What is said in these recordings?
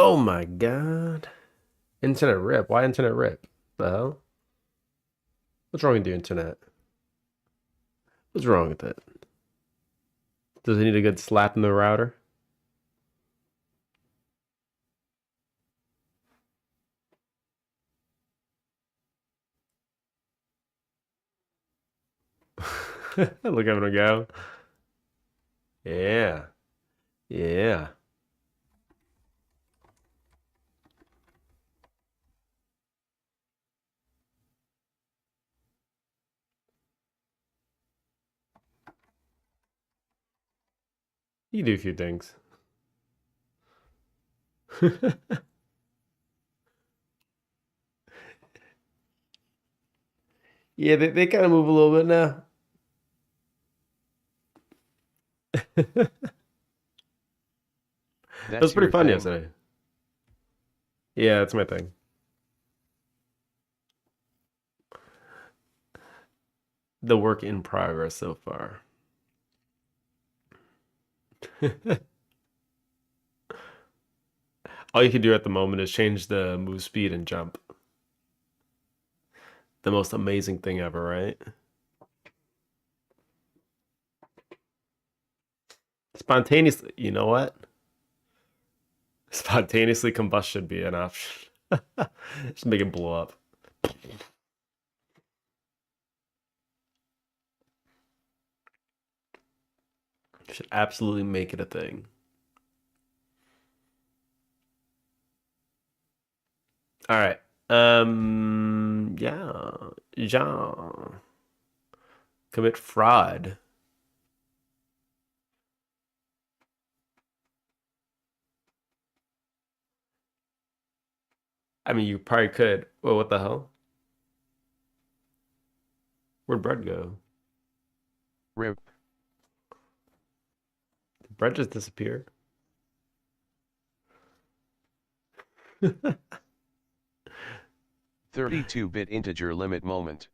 Oh my god. Internet rip. Why internet rip? The hell? What's wrong with your internet? What's wrong with it? Does it need a good slap in the router? Look at him go. Yeah. Yeah. You do a few things. Yeah, they kind of move a little bit now. That was That's pretty your fun thing? yesterday. Yeah, that's my thing. The work in progress so far. All you can do at the moment is change the move speed and jump. The most amazing thing ever, right? Spontaneously, you know what? Spontaneously combust should be an option. Just make it blow up. Should absolutely make it a thing. All right. Yeah. Yeah. Commit fraud. I mean, you probably could. Well, what the hell? Where'd bread go? RIP. Did bread just disappear? 32-bit integer limit moment.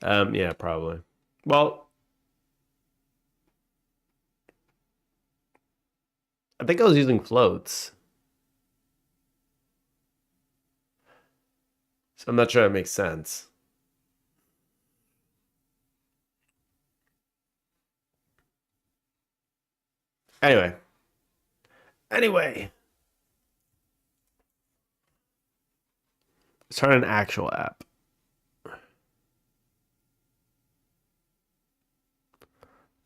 Yeah, probably. Well, I think I was using floats. So I'm not sure that makes sense. Anyway. Anyway. Let's try an actual app.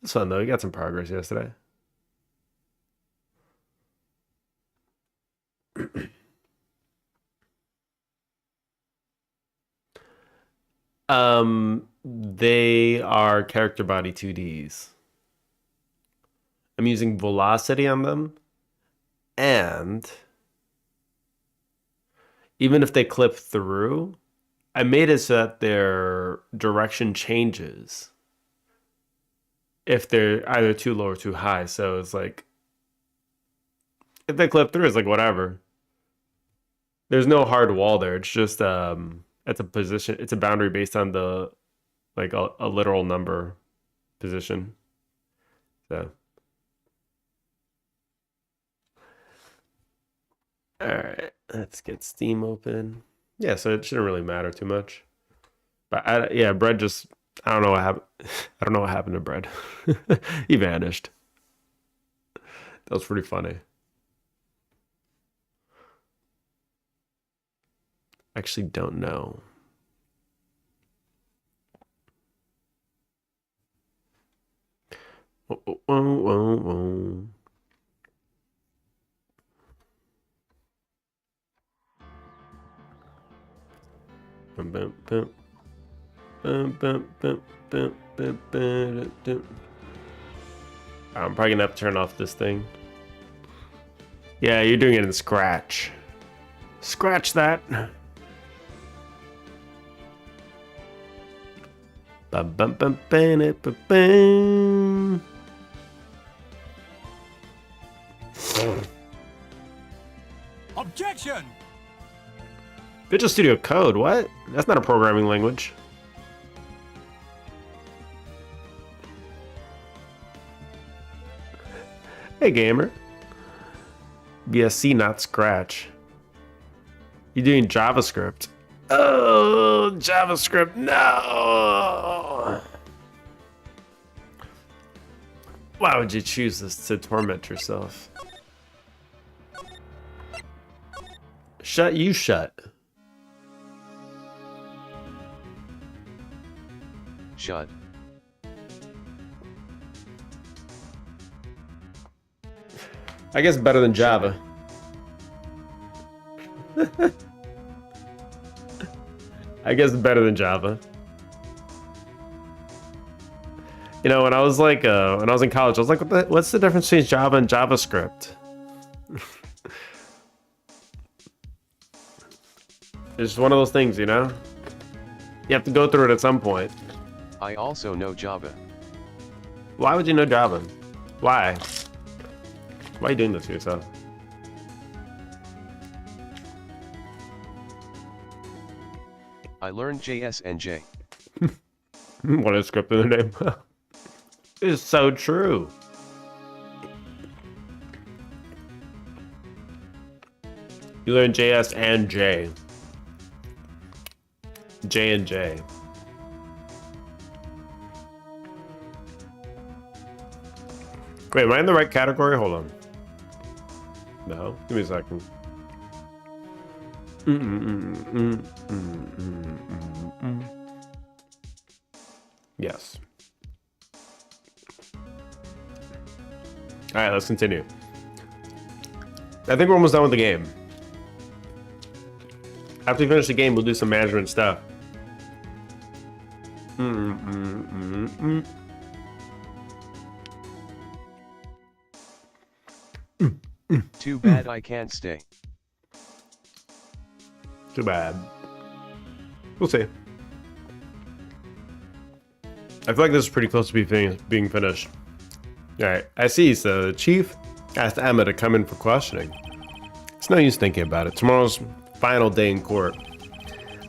It's fun though. We got some progress yesterday. They are character body 2Ds. I'm using velocity on them, and even if they clip through, I made it so that their direction changes if they're either too low or too high. So it's like if they clip through, it's like whatever. There's no hard wall there. It's just it's a position. It's a boundary based on the like a literal number position. So all right, let's get Steam open. Yeah, so it shouldn't really matter too much. But yeah, bread just I don't know what happened. I don't know what happened to bread. He vanished. That was pretty funny. Actually, don't know. Oh, oh, oh, oh, oh. Bum, bum, bum. Bum, bum, bum, bum, bum, bum, bum. I'm probably gonna have to turn off this thing. Yeah, you're doing it in Scratch. Scratch that. Bum, bum, bum, bum, bum, bum. Objection! Visual Studio Code, what? That's not a programming language. Hey, gamer. via C, not Scratch. You're doing JavaScript. Oh, JavaScript, no! Why would you choose this to torment yourself? Shut you shut. Shut. I guess better than Java. I guess better than Java. You know, when I was like, when I was in college, I was like, what's the difference between Java and JavaScript? It's just one of those things, you know? You have to go through it at some point. I also know Java. Why would you know Java? Why? Why are you doing this to yourself? I learned JS and J. What a script in the name. It's so true. You learn JS and J. J and J. Wait, am I in the right category? Hold on. No, give me a second. Yes. All right, let's continue. I think we're almost done with the game. After we finish the game, we'll do some management stuff. Too bad I can't stay. Too bad. We'll see. I feel like this is pretty close to being finished. Alright, I see. So the chief asked Emma to come in for questioning. It's no use thinking about it. Tomorrow's final day in court.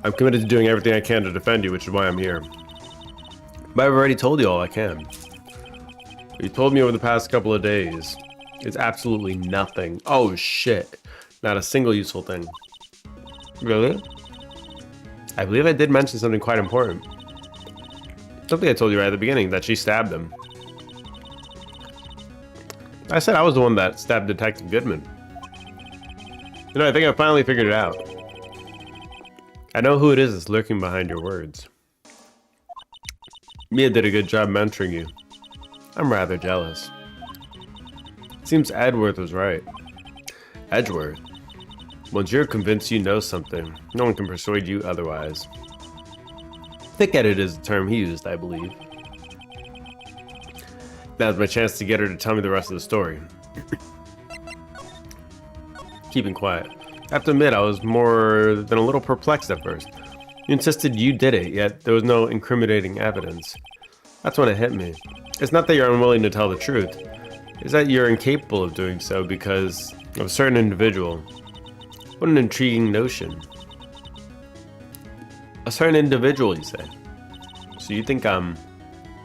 I'm committed to doing everything I can to defend you, which is why I'm here. But I've already told you all I can. What you told me over the past couple of days is absolutely nothing. Oh shit. Not a single useful thing. Really? I believe I did mention something quite important. Something I told you right at the beginning, that she stabbed him. I said I was the one that stabbed Detective Goodman. You know, I think I finally figured it out. I know who it is that's lurking behind your words. Mia did a good job mentoring you. I'm rather jealous. Seems Edgeworth was right. Edgeworth? Once you're convinced you know something, no one can persuade you otherwise. Thick-headed is the term he used, I believe. Now's my chance to get her to tell me the rest of the story. Keeping quiet. I have to admit, I was more than a little perplexed at first. You insisted you did it, yet there was no incriminating evidence. That's when it hit me. It's not that you're unwilling to tell the truth. It's that you're incapable of doing so because of a certain individual. What an intriguing notion. A certain individual, you say? So you think I'm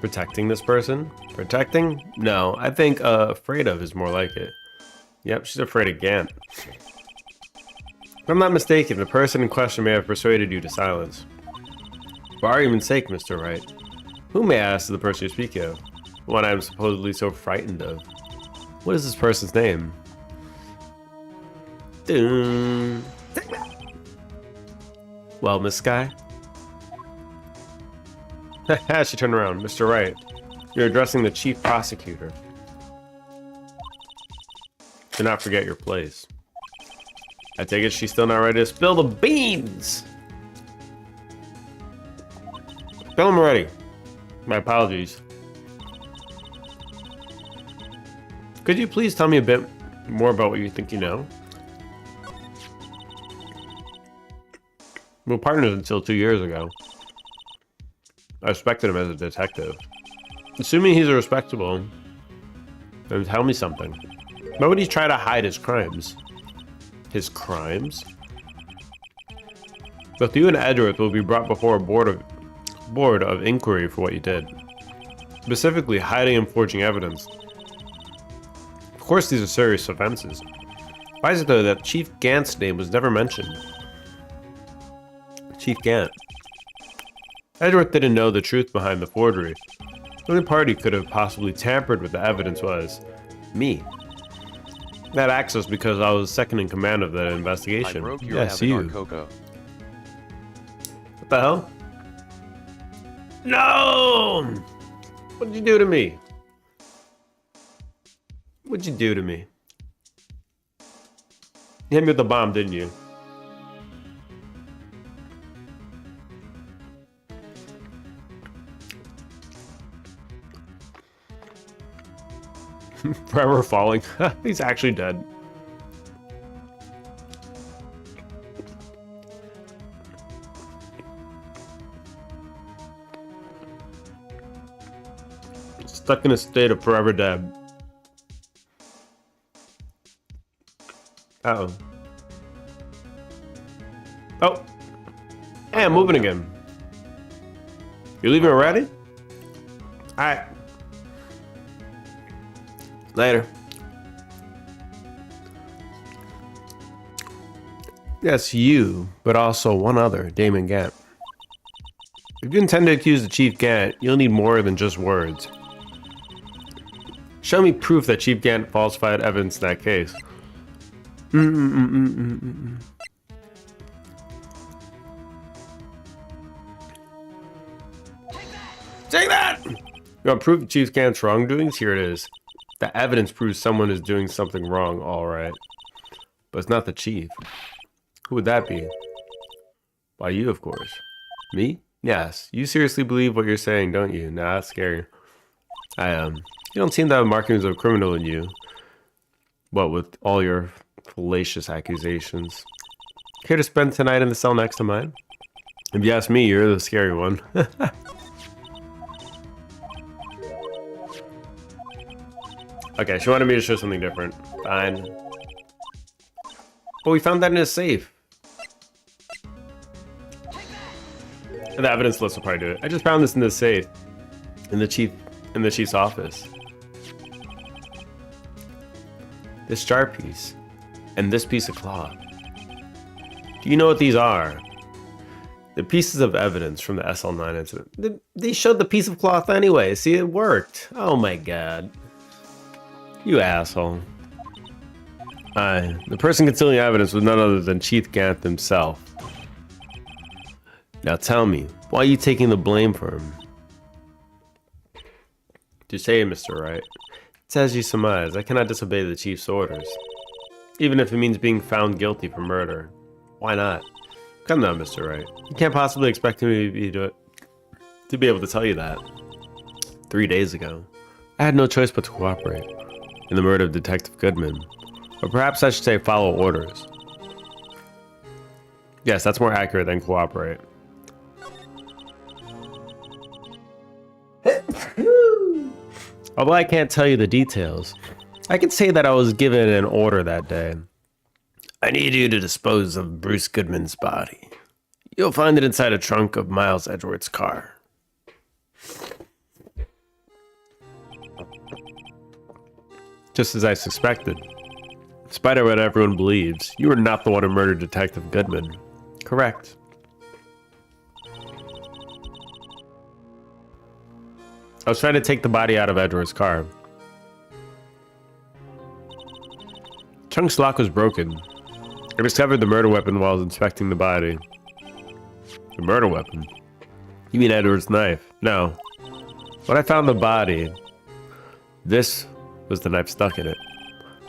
protecting this person? Protecting? No, I think afraid of is more like it. Yep, she's afraid of Gant. If I'm not mistaken, the person in question may have persuaded you to silence. For argument's sake, Mr. Wright, who may I ask the person you're speaking of? The one I'm supposedly so frightened of. What is this person's name? Dun. Well, Miss Sky? She turned around. Mr. Wright, you're addressing the chief prosecutor. Do not forget your place. I take it she's still not ready to spill the beans! Spill them already. My apologies. Could you please tell me a bit more about what you think you know? We were partners until 2 years ago. I respected him as a detective. Assuming he's respectable, then tell me something. Why would he try to hide his crimes? His crimes? Both you and Edgeworth will be brought before a board of inquiry for what you did. Specifically, hiding and forging evidence. Of course, these are serious offenses. Why is it though that Chief Gant's name was never mentioned? Chief Gant. Edgeworth didn't know the truth behind the forgery. The only party could have possibly tampered with the evidence was me. That access because I was second in command of the investigation. I broke your yes, avatar, you. Coco. What the hell? No! What did you do to me? What'd you do to me? You hit me with the bomb, didn't you? Forever falling. He's actually dead. Stuck in a state of forever dead. Uh-oh. Oh. Hey, I'm moving again. You leaving already? Alright. Later. Yes, you, but also one other, Damon Gant. If you intend to accuse the Chief Gant, you'll need more than just words. Show me proof that Chief Gant falsified evidence in that case. Take that! You want proof of Chief Gant's wrongdoings? Here it is. The evidence proves someone is doing something wrong, alright. But it's not the Chief. Who would that be? Why, you, of course. Me? Yes. You seriously believe what you're saying, don't you? Nah, that's scary. You don't seem to have markings of a criminal in you. What, with all your fallacious accusations? Care to spend tonight in the cell next to mine? If you ask me, you're the scary one. Okay, she wanted me to show something different. Fine. But we found that in his safe. The evidence list will probably do it. I just found this in the safe. In the chief's office. This jar piece. And this piece of cloth. Do you know what these are? The pieces of evidence from the SL9 incident. They showed the piece of cloth anyway. See, it worked. Oh my god. You asshole. The person concealing evidence was none other than Chief Gant himself. Now tell me, why are you taking the blame for him? To say, Mr. Wright, it's as you surmise, I cannot disobey the Chief's orders. Even if it means being found guilty for murder. Why not? Come now, Mr. Wright. You can't possibly expect me to be able to tell you that. 3 days ago, I had no choice but to cooperate in the murder of Detective Goodman. Or perhaps I should say follow orders. Yes, that's more accurate than cooperate. Although I can't tell you the details, I can say that I was given an order that day. I need you to dispose of Bruce Goodman's body. You'll find it inside a trunk of Miles Edgeworth's car. Just as I suspected. In spite of what everyone believes, you were not the one who murdered Detective Goodman. Correct. I was trying to take the body out of Edward's car. Trunk's lock was broken. I discovered the murder weapon while I was inspecting the body. The murder weapon? You mean Edward's knife? No. When I found the body, this was the knife stuck in it.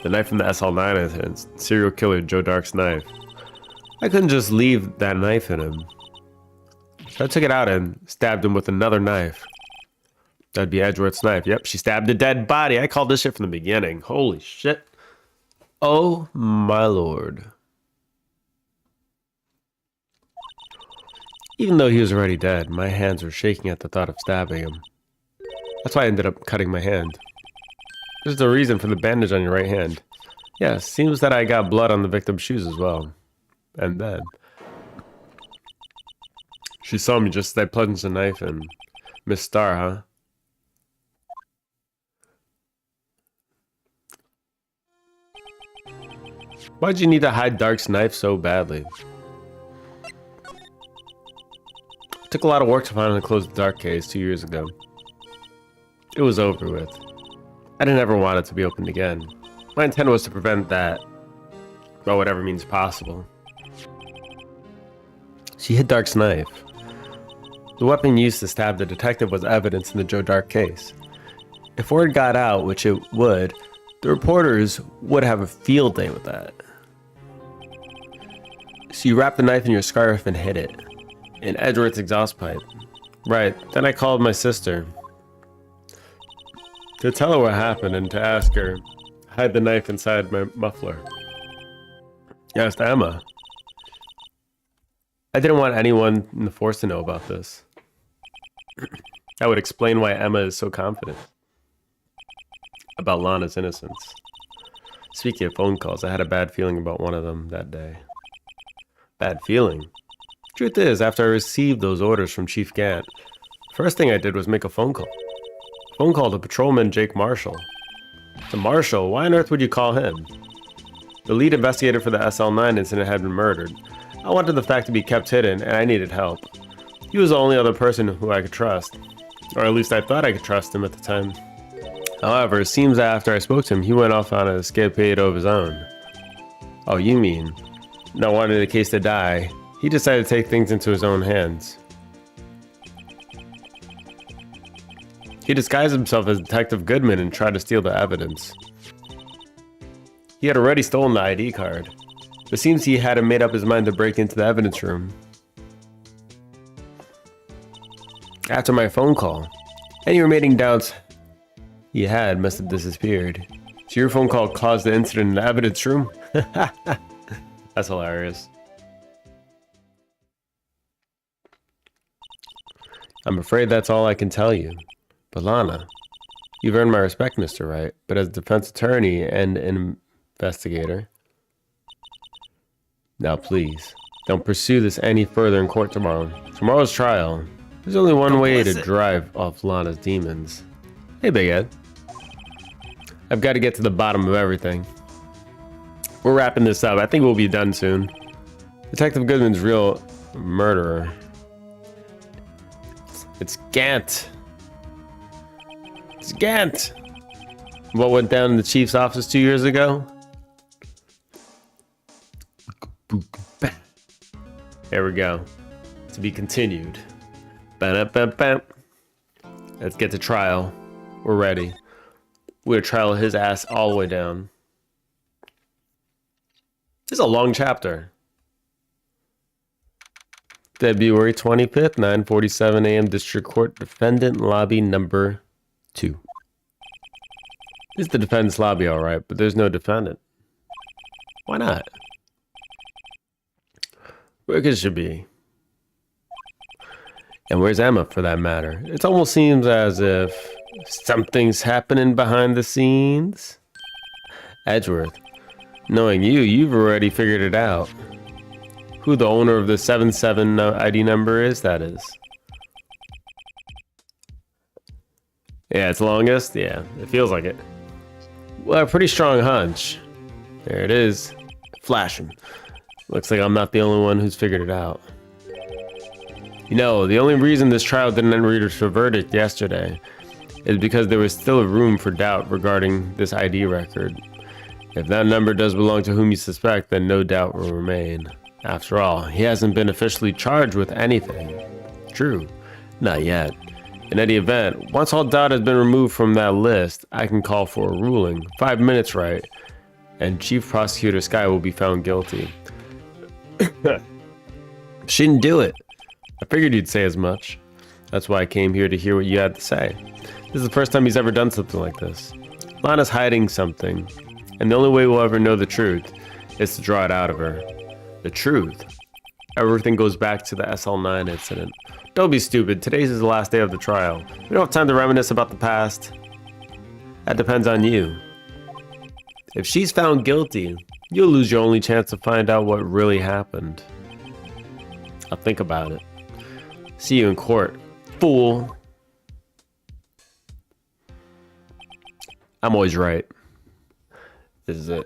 The knife from the SL9 incident, serial killer Joe Dark's knife. I couldn't just leave that knife in him. So I took it out and stabbed him with another knife. That'd be Edgeworth's knife. Yep, she stabbed a dead body. I called this shit from the beginning. Holy shit. Oh my lord. Even though he was already dead, my hands were shaking at the thought of stabbing him. That's why I ended up cutting my hand. There's the reason for the bandage on your right hand. Yeah, seems that I got blood on the victim's shoes as well. And then she saw me just as I plunged the knife in. Miss Starr, huh? Why'd you need to hide Dark's knife so badly? Took a lot of work to finally close the Dark case 2 years ago. It was over with. I didn't ever want it to be opened again. My intent was to prevent that by whatever means possible. She hid Dark's knife. The weapon used to stab the detective was evidence in the Joe Dark case. If word got out, which it would, the reporters would have a field day with that. So you wrapped the knife in your scarf and hid it. In Edgeworth's exhaust pipe. Right, then I called my sister to tell her what happened and to ask her to hide the knife inside my muffler. I asked Emma. I didn't want anyone in the force to know about this. That would explain why Emma is so confident about Lana's innocence. Speaking of phone calls, I had a bad feeling about one of them that day. Bad feeling? Truth is, after I received those orders from Chief Gant, first thing I did was make a phone call. Phone call to Patrolman Jake Marshall. To Marshall? Why on earth would you call him? The lead investigator for the SL9 incident had been murdered. I wanted the fact to be kept hidden, and I needed help. He was the only other person who I could trust. Or at least I thought I could trust him at the time. However, it seems that after I spoke to him, he went off on an escapade of his own. Oh, you mean, not wanting the case to die, he decided to take things into his own hands. He disguised himself as Detective Goodman and tried to steal the evidence. He had already stolen the ID card. It seems he hadn't made up his mind to break into the evidence room. After my phone call, any remaining doubts he had must have disappeared. So your phone call caused the incident in the evidence room? That's hilarious. I'm afraid that's all I can tell you. But Lana, you've earned my respect, Mr. Wright, but as a defense attorney and an investigator, now please, don't pursue this any further in court tomorrow. Tomorrow's trial. There's only one way to drive off Lana's demons. Hey, Big Ed. I've got to get to the bottom of everything. We're wrapping this up. I think we'll be done soon. Detective Goodman's real murderer. It's Gant. It's Gant. What went down in the chief's office 2 years ago? There we go. To be continued. Ba-da-ba-ba. Let's get to trial. We're ready. We're gonna trial his ass all the way down. This is a long chapter. February 25th, 9:47 a.m. District Court, Defendant Lobby number 2. This is the defendant's lobby, all right, but there's no defendant. Why not? Where it should be. And where's Emma, for that matter? It almost seems as if something's happening behind the scenes. Edgeworth, knowing you, you've already figured it out. Who the owner of the 77 ID number is, that is. Yeah, it's longest? Yeah, it feels like it. Well, a pretty strong hunch. There it is. Flashing. Looks like I'm not the only one who's figured it out. You know, the only reason this trial didn't reach a verdict yesterday is because there was still room for doubt regarding this ID record. If that number does belong to whom you suspect, then no doubt will remain. After all, he hasn't been officially charged with anything. True, not yet. In any event, once all doubt has been removed from that list, I can call for a ruling. 5 minutes, right? And Chief Prosecutor Sky will be found guilty. She didn't do it. I figured you'd say as much. That's why I came here to hear what you had to say. This is the first time he's ever done something like this. Lana's hiding something, and the only way we'll ever know the truth is to draw it out of her. The truth. Everything goes back to the SL9 incident. Don't be stupid. Today's is the last day of the trial. We don't have time to reminisce about the past. That depends on you. If she's found guilty, you'll lose your only chance to find out what really happened. I'll think about it. See you in court, fool. I'm always right. This is it.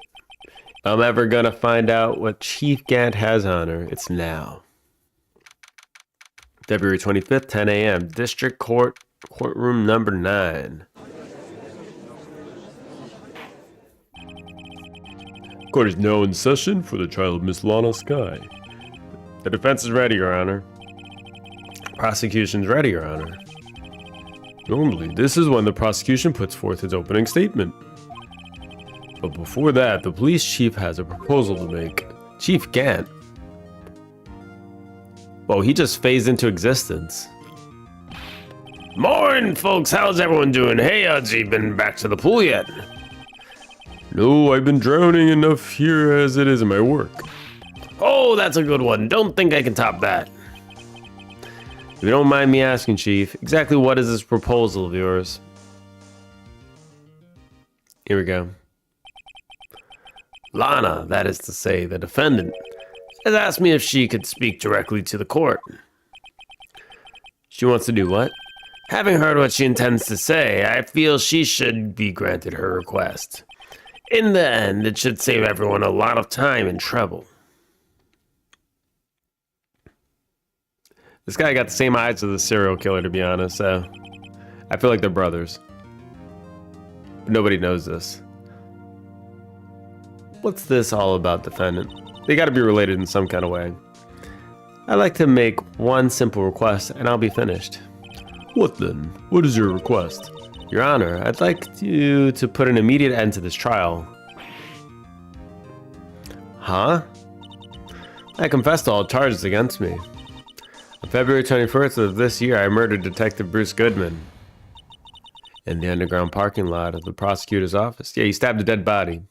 I'm ever gonna find out what Chief Gant has on her, it's now. February 25th, 10 a.m. District Court, courtroom number 9. Court is now in session for the trial of Miss Lana Sky. The defense is ready, Your Honor. Prosecution's ready, Your Honor. Normally, this is when the prosecution puts forth its opening statement. But before that, the police chief has a proposal to make. Chief Gant? Whoa, he just phased into existence. Morning, folks. How's everyone doing? Hey, Udzy, been back to the pool yet? No, I've been drowning enough here as it is in my work. Oh, that's a good one. Don't think I can top that. If you don't mind me asking, Chief, exactly what is this proposal of yours? Here we go. Lana, that is to say, the defendant, has asked me if she could speak directly to the court. She wants to do what? Having heard what she intends to say, I feel she should be granted her request. In the end, it should save everyone a lot of time and trouble. This guy got the same eyes as the serial killer, to be honest, so I feel like they're brothers. But nobody knows this. What's this all about, defendant? They gotta be related in some kind of way. I'd like to make one simple request, and I'll be finished. What then? What is your request? Your Honor, I'd like you to put an immediate end to this trial. Huh? I confess to all charges against me. On February 21st of this year, I murdered Detective Bruce Goodman in the underground parking lot of the prosecutor's office. Yeah, he stabbed a dead body.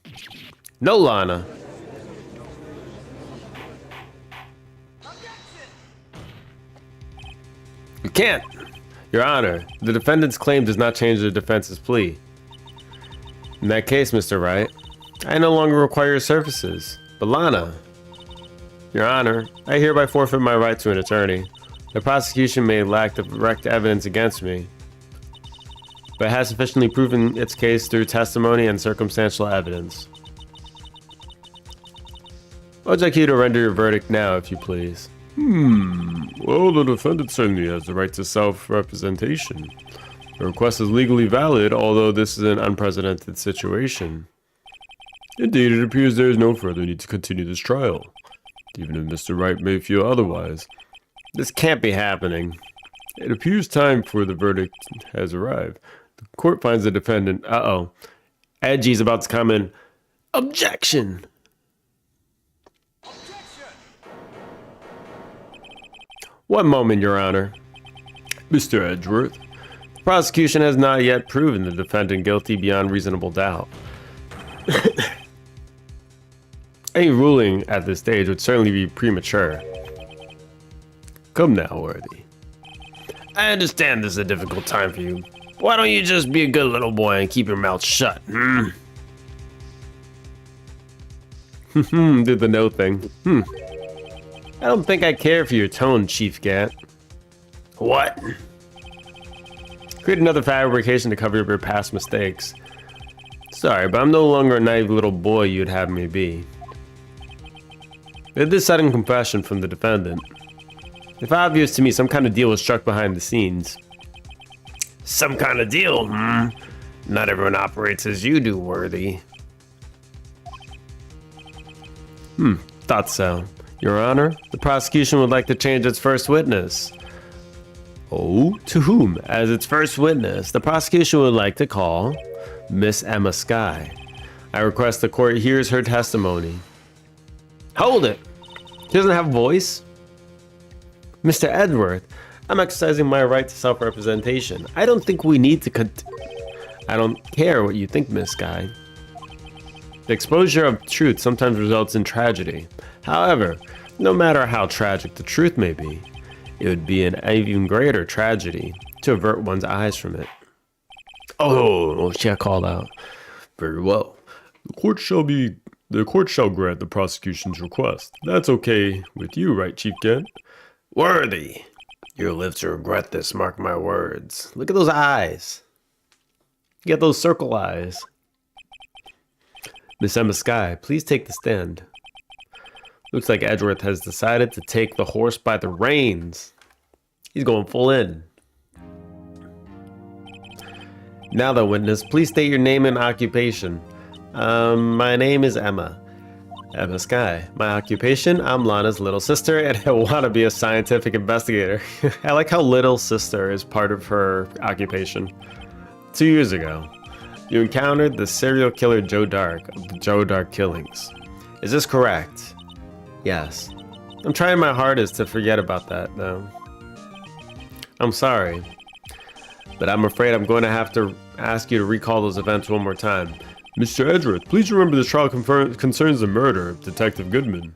No, Lana. You can't. Your Honor, the defendant's claim does not change the defense's plea. In that case, Mr. Wright, I no longer require your services. But Lana, Your Honor, I hereby forfeit my right to an attorney. The prosecution may lack the direct evidence against me, but has sufficiently proven its case through testimony and circumstantial evidence. I would like you to render your verdict now, if you please. Well, the defendant certainly has the right to self-representation. The request is legally valid, although this is an unprecedented situation. Indeed, it appears there is no further need to continue this trial, even if Mr. Wright may feel otherwise. This can't be happening. It appears time for the verdict has arrived. The court finds the defendant... Edgy's about to come in. Objection! One moment, Your Honor. Mr. Edgeworth, the prosecution has not yet proven the defendant guilty beyond reasonable doubt. Any ruling at this stage would certainly be premature. Come now, Worthy. I understand this is a difficult time for you. Why don't you just be a good little boy and keep your mouth shut, Did the no thing. I don't think I care for your tone, Chief Gant. What? Create another fabrication to cover up your past mistakes. Sorry, but I'm no longer a naive little boy you'd have me be. With this sudden confession from the defendant, if obvious to me some kind of deal was struck behind the scenes. Some kind of deal, Not everyone operates as you do, Worthy. Thought so. Your Honor, the prosecution would like to change its first witness. Oh, to whom? As its first witness, the prosecution would like to call Miss Emma Sky. I request the court hears her testimony. Hold it! She doesn't have a voice? Mr. Edgeworth, I'm exercising my right to self-representation. I don't think we need to I don't care what you think, Miss Sky. The exposure of truth sometimes results in tragedy. However, no matter how tragic the truth may be, it would be an even greater tragedy to avert one's eyes from it. Oh, she called out. Very well. The court shall grant the prosecution's request. That's okay with you, right, Chief Gant? Worthy. You'll live to regret this, mark my words. Look at those eyes. You got those circle eyes. Miss Emma Skye, please take the stand. Looks like Edgeworth has decided to take the horse by the reins. He's going full in. Now then, witness, please state your name and occupation. My name is Emma. Emma Skye. My occupation, I'm Lana's little sister, and I want to be a scientific investigator. I like how little sister is part of her occupation. 2 years ago, you encountered the serial killer Joe Dark of the Joe Dark killings. Is this correct? Yes. I'm trying my hardest to forget about that, though. I'm sorry, but I'm afraid I'm going to have to ask you to recall those events one more time. Mr. Edgeworth, please remember this trial concerns the murder of Detective Goodman.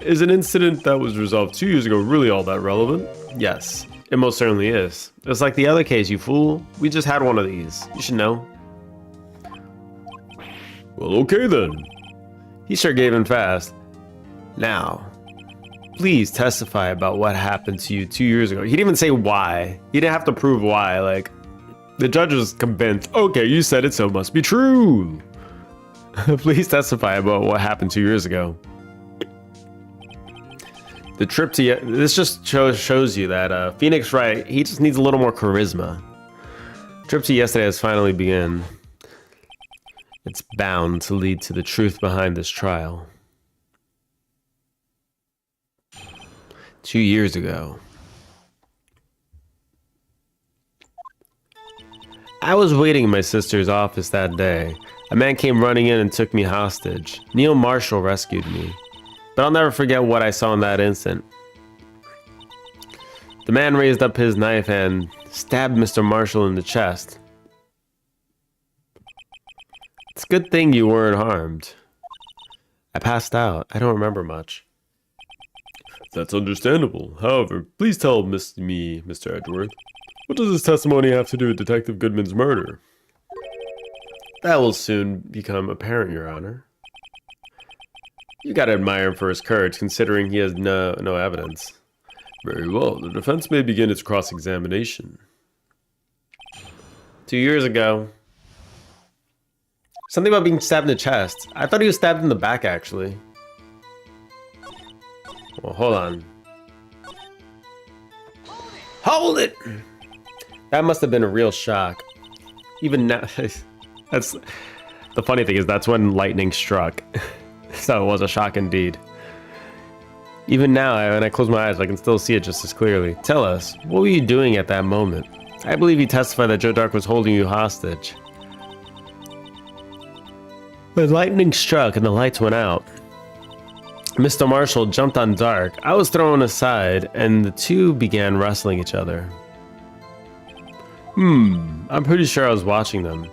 Is an incident that was resolved 2 years ago really all that relevant? Yes, it most certainly is. It's like the other case, you fool. We just had one of these. You should know. Well, okay then. He sure gave in fast. Now, please testify about what happened to you 2 years ago. He didn't even say why. He didn't have to prove why. Like, the judge was convinced, okay, you said it, so it must be true. Please testify about what happened 2 years ago. The trip to this just shows you that Phoenix Wright, he just needs a little more charisma. Trip to yesterday has finally begun. It's bound to lead to the truth behind this trial. 2 years ago. I was waiting in my sister's office that day. A man came running in and took me hostage. Neil Marshall rescued me. But I'll never forget what I saw in that instant. The man raised up his knife and stabbed Mr. Marshall in the chest. It's a good thing you weren't harmed. I passed out. I don't remember much. That's understandable. However, please tell me, Mr. Edgeworth, what does this testimony have to do with Detective Goodman's murder? That will soon become apparent, Your Honor. You gotta admire him for his courage, considering he has no evidence. Very well, the defense may begin its cross-examination. 2 years ago. Something about being stabbed in the chest. I thought he was stabbed in the back, actually. Well, hold on. Hold it! That must have been a real shock. Even now, that's the funny thing is that's when lightning struck. So it was a shock indeed. Even now, when I close my eyes, I can still see it just as clearly. Tell us, what were you doing at that moment? I believe he testified that Joe Dark was holding you hostage. When lightning struck and the lights went out, Mr. Marshall jumped on Dark. I was thrown aside, and the two began wrestling each other. I'm pretty sure I was watching them.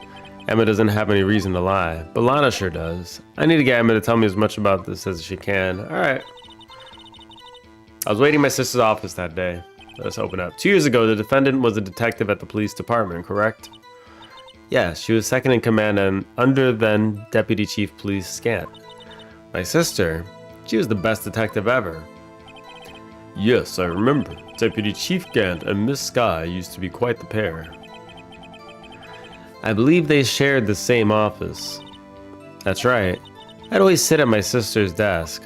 Emma doesn't have any reason to lie, but Lana sure does. I need to get Emma to tell me as much about this as she can. Alright. I was waiting in my sister's office that day. Let's open up. 2 years ago, the defendant was a detective at the police department, correct? Yes, she was second in command and under then Deputy Chief Police Scant. My sister, she was the best detective ever. Yes, I remember. Deputy Chief Gant and Miss Skye used to be quite the pair. I believe they shared the same office. That's right. I'd always sit at my sister's desk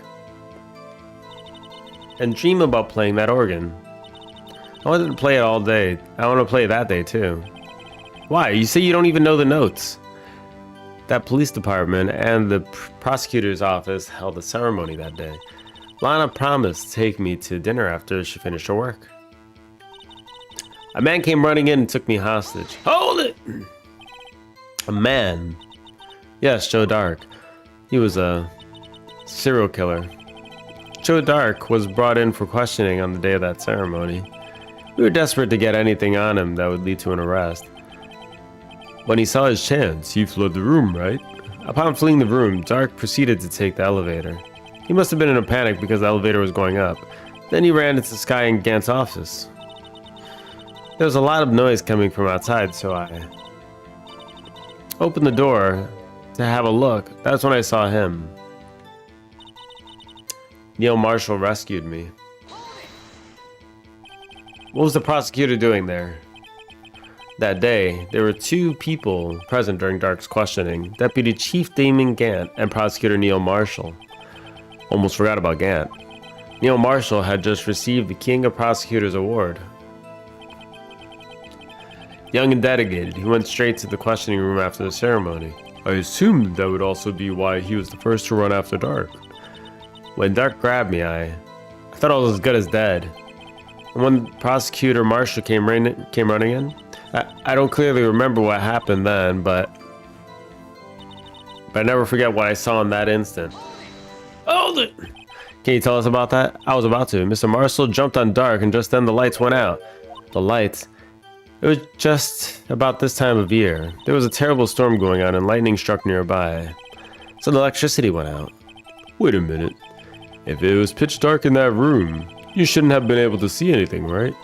and dream about playing that organ. I wanted to play it all day. I want to play it that day too. Why? You say you don't even know the notes. That police department and the prosecutor's office held a ceremony that day. Lana promised to take me to dinner after she finished her work. A man came running in and took me hostage. Hold it! A man. Yes, Joe Dark. He was a serial killer. Joe Dark was brought in for questioning on the day of that ceremony. We were desperate to get anything on him that would lead to an arrest. When he saw his chance, he fled the room, right? Upon fleeing the room, Dark proceeded to take the elevator. He must have been in a panic because the elevator was going up. Then he ran into Skye and Gant's office. There was a lot of noise coming from outside, so I opened the door to have a look. That's when I saw him. Neil Marshall rescued me. What was the prosecutor doing there? That day, there were two people present during Dark's questioning, Deputy Chief Damon Gant and Prosecutor Neil Marshall. Almost forgot about Gant. Neil Marshall had just received the King of Prosecutors Award. Young and dedicated, he went straight to the questioning room after the ceremony. I assumed that would also be why he was the first to run after Dark. When Dark grabbed me, I thought I was as good as dead. And when Prosecutor Marshall came running in, I don't clearly remember what happened then, but I never forget what I saw in that instant. Hold it! Can you tell us about that? I was about to. Mr. Marshall jumped on Dark, and just then the lights went out. The lights? It was just about this time of year. There was a terrible storm going on, and lightning struck nearby. So the electricity went out. Wait a minute. If it was pitch dark in that room, you shouldn't have been able to see anything, right?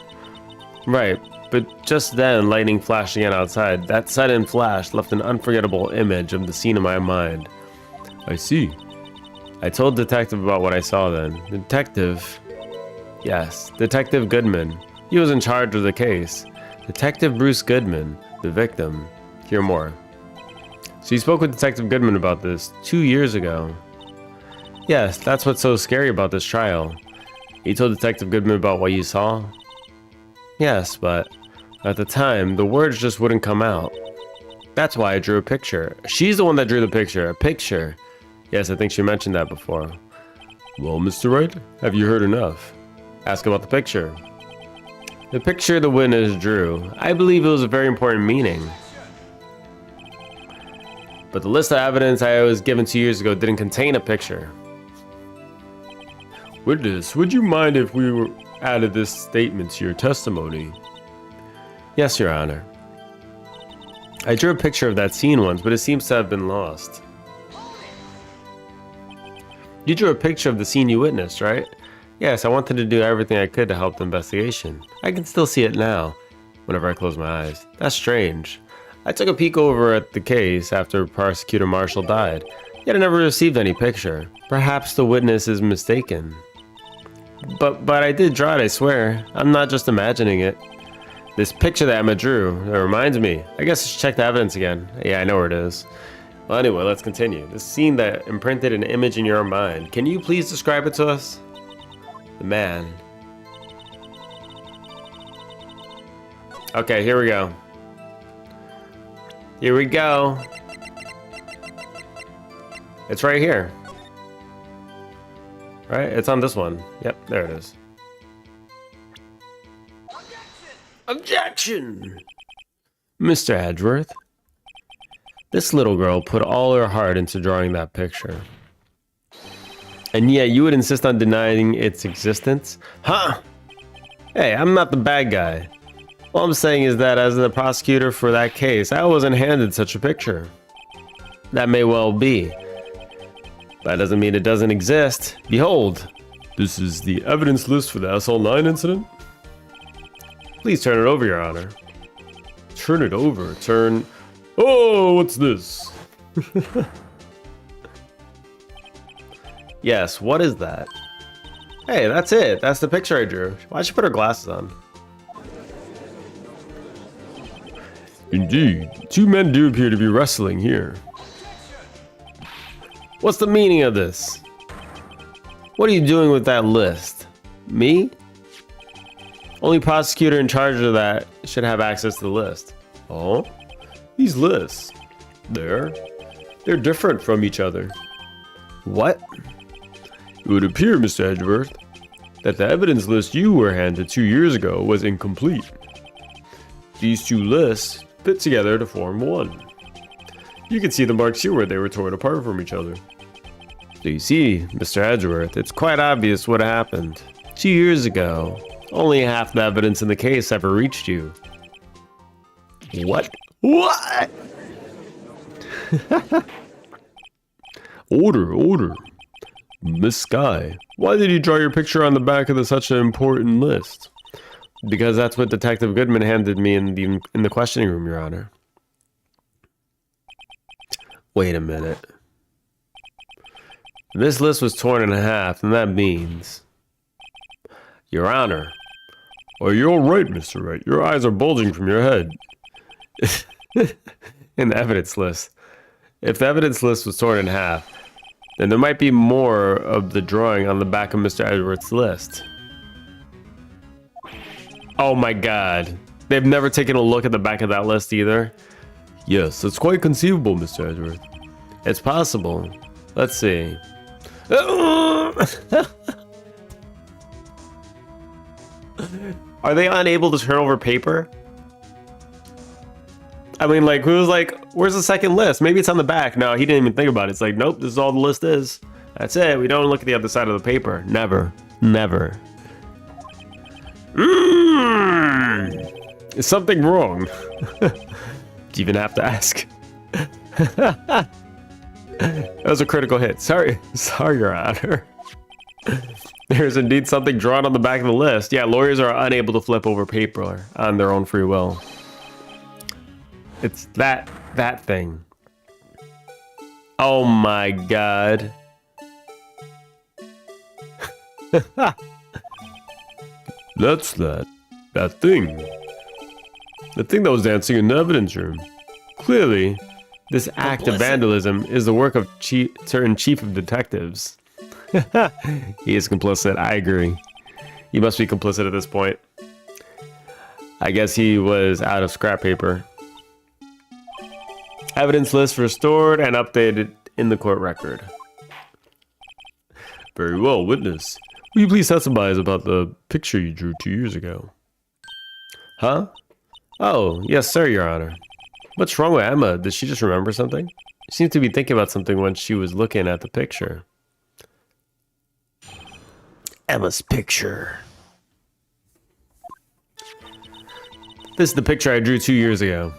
Right. But just then, lightning flashed again outside. That sudden flash left an unforgettable image of the scene in my mind. I see. I told the detective about what I saw then. Detective? Yes, Detective Goodman. He was in charge of the case. Detective Bruce Goodman, the victim. Hear more. So you spoke with Detective Goodman about this 2 years ago. Yes, that's what's so scary about this trial. You told Detective Goodman about what you saw? Yes, but at the time, the words just wouldn't come out. That's why I drew a picture. She's the one that drew the picture. A picture. Yes, I think she mentioned that before. Well, Mr. Wright, have you heard enough? Ask about the picture. The picture the witness drew, I believe it was a very important meaning. But the list of evidence I was given 2 years ago didn't contain a picture. Witness, would you mind if we added this statement to your testimony? Yes, Your Honor. I drew a picture of that scene once, but it seems to have been lost. You drew a picture of the scene you witnessed, right? Yes, I wanted to do everything I could to help the investigation. I can still see it now, whenever I close my eyes. That's strange. I took a peek over at the case after Prosecutor Marshall died, yet I never received any picture. Perhaps the witness is mistaken. But I did draw it, I swear. I'm not just imagining it. This picture that Emma drew, it reminds me. I guess I should check the evidence again. Yeah, I know where it is. Well, anyway, let's continue. This scene that imprinted an image in your mind. Can you please describe it to us? The man. Okay, here we go. Here we go. It's right here. Right? It's on this one. Yep, there it is. Objection! Mr. Edgeworth. This little girl put all her heart into drawing that picture. And yet you would insist on denying its existence? Huh? Hey, I'm not the bad guy. All I'm saying is that as the prosecutor for that case, I wasn't handed such a picture. That may well be. That doesn't mean it doesn't exist. Behold. This is the evidence list for the SL9 incident? Please turn it over, Your Honor. Turn it over. Turn... Oh, what's this? Yes, what is that? Hey, that's it. That's the picture I drew. Why'd she put her glasses on? Indeed. Two men do appear to be wrestling here. What's the meaning of this? What are you doing with that list? Me? Only prosecutor in charge of that should have access to the list. Oh? These lists. They're different from each other. What? It would appear, Mr. Edgeworth, that the evidence list you were handed 2 years ago was incomplete. These two lists fit together to form one. You can see the marks here where they were torn apart from each other. So you see, Mr. Edgeworth, it's quite obvious what happened. 2 years ago, only half the evidence in the case ever reached you. What? What? Order. Miss Sky, why did you draw your picture on the back of such an important list? Because that's what Detective Goodman handed me in the questioning room, Your Honor. Wait a minute. This list was torn in half, and that means... Your Honor. Oh, you're all right, Mr. Wright. Your eyes are bulging from your head. in the evidence list. If the evidence list was torn in half, then there might be more of the drawing on the back of Mr. Edwards' list. Oh my god. They've never taken a look at the back of that list either. Yes, it's quite conceivable, Mr. Edwards. It's possible. Let's see. Are they unable to turn over paper? I mean, like, who's like, where's the second list? Maybe it's on the back. No, he didn't even think about it. It's like, nope, this is all the list is. That's it. We don't look at the other side of the paper. Never. Never. Is something wrong? Do you even have to ask? That was a critical hit. Sorry, Your Honor. There's indeed something drawn on the back of the list. Yeah, lawyers are unable to flip over paper on their own free will. It's that thing. Oh my god. That's that thing. The thing that was dancing in the evidence room. Clearly, this act of vandalism is the work of certain chief of detectives. He is complicit, I agree. He must be complicit at this point. I guess he was out of scrap paper. Evidence list restored and updated in the court record. Very well, witness. Will you please testify about the picture you drew 2 years ago? Huh? Oh, yes, sir, Your Honor. What's wrong with Emma? Did she just remember something? She seemed to be thinking about something when she was looking at the picture. Emma's picture. This is the picture I drew 2 years ago.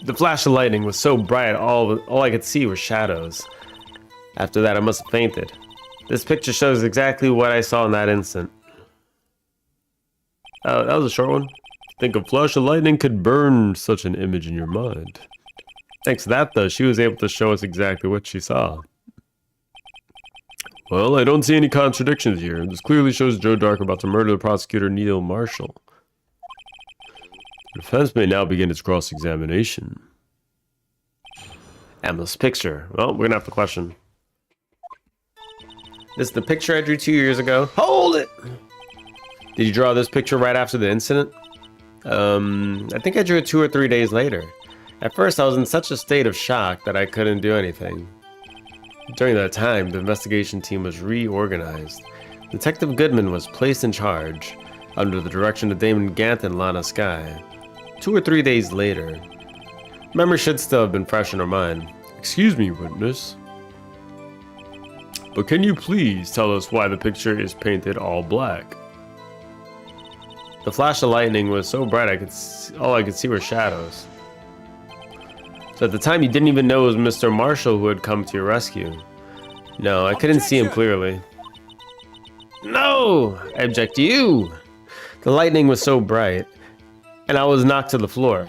The flash of lightning was so bright, all I could see were shadows. After that, I must have fainted. This picture shows exactly what I saw in that instant. Oh, that was a short one. Think a flash of lightning could burn such an image in your mind. Thanks to that, though, she was able to show us exactly what she saw. Well, I don't see any contradictions here. This clearly shows Joe Dark about to murder the prosecutor Neil Marshall. The defense may now begin its cross-examination. Emma's picture. Well, we're gonna have to question. This is the picture I drew 2 years ago. Hold it! Did you draw this picture right after the incident? I think I drew it 2 or 3 days later. At first, I was in such a state of shock that I couldn't do anything. During that time, the investigation team was reorganized. Detective Goodman was placed in charge, under the direction of Damon Gant and Lana Skye. 2 or 3 days later. Memory should still have been fresh in her mind. Excuse me, witness. But can you please tell us why the picture is painted all black? The flash of lightning was so bright all I could see were shadows. So at the time you didn't even know it was Mr. Marshall who had come to your rescue. No, I couldn't see him clearly. No! I object to you! The lightning was so bright, and I was knocked to the floor.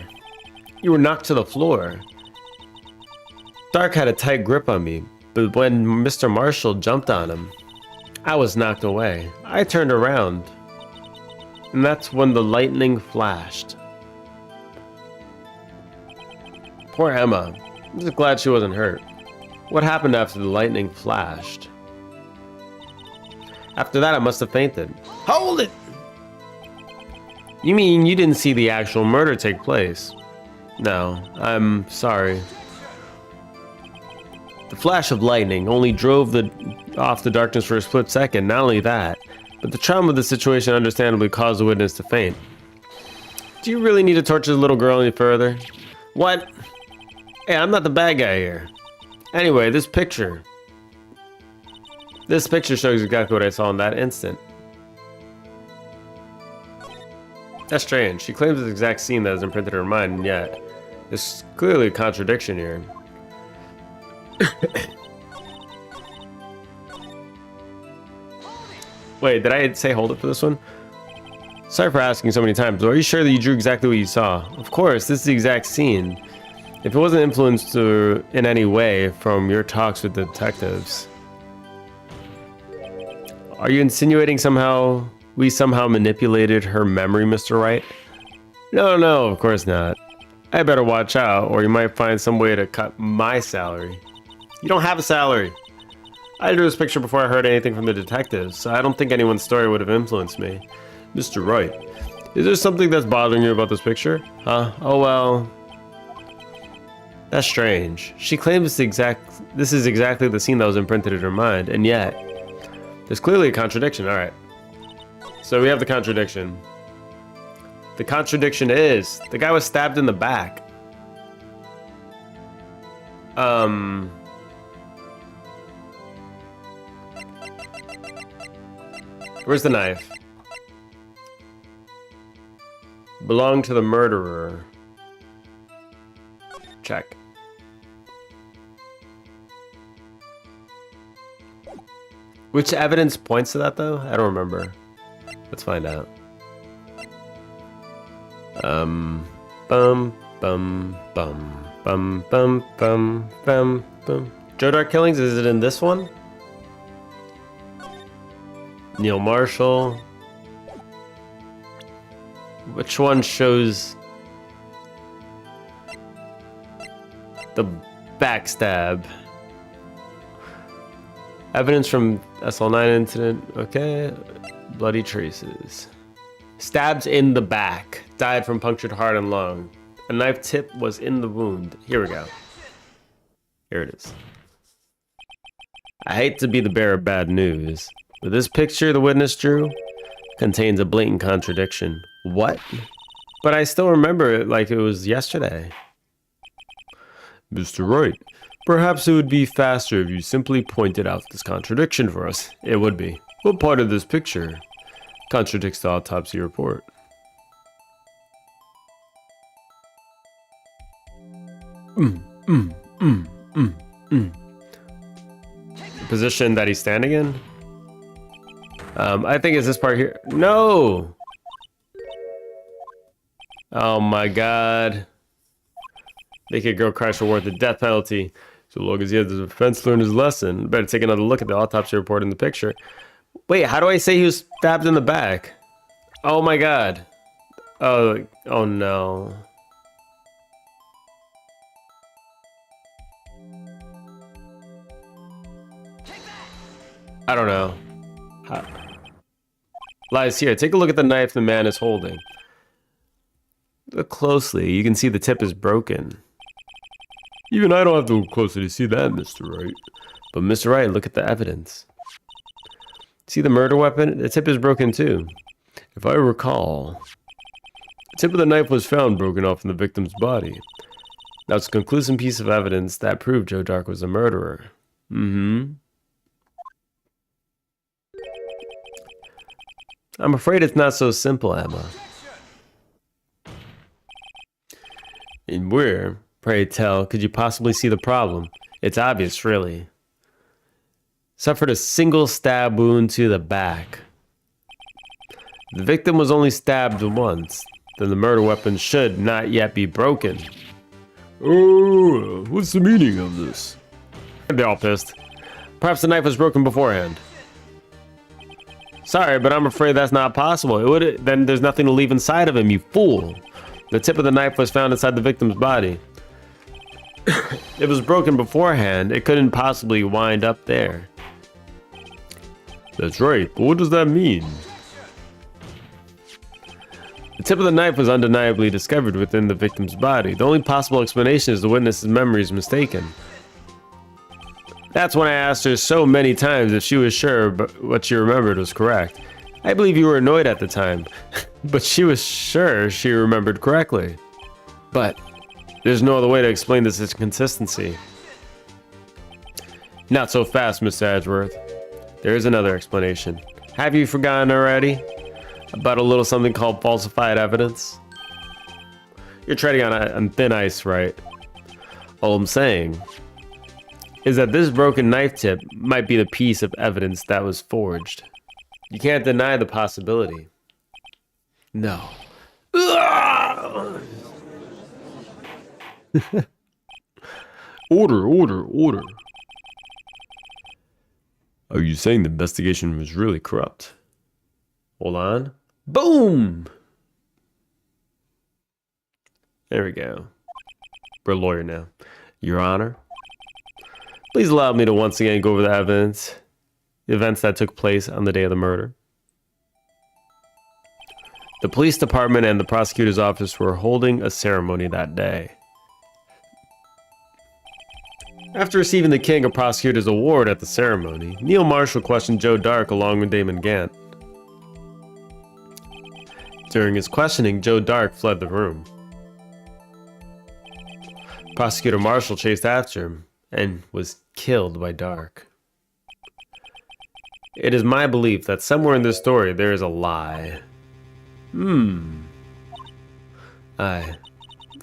You were knocked to the floor. Dark had a tight grip on me, but when Mr. Marshall jumped on him, I was knocked away. I turned around, and that's when the lightning flashed. Poor Emma. I'm just glad she wasn't hurt. What happened after the lightning flashed? After that, I must have fainted. Hold it! You mean you didn't see the actual murder take place? No, I'm sorry. The flash of lightning only drove off the darkness for a split second. Not only that, but the trauma of the situation understandably caused the witness to faint. Do you really need to torture the little girl any further? What? Hey, I'm not the bad guy here. Anyway, this picture. This picture shows exactly what I saw in that instant. That's strange. She claims the exact scene that is imprinted in her mind, and yet there's clearly a contradiction here. Wait, did I say hold it for this one? Sorry for asking so many times, but are you sure that you drew exactly what you saw? Of course, this is the exact scene. If it wasn't influenced in any way from your talks with the detectives. Are you insinuating we somehow manipulated her memory, Mr. Wright? No, no, of course not. I better watch out, or you might find some way to cut my salary. You don't have a salary. I drew this picture before I heard anything from the detectives, so I don't think anyone's story would have influenced me. Mr. Wright, is there something that's bothering you about this picture? Huh? Oh well. That's strange. She claims this is exactly the scene that was imprinted in her mind, and yet there's clearly a contradiction. Alright. So we have the contradiction. The contradiction is the guy was stabbed in the back. Where's the knife? Belonged to the murderer. Check. Which evidence points to that though? I don't remember. Let's find out. Bum bum bum bum bum bum bum bum. Joe Dark Killings, is it in this one? Neil Marshall. Which one shows the backstab? Evidence from SL9 incident. Okay. Bloody traces. Stabs in the back. Died from punctured heart and lung. A knife tip was in the wound. Here we go. Here it is. I hate to be the bearer of bad news, but this picture the witness drew contains a blatant contradiction. What? But I still remember it like it was yesterday. Mr. Wright, perhaps it would be faster if you simply pointed out this contradiction for us. It would be. What part of this picture contradicts the autopsy report? The position that he's standing in? I think it's this part here. No! Oh my god. Make a girl crash award the death penalty. So long as he has the defense learned his lesson. Better take another look at the autopsy report in the picture. Wait, how do I say he was stabbed in the back? Oh my god. Oh no. I don't know. Lies here. Take a look at the knife the man is holding. Look closely. You can see the tip is broken. Even I don't have to look closely to see that, Mr. Wright. But Mr. Wright, look at the evidence. See the murder weapon? The tip is broken too. If I recall, the tip of the knife was found broken off in the victim's body. Now it's a conclusive piece of evidence that proved Joe Dark was a murderer. I'm afraid it's not so simple, Emma. And where, pray tell, could you possibly see the problem? It's obvious, really. Suffered a single stab wound to the back. The victim was only stabbed once. Then the murder weapon should not yet be broken. Oh, what's the meaning of this? They're all pissed. Perhaps the knife was broken beforehand. Sorry, but I'm afraid that's not possible. Then there's nothing to leave inside of him, you fool. The tip of the knife was found inside the victim's body. It was broken beforehand. It couldn't possibly wind up there. That's right, but what does that mean? The tip of the knife was undeniably discovered within the victim's body. The only possible explanation is the witness's memory is mistaken. That's when I asked her so many times if she was sure but what she remembered was correct. I believe you were annoyed at the time, but she was sure she remembered correctly. But there's no other way to explain this inconsistency. Not so fast, Mr. Edgeworth. There is another explanation. Have you forgotten already? About a little something called falsified evidence? You're treading on thin ice, right? All I'm saying is that this broken knife tip might be the piece of evidence that was forged. You can't deny the possibility. No. Order. Are you saying the investigation was really corrupt? Hold on. Boom! There we go. We're a lawyer now. Your Honor, please allow me to once again go over the evidence, the events that took place on the day of the murder. The police department and the prosecutor's office were holding a ceremony that day. After receiving the King of Prosecutors Award at the ceremony, Neil Marshall questioned Joe Dark along with Damon Gant. During his questioning, Joe Dark fled the room. Prosecutor Marshall chased after him and was killed by Dark. It is my belief that somewhere in this story there is a lie. I'm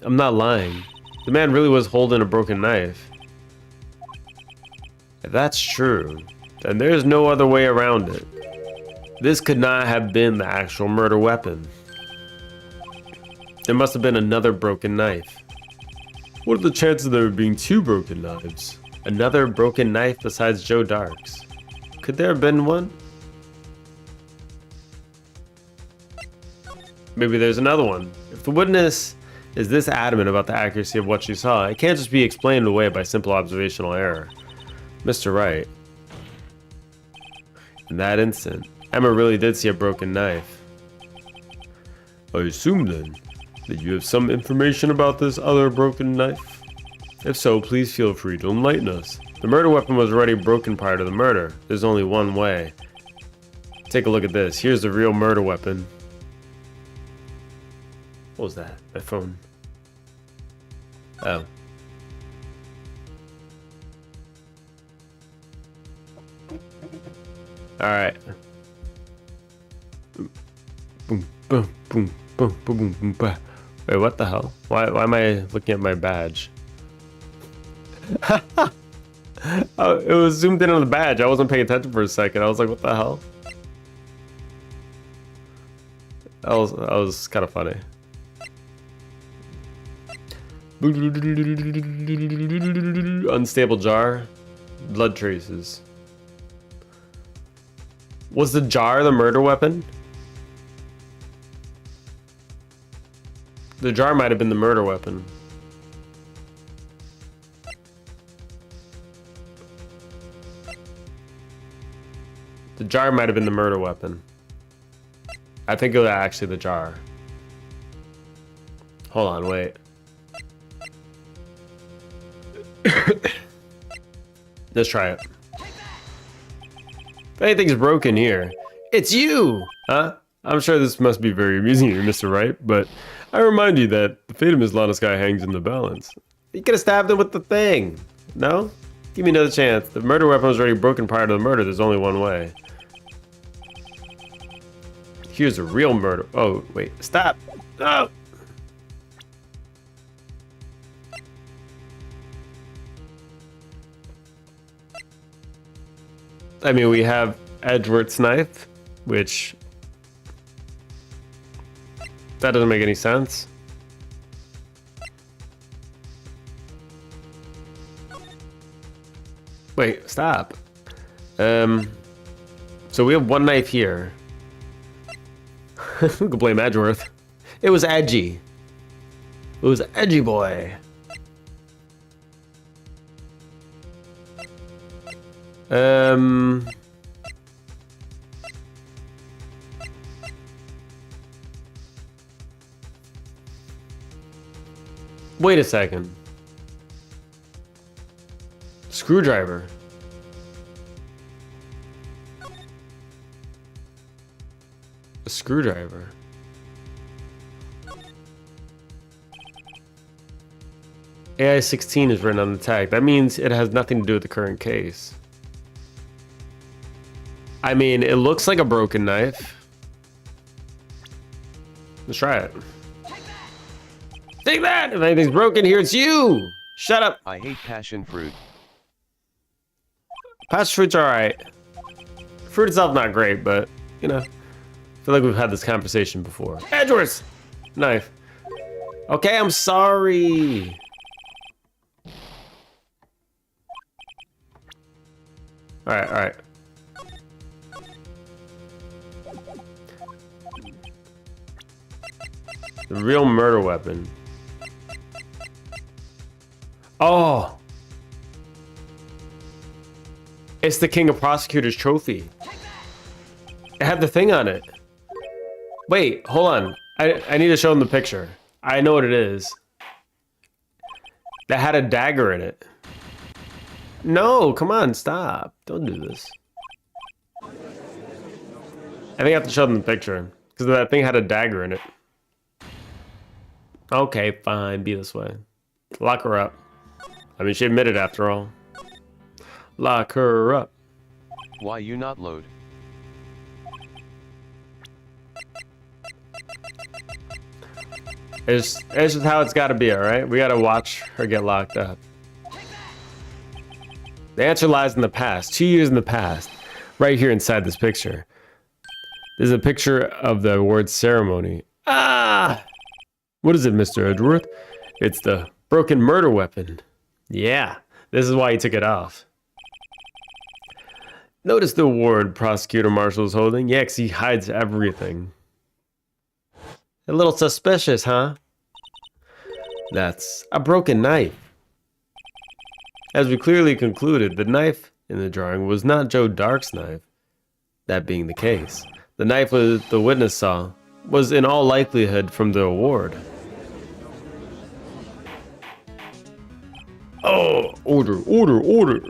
not lying. The man really was holding a broken knife. If that's true, then there's no other way around it. This could not have been the actual murder weapon. There must have been another broken knife. What are the chances of there being two broken knives? Another broken knife besides Joe Dark's? Could there have been one? Maybe there's another one. If the witness is this adamant about the accuracy of what she saw, it can't just be explained away by simple observational error. Mr. Wright. In that instant, Emma really did see a broken knife. I assume then that you have some information about this other broken knife? If so, please feel free to enlighten us. The murder weapon was already broken prior to the murder. There's only one way. Take a look at this. Here's the real murder weapon. What was that? My phone. Oh. Alright. Boom, boom, boom, boom, boom, boom, boom, boom. Wait, what the hell? Why am I looking at my badge? Oh, it was zoomed in on the badge. I wasn't paying attention for a second. I was like, what the hell? That was kind of funny. Unstable jar. Blood traces. Was the jar the murder weapon? The jar might have been the murder weapon. The jar might have been the murder weapon. I think it was actually the jar. Hold on, wait. Let's try it. If anything's broken here, it's you! Huh? I'm sure this must be very amusing to you, Mr. Wright, but I remind you that the fate of Miss Lanaskei hangs in the balance. You could have stabbed him with the thing. No? Give me another chance. The murder weapon was already broken prior to the murder. There's only one way. Here's a real murder. Oh, wait. Stop! No! I mean, we have Edgeworth's knife, which... that doesn't make any sense. Wait, stop. So we have one knife here. We could blame Edgeworth. It was edgy. It was edgy boy. Wait a second. Screwdriver. A screwdriver. AI 16 is written on the tag. That means it has nothing to do with the current case. I mean, it looks like a broken knife. Let's try it. Take that! If anything's broken here, it's you! Shut up! I hate passion fruit. Passion fruit's alright. Fruit itself not great, but, you know. I feel like we've had this conversation before. Edgeworth! Knife. Okay, I'm sorry. Alright, alright. The real murder weapon. Oh. It's the King of Prosecutors trophy. It had the thing on it. Wait, hold on. I need to show them the picture. I know what it is. That had a dagger in it. No, come on, stop. Don't do this. I think I have to show them the picture. Because that thing had a dagger in it. Okay, fine. Be this way. Lock her up. I mean, she admitted after all. Lock her up. Why you not load? It's just how it's got to be, all right? We got to watch her get locked up. The answer lies in the past. 2 years in the past. Right here inside this picture. There's a picture of the award ceremony. Ah! What is it, Mr. Edgeworth? It's the broken murder weapon. Yeah, this is why he took it off. Notice the award Prosecutor Marshall is holding? Yeah, 'cause he hides everything. A little suspicious, huh? That's a broken knife. As we clearly concluded, the knife in the drawing was not Joe Dark's knife. That being the case, the knife the witness saw was in all likelihood from the award. Oh, order, order, order.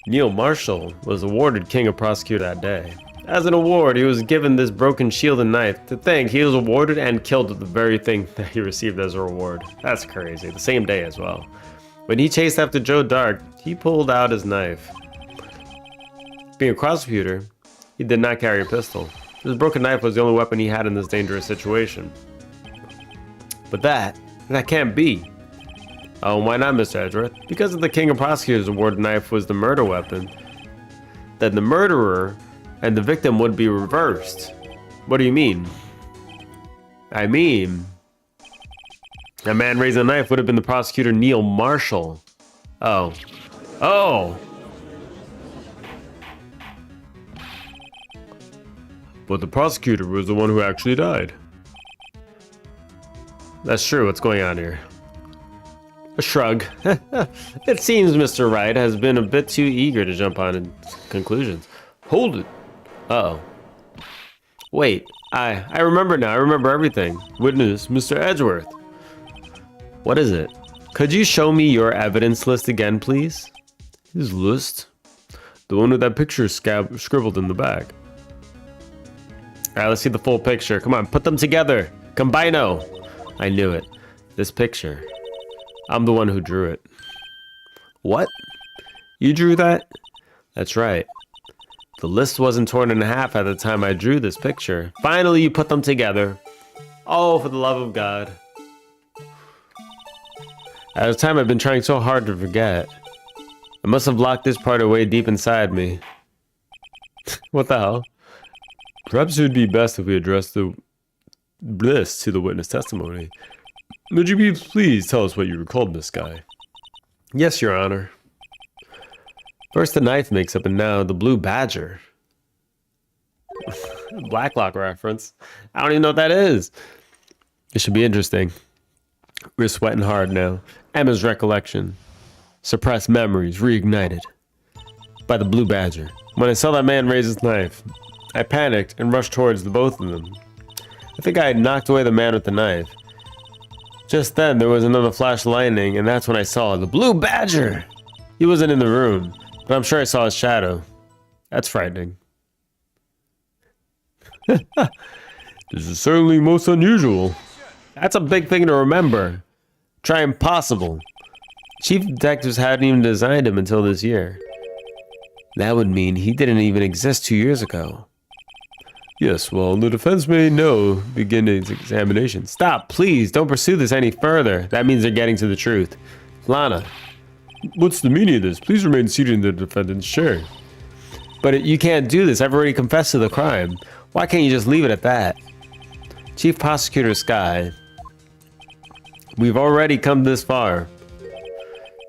Neil Marshall was awarded King of Prosecutor that day. As an award, he was given this broken shield and knife. To think, he was awarded and killed the very thing that he received as a reward. That's crazy. The same day as well. When he chased after Joe Dark, he pulled out his knife. Being a prosecutor, he did not carry a pistol. This broken knife was the only weapon he had in this dangerous situation. But that can't be. Oh, why not, Mr. Edgeworth? Because if the King of Prosecutors award knife was the murder weapon, then the murderer and the victim would be reversed. What do you mean? I mean, a man raising a knife would have been the prosecutor Neil Marshall. Oh. Oh! But the prosecutor was the one who actually died. That's true. What's going on here? A shrug. It seems Mr. Wright has been a bit too eager to jump on conclusions. Hold it. Uh-oh. Wait, I remember now. I remember everything. Witness, Mr. Edgeworth. What is it? Could you show me your evidence list again, please? His list? The one with that picture scribbled in the back. Alright, let's see the full picture. Come on, put them together. Combino. I knew it. This picture. I'm the one who drew it. What? You drew that? That's right. The list wasn't torn in half at the time I drew this picture. Finally, you put them together. Oh, for the love of God. At a time I've been trying so hard to forget. I must have locked this part away deep inside me. What the hell? Perhaps it would be best if we addressed this to the witness testimony. Would you please tell us what you recalled, Miss Guy? Yes, Your Honor. First the knife mix-up and now the blue badger. Blacklock reference. I don't even know what that is. It should be interesting. We're sweating hard now. Emma's recollection. Suppressed memories reignited. By the blue badger. When I saw that man raise his knife, I panicked and rushed towards the both of them. I think I had knocked away the man with the knife. Just then, there was another flash of lightning, and that's when I saw the blue badger. He wasn't in the room, but I'm sure I saw his shadow. That's frightening. This is certainly most unusual. That's a big thing to remember. Try impossible. Chief detectives hadn't even designed him until this year. That would mean he didn't even exist 2 years ago. Yes, well, the defense may now begin its examination. Stop, please, don't pursue this any further. That means they're getting to the truth. Lana. What's the meaning of this? Please remain seated in the defendant's chair. But you can't do this. I've already confessed to the crime. Why can't you just leave it at that? Chief Prosecutor Sky. We've already come this far.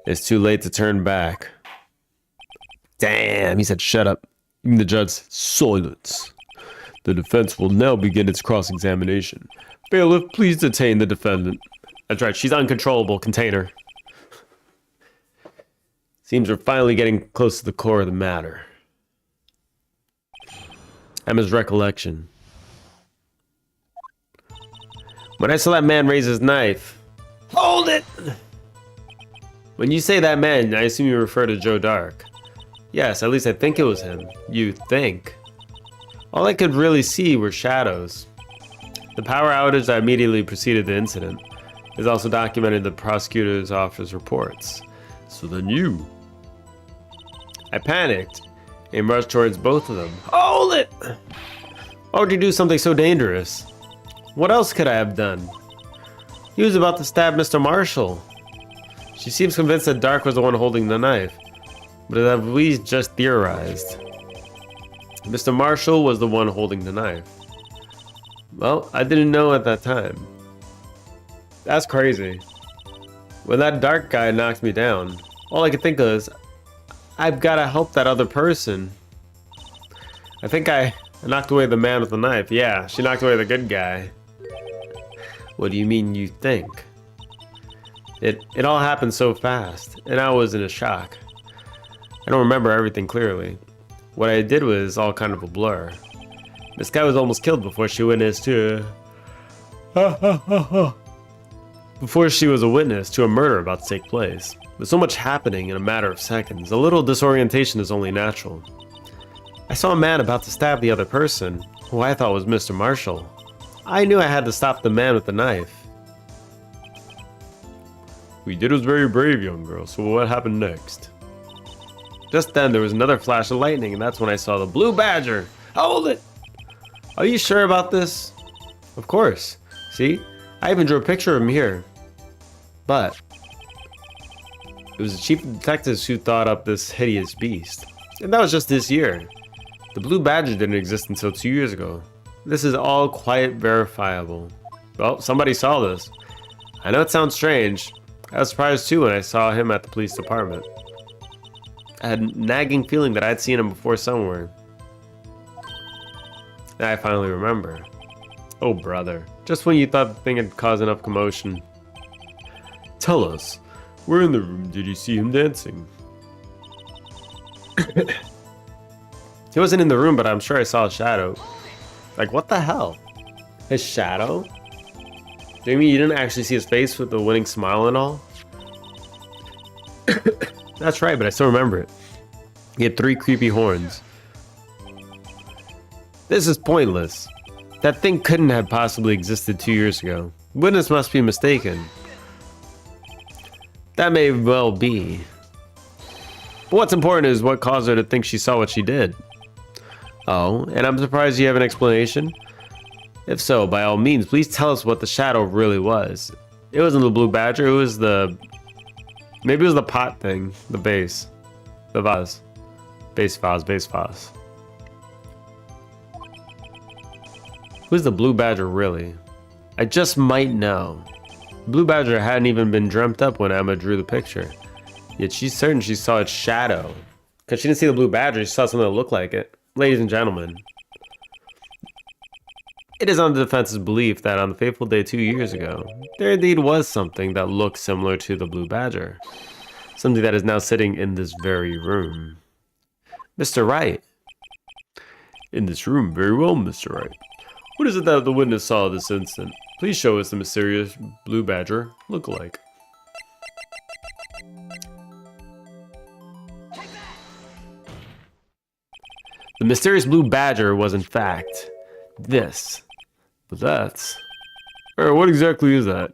It's too late to turn back. Damn, he said shut up. Even the judge said silence. The defense will now begin its cross-examination. Bailiff, please detain the defendant. That's right, she's uncontrollable. Contain her. Seems we're finally getting close to the core of the matter. Emma's recollection. When I saw that man raise his knife... Hold it! When you say that man, I assume you refer to Joe Dark. Yes, at least I think it was him. You think. All I could really see were shadows. The power outage that immediately preceded the incident is also documented in the prosecutor's office reports. So then you... I panicked and rushed towards both of them. Hold it! Why would you do something so dangerous? What else could I have done? He was about to stab Mr. Marshall. She seems convinced that Dark was the one holding the knife, but as we just theorized, Mr. Marshall was the one holding the knife. Well, I didn't know at that time. That's crazy. When that Dark guy knocked me down, all I could think of is, I've got to help that other person. I think I knocked away the man with the knife. Yeah, she knocked away the good guy. What do you mean you think? It all happened so fast, and I was in a shock. I don't remember everything clearly. What I did was all kind of a blur. This guy was almost killed before she witnessed to... before she was a witness to a murder about to take place. With so much happening in a matter of seconds, a little disorientation is only natural. I saw a man about to stab the other person, who I thought was Mr. Marshall. I knew I had to stop the man with the knife. What you did was very brave, young girl, so what happened next? Just then, there was another flash of lightning, and that's when I saw the blue badger. Hold it! Are you sure about this? Of course. See? I even drew a picture of him here. But it was the chief of detectives who thought up this hideous beast. And that was just this year. The blue badger didn't exist until 2 years ago. This is all quite verifiable. Well, somebody saw this. I know it sounds strange. I was surprised too when I saw him at the police department. I had a nagging feeling that I'd seen him before somewhere. And I finally remember. Oh brother, just when you thought the thing had caused enough commotion. Tell us, where in the room did you see him dancing? He wasn't in the room, but I'm sure I saw a shadow. Like, what the hell? His shadow? Do you mean you didn't actually see his face with the winning smile and all? That's right, but I still remember it. He had 3 creepy horns. This is pointless. That thing couldn't have possibly existed 2 years ago. Witness must be mistaken. That may well be. But what's important is what caused her to think she saw what she did. Oh, and I'm surprised you have an explanation? If so, by all means, please tell us what the shadow really was. It wasn't the blue badger, it was the... Maybe it was the pot thing, the base. The vase. Base vase. Who's the blue badger really? I just might know. Blue badger hadn't even been dreamt up when Emma drew the picture. Yet she's certain she saw its shadow. Because she didn't see the blue badger, she saw something that looked like it. Ladies and gentlemen, it is on the defense's belief that on the fateful day 2 years ago, there indeed was something that looked similar to the blue badger. Something that is now sitting in this very room. Mr. Wright. In this room, very well, Mr. Wright. What is it that the witness saw this instant? Please show us the mysterious blue badger look-alike. The mysterious blue badger was in fact this. But that's... Or what exactly is that?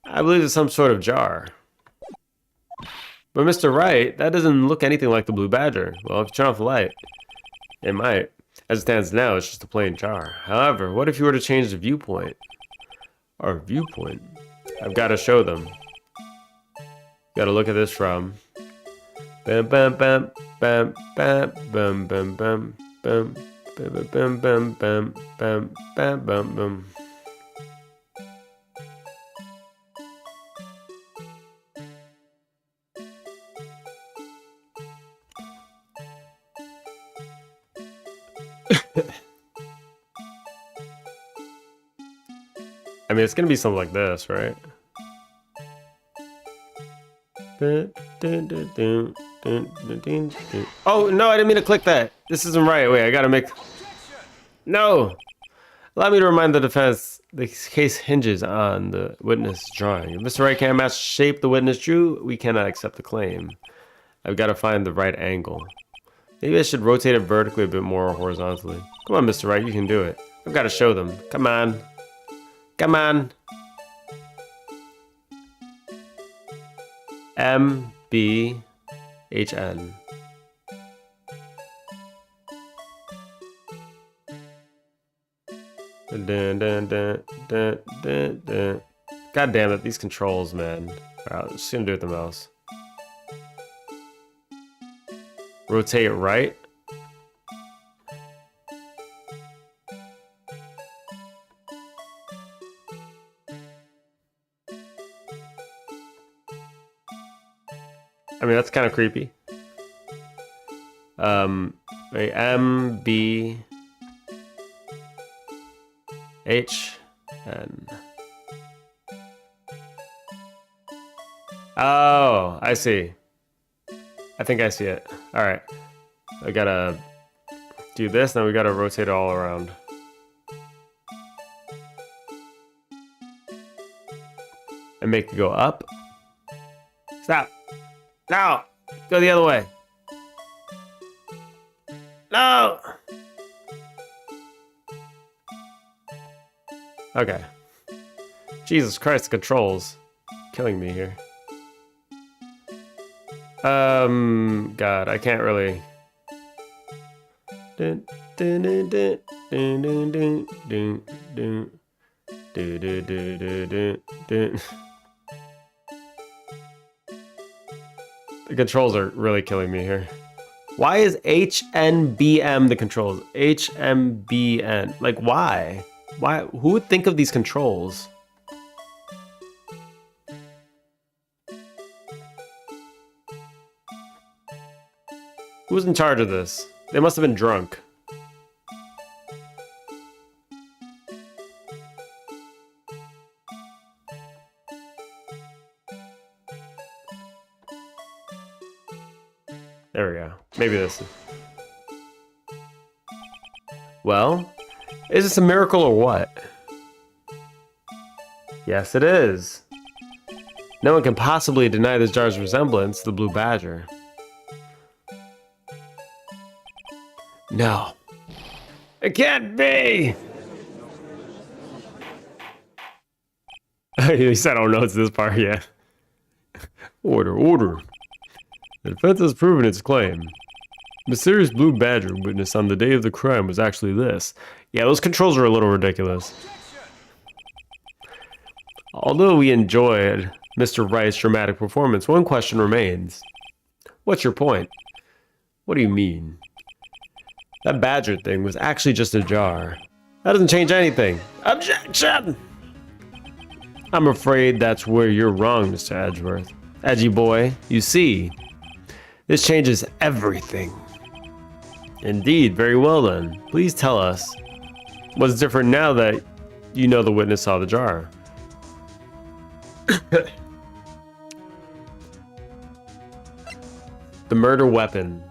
I believe it's some sort of jar. But Mr. Wright, that doesn't look anything like the blue badger. Well, if you turn off the light, it might. As it stands now, it's just a plain jar. However, what if you were to change the viewpoint? Our viewpoint? I've got to show them. Got to look at this from... Bam bam bam bam bam bam bam bam bam bam bam bam bam bam bam bam bam. I mean, it's gonna be something like this, right? Oh, no, I didn't mean to click that. This isn't right. Wait, I gotta make... No! Allow me to remind the defense the case hinges on the witness drawing. If Mr. Wright can't match the shape the witness drew, we cannot accept the claim. I've got to find the right angle. Maybe I should rotate it vertically a bit more horizontally. Come on, Mr. Wright, you can do it. I've got to show them. Come on. Come on. M-B-H-N. Dun, dun, dun, dun, dun, dun. God damn it, these controls, man. Alright, let's just gonna do it with the mouse. Rotate it right. I mean, that's kind of creepy. Wait, M, B, H, N. Oh, I see. I think I see it. All right. I gotta do this, then we gotta rotate it all around. And make it go up. Stop. No! Go the other way. No! Okay. Jesus Christ, the controls. Killing me here. God, I can't really. Dun, dun, dun, dun, dun, dun, dun, dun, dun, dun, dun, dun, dun, dun. The controls are really killing me here. Why is HNBM the controls? HMBN. Like, why? Why? Who would think of these controls? Who's in charge of this? They must have been drunk. There we go. Maybe this is... Well, is this a miracle or what? Yes, it is. No one can possibly deny this jar's resemblance to the Blue Badger. No. It can't be! He said, "Oh no, it's this part yet." Order, order. The defense has proven its claim. Mysterious Blue Badger witnessed on the day of the crime was actually this. Yeah, those controls are a little ridiculous. Although we enjoyed Mr. Wright's dramatic performance, one question remains. What's your point? What do you mean? That badger thing was actually just a jar. That doesn't change anything. Objection! I'm afraid that's where you're wrong, Mr. Edgeworth. Edgy boy, you see, this changes everything. Indeed, very well then. Please tell us what's different now that you know the witness saw the jar. The murder weapon.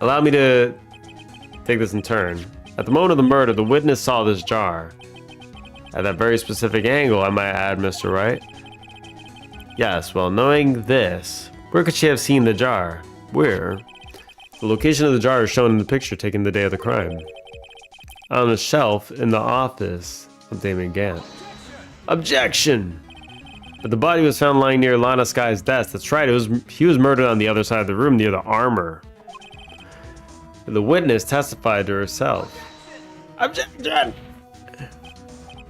Allow me to take this in turn. At the moment of the murder, the witness saw this jar. At that very specific angle, I might add, Mr. Wright. Yes, well, knowing this, where could she have seen the jar? Where? The location of the jar is shown in the picture taken the day of the crime. On a shelf in the office of Damon Gant. Objection! But the body was found lying near Lana Sky's desk. That's right, he was murdered on the other side of the room near the armor. The witness testified to herself. Objection!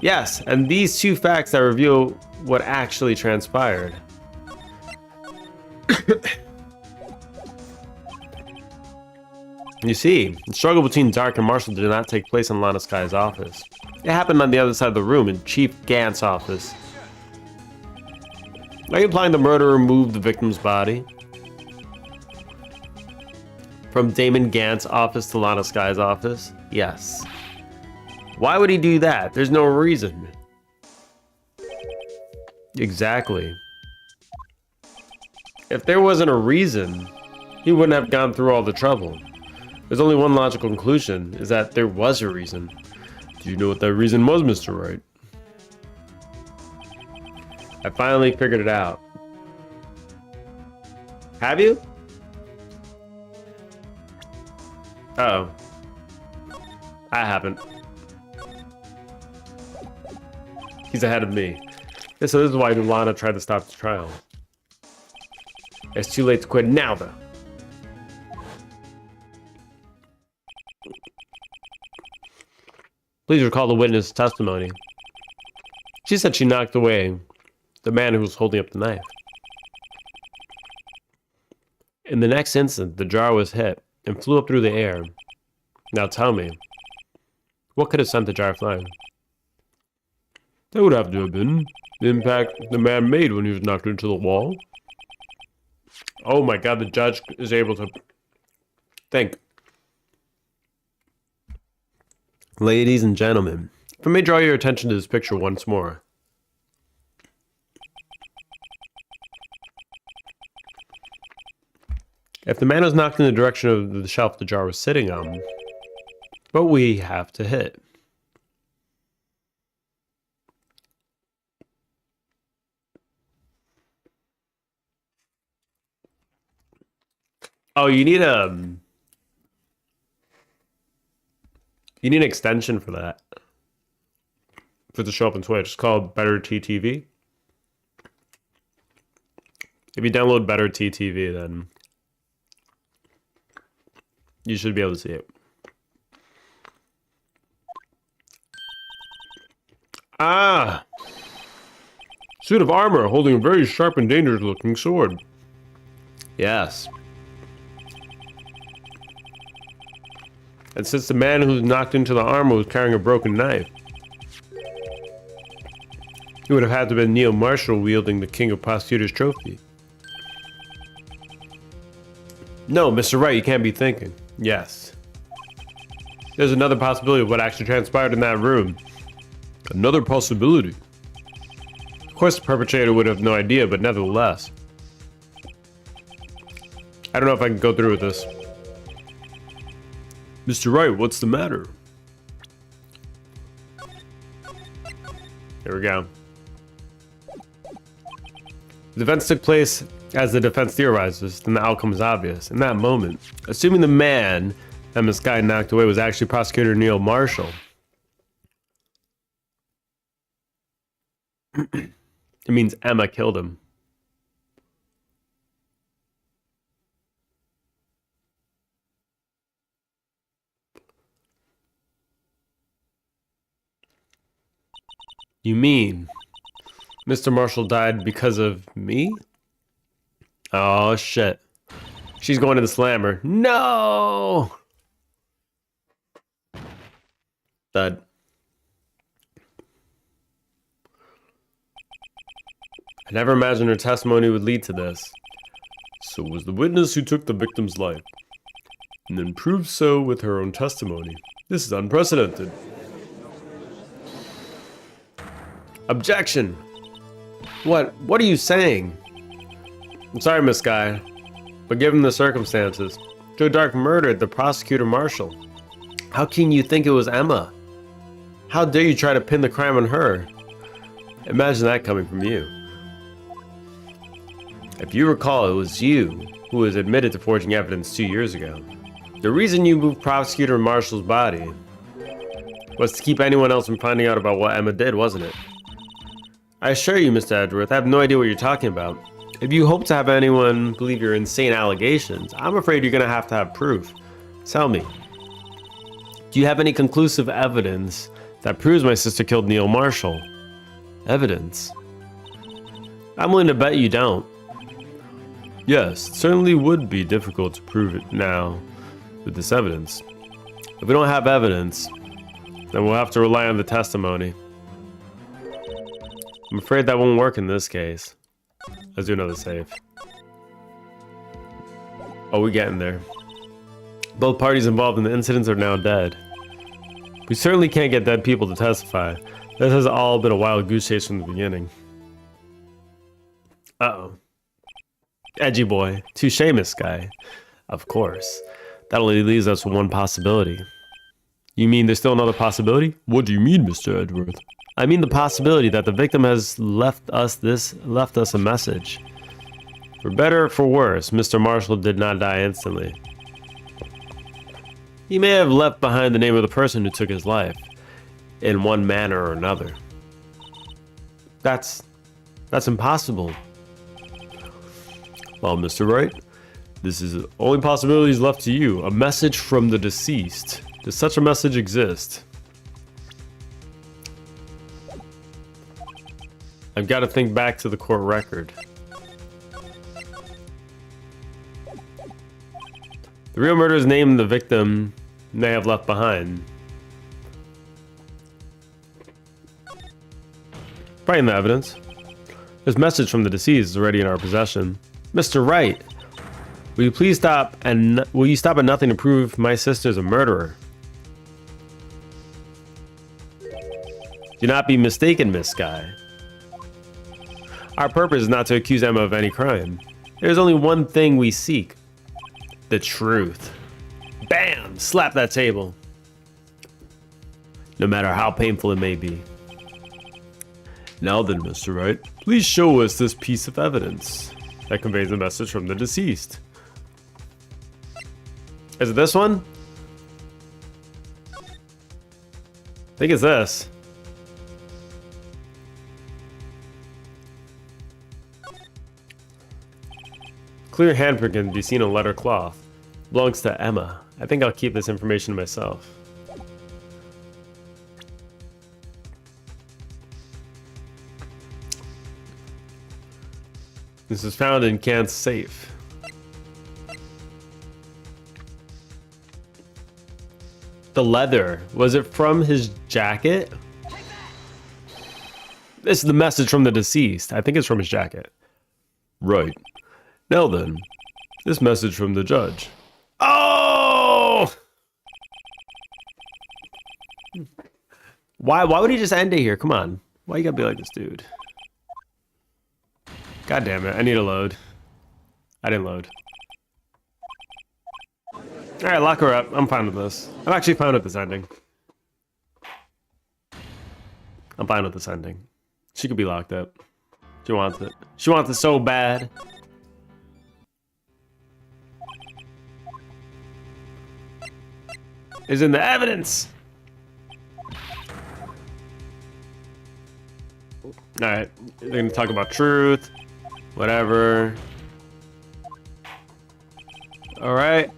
Yes, and these two facts that reveal what actually transpired. You see, the struggle between Dark and Marshall did not take place in Lana Sky's office. It happened on the other side of the room in Chief Gant's office. Are you implying the murderer moved the victim's body from Damon Gant's office to Lana Sky's office? Yes. Why would he do that? There's no reason. Exactly. If there wasn't a reason, he wouldn't have gone through all the trouble. There's only one logical conclusion, is that there was a reason. Do you know what that reason was, Mr. Wright? I finally figured it out. Have you? Uh-oh. I haven't. He's ahead of me. So this is why Lana tried to stop the trial. It's too late to quit now, though. Please recall the witness' testimony. She said she knocked away the man who was holding up the knife. In the next instant, the jar was hit and flew up through the air. Now tell me, what could have sent the jar flying? That would have to have been the impact the man made when he was knocked into the wall. Oh my god, the judge is able to think. Ladies and gentlemen, if I may draw your attention to this picture once more. If the man was knocked in the direction of the shelf the jar was sitting on, but we have to hit. Oh, you need an extension for that. For it to show up on Twitch. It's called Better TTV. If you download Better TTV, then you should be able to see it. Ah! Suit of armor holding a very sharp and dangerous looking sword. Yes. And since the man who was knocked into the armor was carrying a broken knife, he would have had to have been Neil Marshall wielding the King of Prosecutors trophy. No, Mr. Wright, you can't be thinking. Yes. There's another possibility of what actually transpired in that room. Another possibility. Of course, the perpetrator would have no idea, but nevertheless. I don't know if I can go through with this. Mr. Wright, what's the matter? Here we go. The events took place as the defense theorizes, then the outcome is obvious. In that moment, assuming the man that Miss Guy knocked away was actually Prosecutor Neil Marshall, it means Emma killed him. You mean Mr. Marshall died because of me? Oh, shit. She's going to the slammer. No! Thud. I never imagined her testimony would lead to this. So it was the witness who took the victim's life, and then proved so with her own testimony. This is unprecedented. Objection! What are you saying? I'm sorry, Miss Guy, but given the circumstances, Joe Dark murdered the prosecutor Marshall. How can you think it was Emma? How dare you try to pin the crime on her? Imagine that coming from you. If you recall, it was you who was admitted to forging evidence 2 years ago. The reason you moved Prosecutor Marshall's body was to keep anyone else from finding out about what Emma did, wasn't it? I assure you, Mr. Edgeworth, I have no idea what you're talking about. If you hope to have anyone believe your insane allegations, I'm afraid you're going to have proof. Tell me, do you have any conclusive evidence that proves my sister killed Neil Marshall? Evidence? I'm willing to bet you don't. Yes, it certainly would be difficult to prove it now with this evidence. If we don't have evidence, then we'll have to rely on the testimony. I'm afraid that won't work in this case. Let's do another save. Oh, we're getting there. Both parties involved in the incidents are now dead. We certainly can't get dead people to testify. This has all been a wild goose chase from the beginning. Uh-oh. Edgy boy. Touche, Miss Guy. Of course. That only leaves us with one possibility. You mean there's still another possibility? What do you mean, Mr. Edgeworth? I mean the possibility that the victim has left us a message. For better or for worse, Mr. Marshall did not die instantly. He may have left behind the name of the person who took his life, in one manner or another. That's impossible. Well, Mr. Wright, this is the only possibilities left to you. A message from the deceased. Does such a message exist? I've got to think back to the court record. The real murderer's name the victim may have left behind. Probably in the evidence. This message from the deceased is already in our possession. Mr. Wright, will you please stop and will you stop at nothing to prove my sister's a murderer? Do not be mistaken, Miss Skye. Our purpose is not to accuse Emma of any crime. There is only one thing we seek. The truth. Bam! Slap that table. No matter how painful it may be. Now then, Mr. Wright, please show us this piece of evidence that conveys a message from the deceased. Is it this one? I think it's this. Clear handprint can be seen on leather cloth. Belongs to Emma. I think I'll keep this information to myself. This is found in Kant's safe. The leather. Was it from his jacket? This is the message from the deceased. I think it's from his jacket. Right. Now then, this message from the judge. Oh! Why would he just end it here? Come on. Why you gotta be like this, dude? God damn it, I need a load. I didn't load. Alright, lock her up. I'm fine with this. I'm actually fine with this ending. I'm fine with this ending. She could be locked up. She wants it. She wants it so bad. Is in the evidence. Alright, they're gonna talk about truth. Whatever. Alright.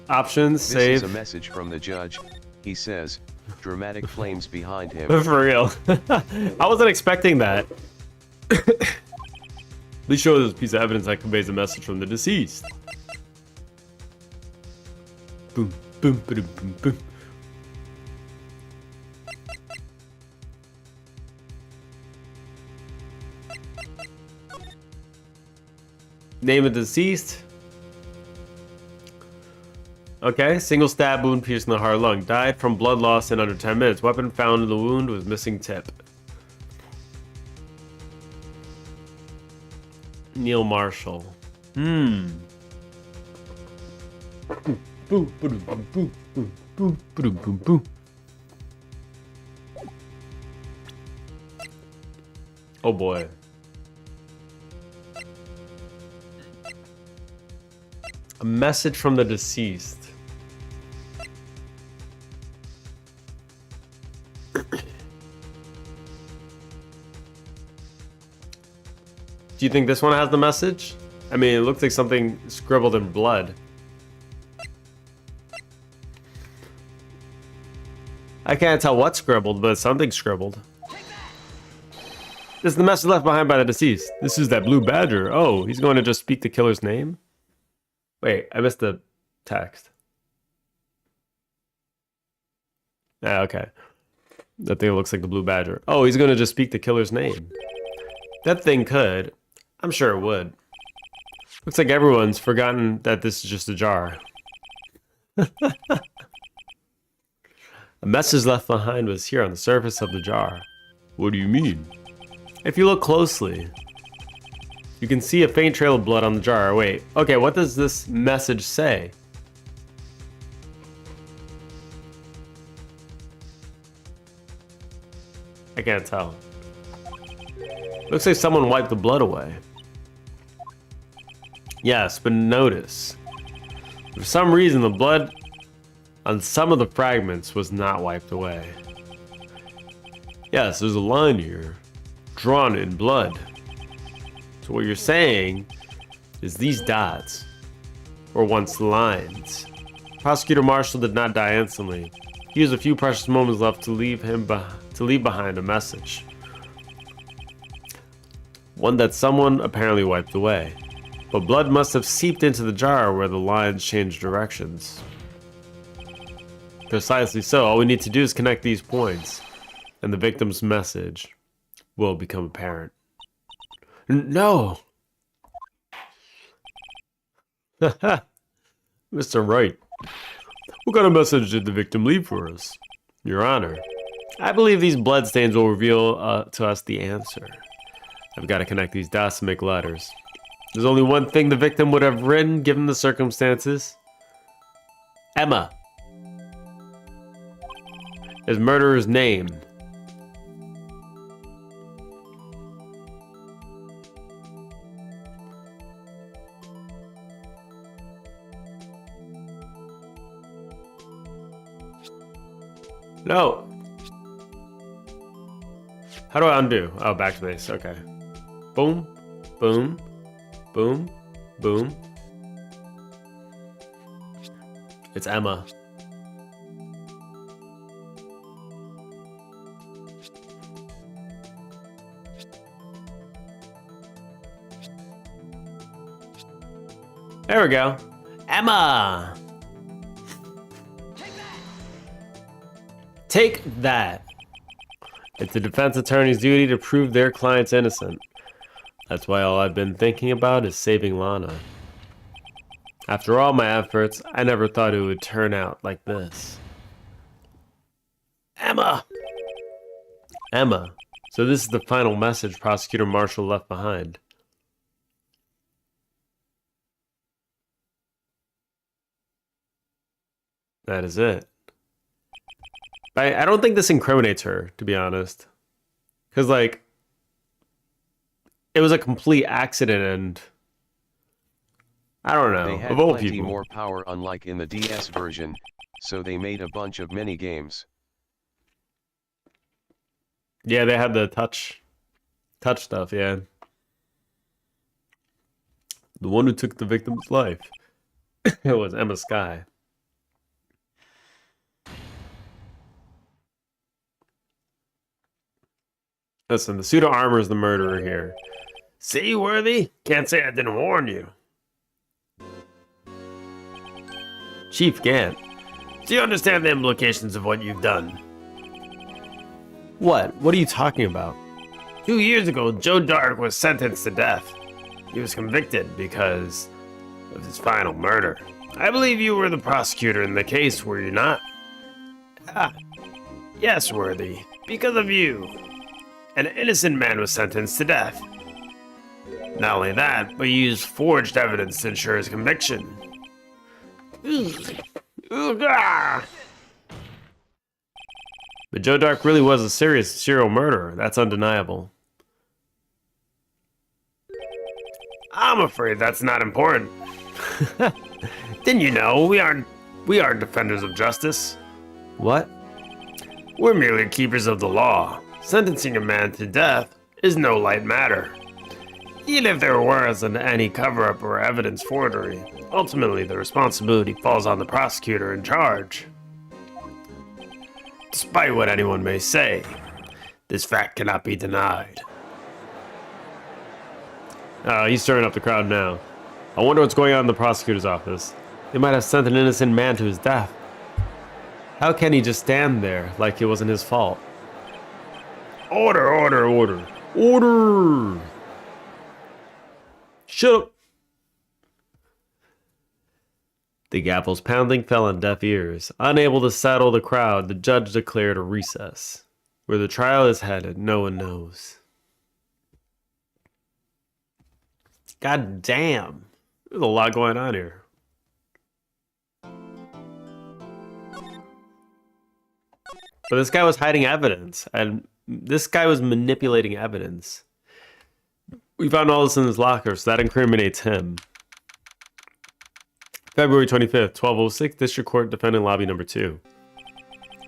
Options, save. This is a message from the judge. He says, dramatic flames behind him. For real. I wasn't expecting that. Please show us a piece of evidence that conveys a message from the deceased. Boom, boom, boom, boom, boom. Name of deceased. Okay, single stab wound piercing the heart lung. Died from blood loss in under 10 minutes. Weapon found in the wound was missing tip. Neil Marshall. Boom, boom, boom, boom, boom, boom, boom, boom, boom. Oh boy. A message from the deceased. Do you think this one has the message? I mean, it looks like something scribbled in blood. I can't tell what's scribbled, but something's scribbled. This is the message left behind by the deceased. This is that blue badger. Oh, he's going to just speak the killer's name? Wait, I missed the text. Ah, okay. That thing looks like the blue badger. Oh, he's going to just speak the killer's name. That thing could. I'm sure it would. Looks like everyone's forgotten that this is just a jar. A message left behind was here on the surface of the jar. What do you mean? If you look closely, you can see a faint trail of blood on the jar. Wait, okay, what does this message say? I can't tell. Looks like someone wiped the blood away. Yes, but notice, for some reason the blood on some of the fragments was not wiped away. Yes, there's a line here, drawn in blood. So what you're saying is these dots were once lines. Prosecutor Marshall did not die instantly. He used a few precious moments left to leave behind a message. One that someone apparently wiped away. But blood must have seeped into the jar where the lines changed directions. Precisely so. All we need to do is connect these points, and the victim's message will become apparent. No! Mr. Wright, what kind of message did the victim leave for us? Your Honor, I believe these bloodstains will reveal to us the answer. I've got to connect these dots to make letters. There's only one thing the victim would have written given the circumstances. Emma. His murderer's name. No. How do I undo? Oh, backspace. Okay. Boom. Boom. Boom. Boom. It's Emma. There we go. Emma! Take that. It's the defense attorney's duty to prove their client's innocent. That's why all I've been thinking about is saving Lana. After all my efforts, I never thought it would turn out like this. Emma! Emma. So this is the final message Prosecutor Marshall left behind. That is it. I don't think this incriminates her, to be honest. Because, like, it was a complete accident and... I don't know. They had of all plenty people. more power unlike in the DS version, so they made a bunch of mini games. Yeah, they had the touch stuff, yeah. The one who took the victim's life. It was Emma Skye. Listen, the suit of armor is the murderer here. See, Worthy? Can't say I didn't warn you. Chief Gant, do you understand the implications of what you've done? What? What are you talking about? 2 years ago, Joe Dark was sentenced to death. He was convicted because of his final murder. I believe you were the prosecutor in the case, were you not? Ah, yes, Worthy. Because of you. An innocent man was sentenced to death. Not only that, but you used forged evidence to ensure his conviction. But Joe Dark really was a serious serial murderer. That's undeniable. I'm afraid that's not important. Didn't you know we aren't defenders of justice? What? We're merely keepers of the law. Sentencing a man to death is no light matter. Even if there wasn't any cover-up or evidence forgery, ultimately the responsibility falls on the prosecutor in charge. Despite what anyone may say, this fact cannot be denied. He's stirring up the crowd now. I wonder what's going on in the prosecutor's office. They might have sent an innocent man to his death. How can he just stand there like it wasn't his fault? Order, order, order. Order! Shut up. The gavel's pounding fell on deaf ears. Unable to settle the crowd, the judge declared a recess. Where the trial is headed, no one knows. God damn. There's a lot going on here. But this guy was hiding evidence, and this guy was manipulating evidence. We found all this in his locker, so that incriminates him. February 25th, 1206, District Court, Defendant Lobby Number 2.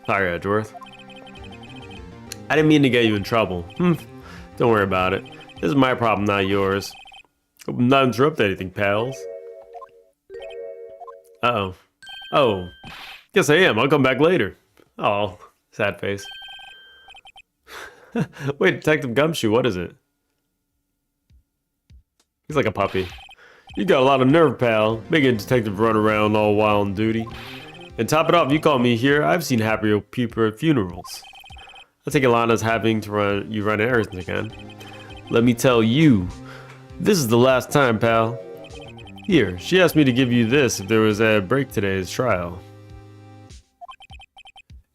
Sorry, Edgeworth. I didn't mean to get you in trouble. Don't worry about it. This is my problem, not yours. Hope I'm not interrupting anything, pals. Uh-oh. Oh. Guess I am. I'll come back later. Oh, sad face. Wait, Detective Gumshoe, what is it? He's like a puppy. You got a lot of nerve, pal. Making a detective run around all while on duty. And top it off, you call me here. I've seen happier people at funerals. I think Ilana's having to run errands again. Let me tell you, this is the last time, pal. Here, she asked me to give you this if there was a break today's trial.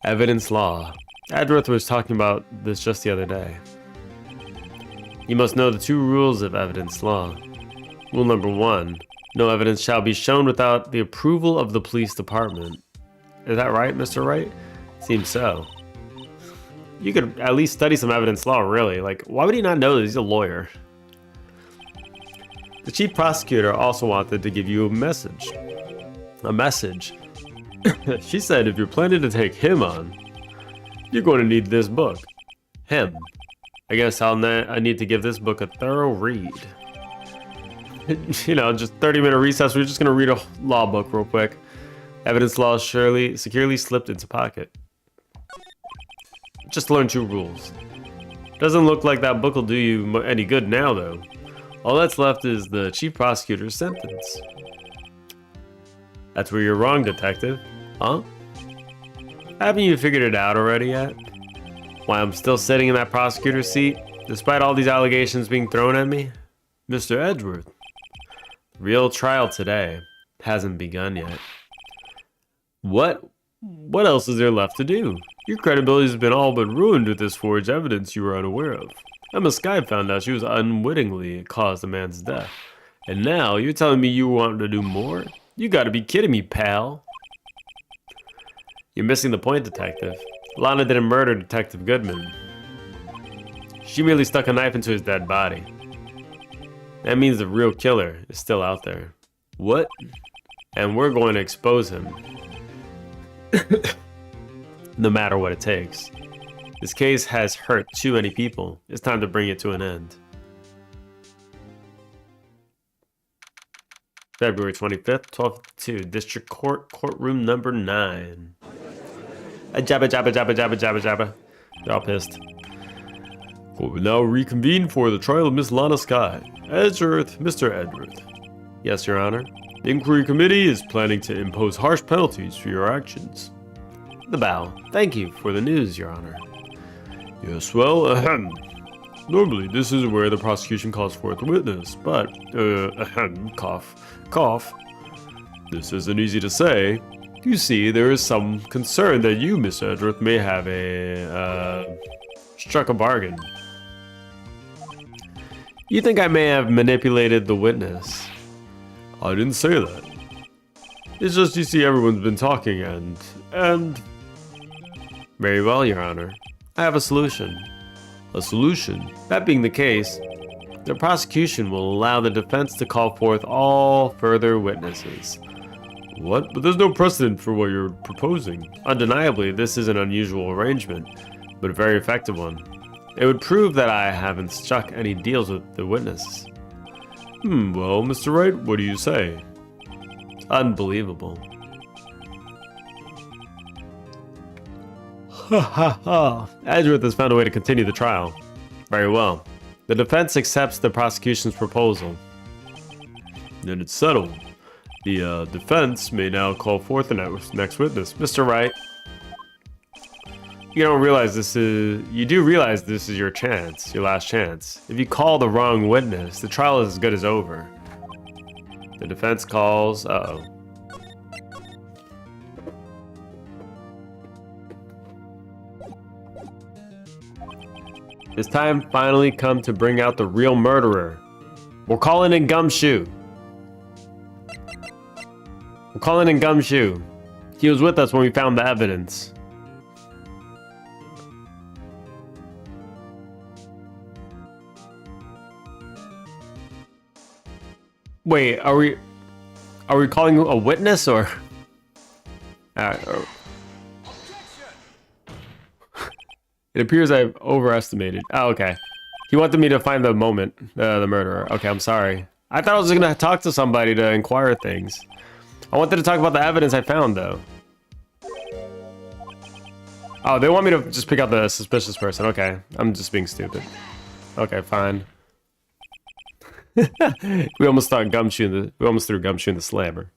Evidence law. Edgeworth was talking about this just the other day. You must know the 2 rules of evidence law. Rule number 1, no evidence shall be shown without the approval of the police department. Is that right, Mr. Wright? Seems so. You could at least study some evidence law, really. Like, why would he not know that he's a lawyer? The chief prosecutor also wanted to give you a message. A message. She said if you're planning to take him on, you're going to need this book. Him. I guess I need to give this book a thorough read. You know, just 30-minute recess. We're just going to read a law book real quick. Evidence law securely slipped into pocket. Just learn 2 rules. Doesn't look like that book will do you any good now, though. All that's left is the chief prosecutor's sentence. That's where you're wrong, detective. Huh? Haven't you figured it out already yet? Why I'm still sitting in that prosecutor's seat, despite all these allegations being thrown at me? Mr. Edgeworth. The real trial today hasn't begun yet. What else is there left to do? Your credibility has been all but ruined with this forged evidence you were unaware of. Emma Sky found out she was unwittingly caused the man's death. And now you're telling me you want to do more? You gotta be kidding me, pal. You're missing the point, detective. Lana didn't murder Detective Goodman. She merely stuck a knife into his dead body. That means the real killer is still out there. What? And we're going to expose him. No matter what it takes. This case has hurt too many people. It's time to bring it to an end. February 25th, 12:02, District Court, Courtroom Number 9. Jabba. They're all pissed. Court will now reconvene for the trial of Miss Lana Sky. Edgeworth, Mr. Edgeworth. Yes, Your Honor. The Inquiry Committee is planning to impose harsh penalties for your actions. The bow. Thank you for the news, Your Honor. Yes, well, normally this is where the prosecution calls forth a witness, but, cough. This isn't easy to say. You see, there is some concern that you, Miss Edgeworth, may have struck a bargain. You think I may have manipulated the witness? I didn't say that. It's just you see everyone's been talking and... Very well, Your Honor. I have a solution. A solution? That being the case, the prosecution will allow the defense to call forth all further witnesses. What? But there's no precedent for what you're proposing. Undeniably, this is an unusual arrangement, but a very effective one. It would prove that I haven't struck any deals with the witnesses. Well, Mr. Wright, what do you say? Unbelievable. Edgeworth has found a way to continue the trial. Very well. The defense accepts the prosecution's proposal. Then it's settled. The defense may now call forth the next witness. Mr. Wright, you don't realize this is... You do realize this is your chance, your last chance. If you call the wrong witness, the trial is as good as over. The defense calls... Uh-oh. It's time finally come to bring out the real murderer. We're calling in Gumshoe. We're calling in Gumshoe. He was with us when we found the evidence. Wait, are we calling a witness or? It appears I've overestimated. Oh, okay. He wanted me to find the moment, the murderer. Okay, I'm sorry. I thought I was gonna talk to somebody to inquire things. I wanted to talk about the evidence I found, though. Oh, they want me to just pick out the suspicious person. Okay, I'm just being stupid. Okay, fine. We almost threw Gumshoe in the slammer.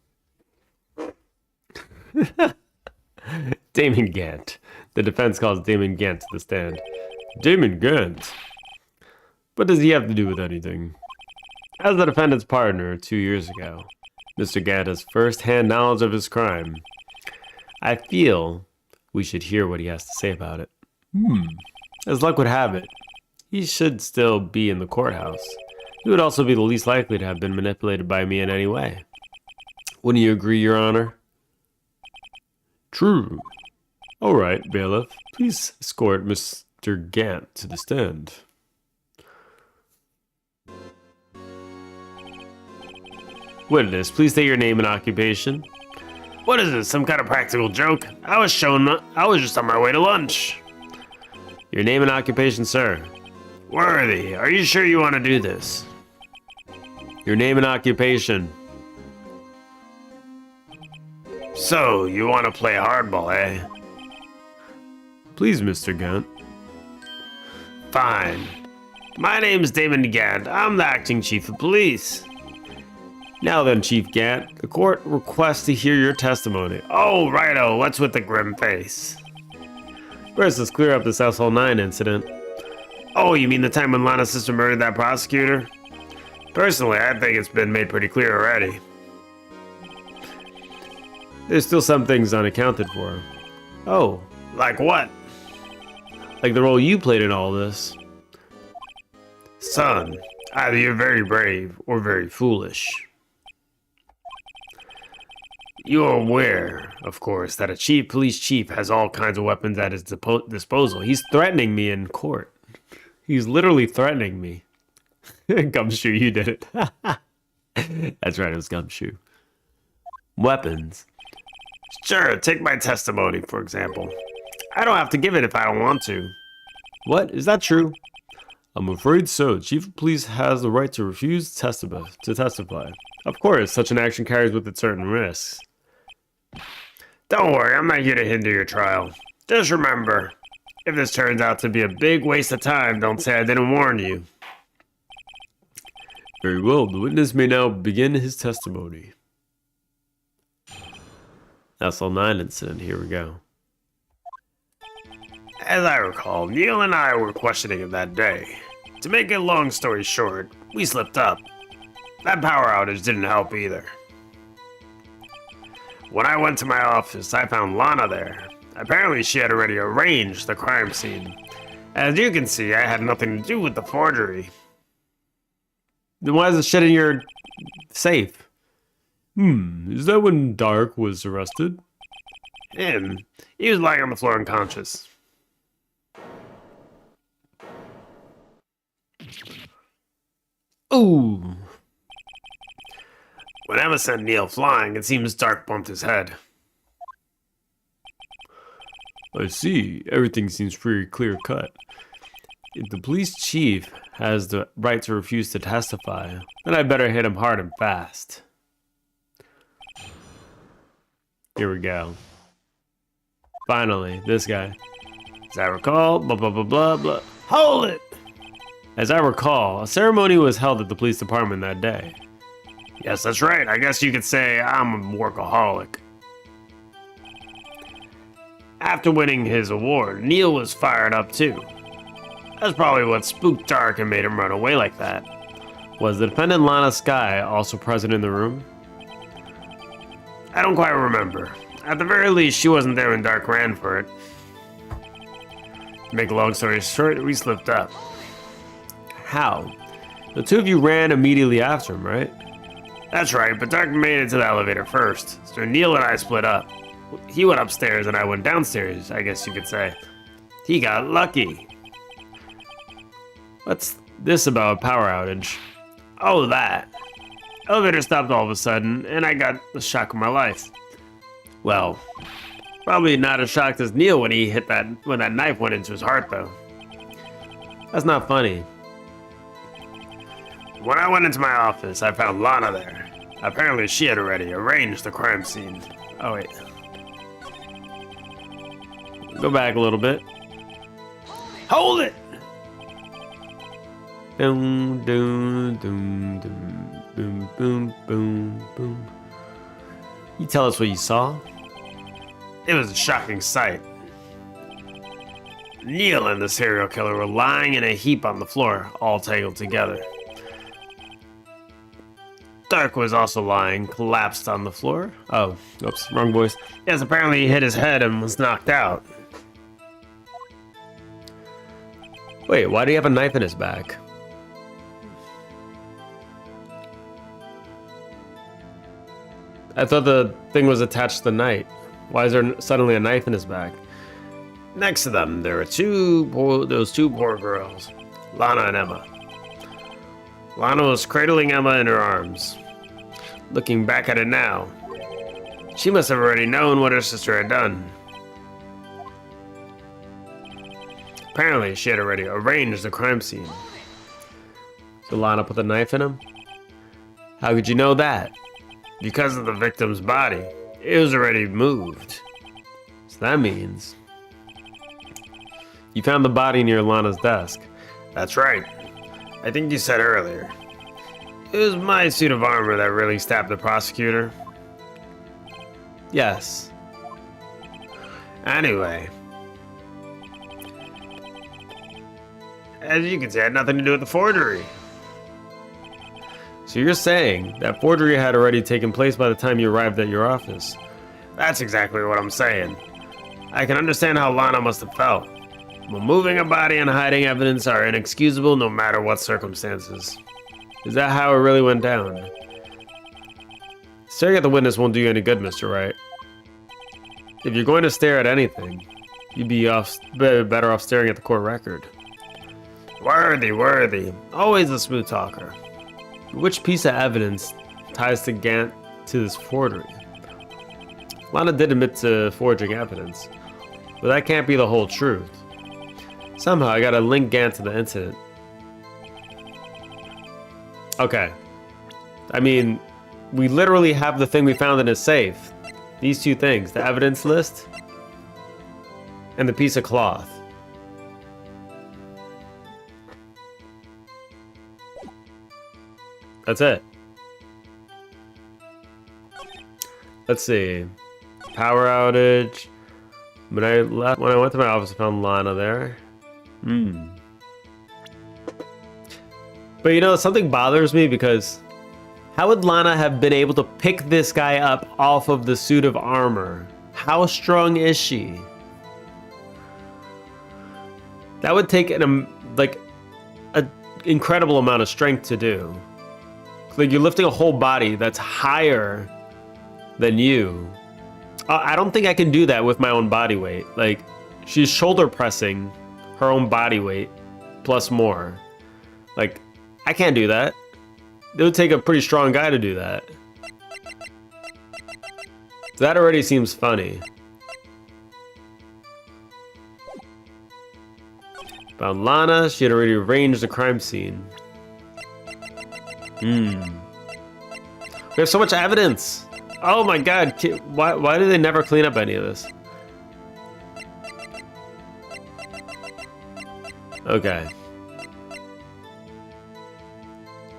Damon Gant. The defense calls Damon Gant to the stand. Damon Gant? What does he have to do with anything? As the defendant's partner 2 years ago, Mr. Gant has first-hand knowledge of his crime. I feel we should hear what he has to say about it. As luck would have it, he should still be in the courthouse. He would also be the least likely to have been manipulated by me in any way. Wouldn't you agree, Your Honor? True. All right, bailiff. Please escort Mr. Gant to the stand. Witness, please state your name and occupation. What is this, some kind of practical joke? I was just on my way to lunch. Your name and occupation, sir. Worthy, are you sure you want to do this? Your name and occupation. So, you want to play hardball, eh? Please, Mr. Gant. Fine. My name's Damon Gant. I'm the acting chief of police. Now then, Chief Gant, the court requests to hear your testimony. Oh, righto, what's with the grim face? First, let's clear up this Household 9 incident. Oh, you mean the time when Lana's sister murdered that prosecutor? Personally, I think it's been made pretty clear already. There's still some things unaccounted for. Oh, like what? Like the role you played in all this. Son, either you're very brave or very foolish. You are aware, of course, that a police chief has all kinds of weapons at his disposal. He's threatening me in court. He's literally threatening me. Gumshoe, you did it. That's right, it was Gumshoe. Weapons. Sure, take my testimony, for example. I don't have to give it if I don't want to. What? Is that true? I'm afraid so. Chief of Police has the right to refuse to testify. Of course, such an action carries with it certain risks. Don't worry, I'm not here to hinder your trial. Just remember, if this turns out to be a big waste of time, don't say I didn't warn you. Very well, the witness may now begin his testimony. That's all 9 incident, here we go. As I recall, Neil and I were questioning him that day. To make a long story short, we slipped up. That power outage didn't help either. When I went to my office, I found Lana there. Apparently she had already arranged the crime scene. As you can see, I had nothing to do with the forgery. Then why is the shit in your safe? Is that when Dark was arrested? Him. He was lying on the floor unconscious. Ooh. When Emma sent Neil flying, it seems Dark bumped his head. I see. Everything seems pretty clear-cut. If the police chief has the right to refuse to testify, then I better hit him hard and fast. Here we go. Finally, this guy. As I recall, blah, blah, blah, blah, blah. Hold it! As I recall, a ceremony was held at the police department that day. Yes, that's right. I guess you could say I'm a workaholic. After winning his award, Neil was fired up too. That's probably what spooked Dark and made him run away like that. Was the defendant Lana Skye also present in the room? I don't quite remember. At the very least, she wasn't there when Dark ran for it. To make a long story short, we slipped up. How? The two of you ran immediately after him, right? That's right, but Dark made it to the elevator first, so Neil and I split up. He went upstairs and I went downstairs, I guess you could say. He got lucky. What's this about a power outage? Oh, that. Elevator stopped all of a sudden, and I got the shock of my life. Well, probably not as shocked as Neil when that knife went into his heart, though. That's not funny. When I went into my office, I found Lana there. Apparently she had already arranged the crime scene. Oh wait. Go back a little bit. Hold it! Boom, boom, boom, boom, boom, boom, boom, boom. You tell us what you saw? It was a shocking sight. Neil and the serial killer were lying in a heap on the floor, all tangled together. Dark was also lying, collapsed on the floor. Oh, oops, wrong voice. Yes, apparently he hit his head and was knocked out. Wait, why do you have a knife in his back? I thought the thing was attached to the knife. Why is there suddenly a knife in his back? Next to them, there were those two poor girls, Lana and Emma. Lana was cradling Emma in her arms. Looking back at it now, she must have already known what her sister had done. Apparently, she had already arranged the crime scene. So Lana put the knife in him? How could you know that? Because of the victim's body. It was already moved. So that means you found the body near Lana's desk. That's right. I think you said earlier. It was my suit of armor that really stabbed the prosecutor. Yes. Anyway. As you can see, it had nothing to do with the forgery. So you're saying that forgery had already taken place by the time you arrived at your office? That's exactly what I'm saying. I can understand how Lana must have felt. But moving a body and hiding evidence are inexcusable no matter what circumstances. Is that how it really went down? Staring at the witness won't do you any good, Mr. Wright. If you're going to stare at anything, you'd be better off staring at the court record. Worthy. Always a smooth talker. Which piece of evidence ties to Gant to this forgery? Lana did admit to forging evidence, but that can't be the whole truth. Somehow I gotta link Gant to the incident. Okay. I mean, we literally have the thing we found in his safe. These two things, the evidence list and the piece of cloth. That's it. Let's see. Power outage. When I went to my office, I found Lana there. But you know, something bothers me because how would Lana have been able to pick this guy up off of the suit of armor? How strong is she? That would take an incredible amount of strength to do. Like, you're lifting a whole body that's higher than you. I don't think I can do that with my own body weight. Like, she's shoulder pressing her own body weight plus more. Like, I can't do that. It would take a pretty strong guy to do that. So that already seems funny. Found Lana. She had already arranged the crime scene. We have so much evidence. Oh my god. Why do they never clean up any of this? Okay.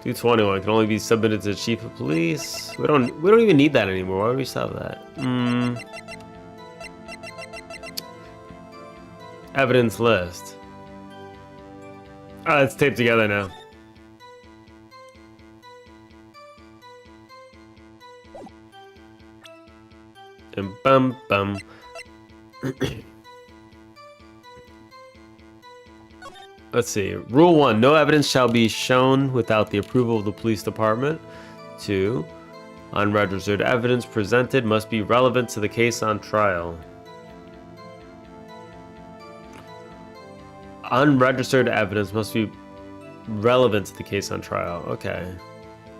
221 can only be submitted to the chief of police. We don't even need that anymore. Why would we stop that? Evidence list. Oh, it's taped together now. And bum bum. Let's see. Rule 1. No evidence shall be shown without the approval of the police department. 2. Unregistered evidence presented must be relevant to the case on trial. Unregistered evidence must be relevant to the case on trial. Okay.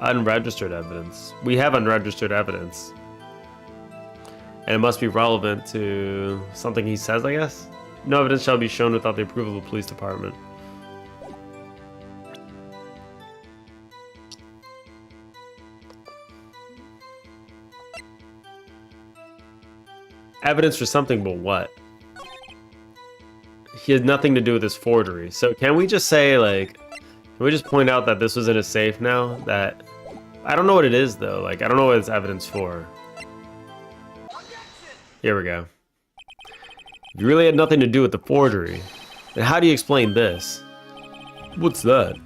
Unregistered evidence. We have unregistered evidence. And it must be relevant to something he says, I guess? No evidence shall be shown without the approval of the police department. Evidence for something, but what? He had nothing to do with this forgery. So can we just say, like, can we just point out that this was in a safe now? That, I don't know what it is, though. Like, I don't know what it's evidence for. Here we go. You really had nothing to do with the forgery. And how do you explain this? What's that?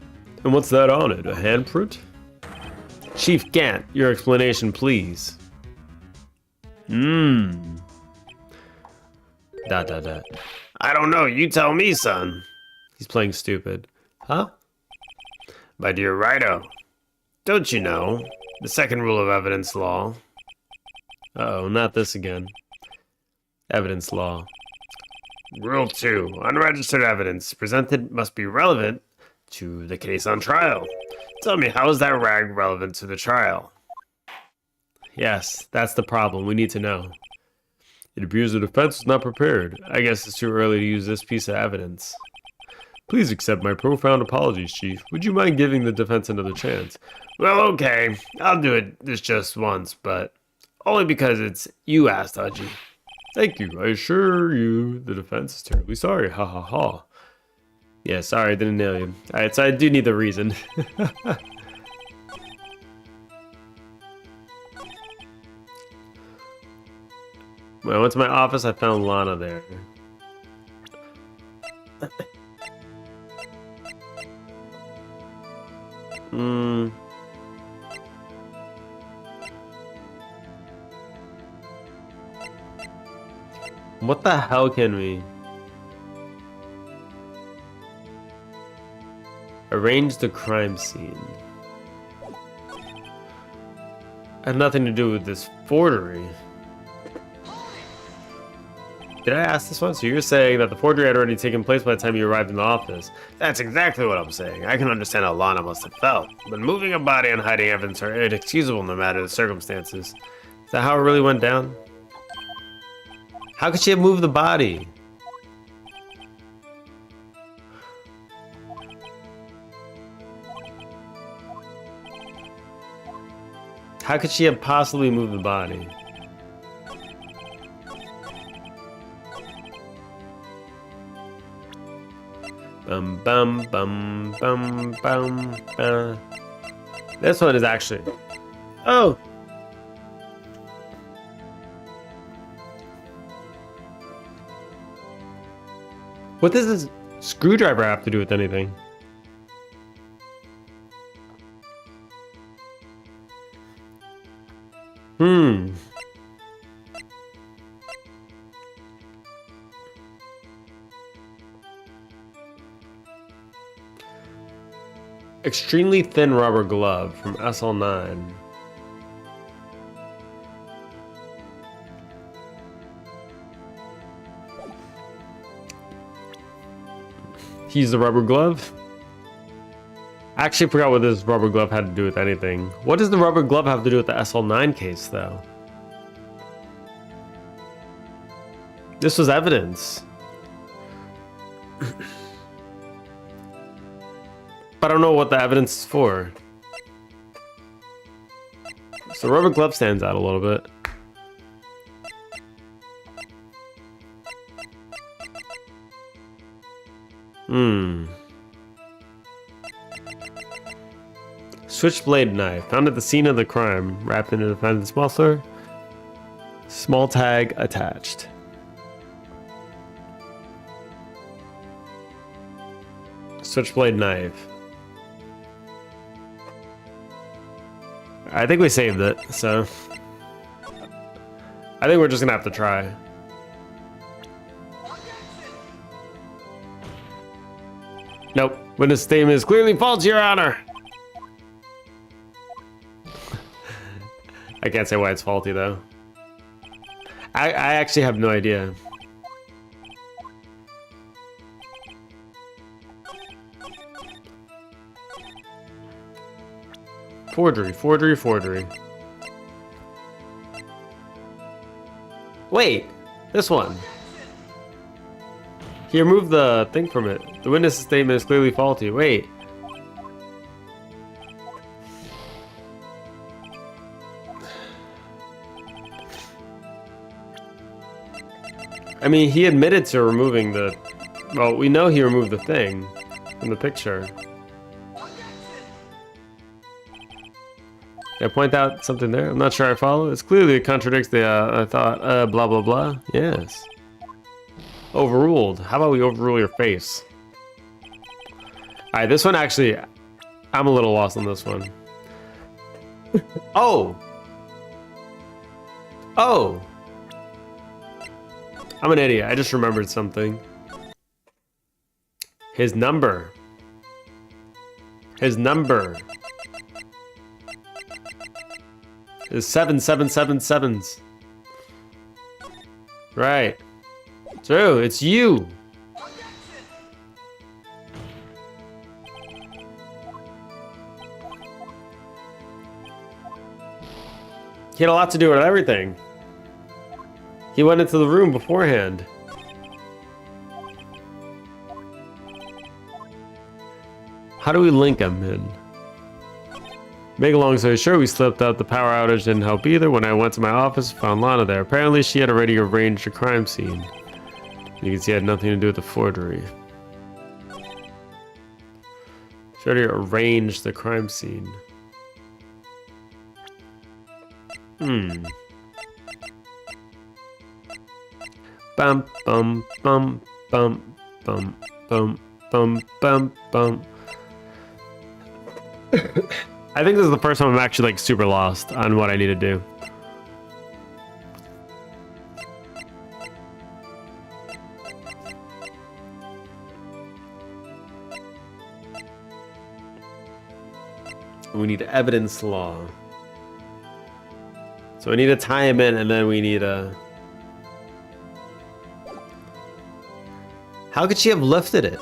And what's that on it? A handprint? Chief Gant, your explanation, please. Dot, dot, dot. I don't know, you tell me, son. He's playing stupid. Huh? My dear Rido, don't you know the second rule of evidence law? Uh-oh, not this again. Evidence law. Rule 2. Unregistered evidence presented must be relevant to the case on trial. Tell me, how is that rag relevant to the trial? Yes, that's the problem. We need to know. It appears the defense is not prepared. I guess it's too early to use this piece of evidence. Please accept my profound apologies, Chief. Would you mind giving the defense another chance? Well, okay. I'll do it this just once, but only because it's you asked, Haji. Thank you. I assure you the defense is terribly sorry. Ha ha ha. Yeah, sorry, I didn't nail you. Alright, so I do need the reason. When I went to my office, I found Lana there. What the hell can we? Arrange the crime scene. Had nothing to do with this forgery. Did I ask this one? So you're saying that the forgery had already taken place by the time you arrived in the office. That's exactly what I'm saying. I can understand how Lana must have felt. But moving a body and hiding evidence are inexcusable no matter the circumstances. Is that how it really went down? How could she have moved the body? How could she have possibly moved the body? Bum bum bum bum bum. This one is actually. Oh. What does this screwdriver have to do with anything? Extremely thin rubber glove from SL9. He's the rubber glove? I actually forgot what this rubber glove had to do with anything. What does the rubber glove have to do with the SL9 case, though? This was evidence. But I don't know what the evidence is for. So rubber glove stands out a little bit. Switchblade knife found at the scene of the crime, wrapped in a defendant's muffler. Small tag attached. Switchblade knife. I think we saved it, so I think we're just gonna have to try. Nope. Witness statement is clearly false, Your Honor. I can't say why it's faulty, though. I actually have no idea. Forgery, forgery, forgery. Wait, this one. He removed the thing from it. The witness statement is clearly faulty. Wait. I mean, he admitted to removing the... Well, we know he removed the thing from the picture. Can I point out something there? I'm not sure I follow. It's clearly it contradicts the, I thought, blah, blah, blah. Yes. Overruled. How about we overrule your face? Alright, this one actually... I'm a little lost on this one. Oh! Oh! I'm an idiot. I just remembered something. His number. His number. Is 7777s. Right. True, it's you. He had a lot to do with everything. He went into the room beforehand. How do we link him in? Make a long story short, we slipped out. The power outage didn't help either. When I went to my office, found Lana there. Apparently, she had already arranged the crime scene. You can see it had nothing to do with the forgery. She already arranged the crime scene. Bum bum bum bum bum bum bum bum bum. I think this is the first time I'm actually like super lost on what I need to do. We need evidence law. So we need to tie him in, and then we need a... How could she have lifted it?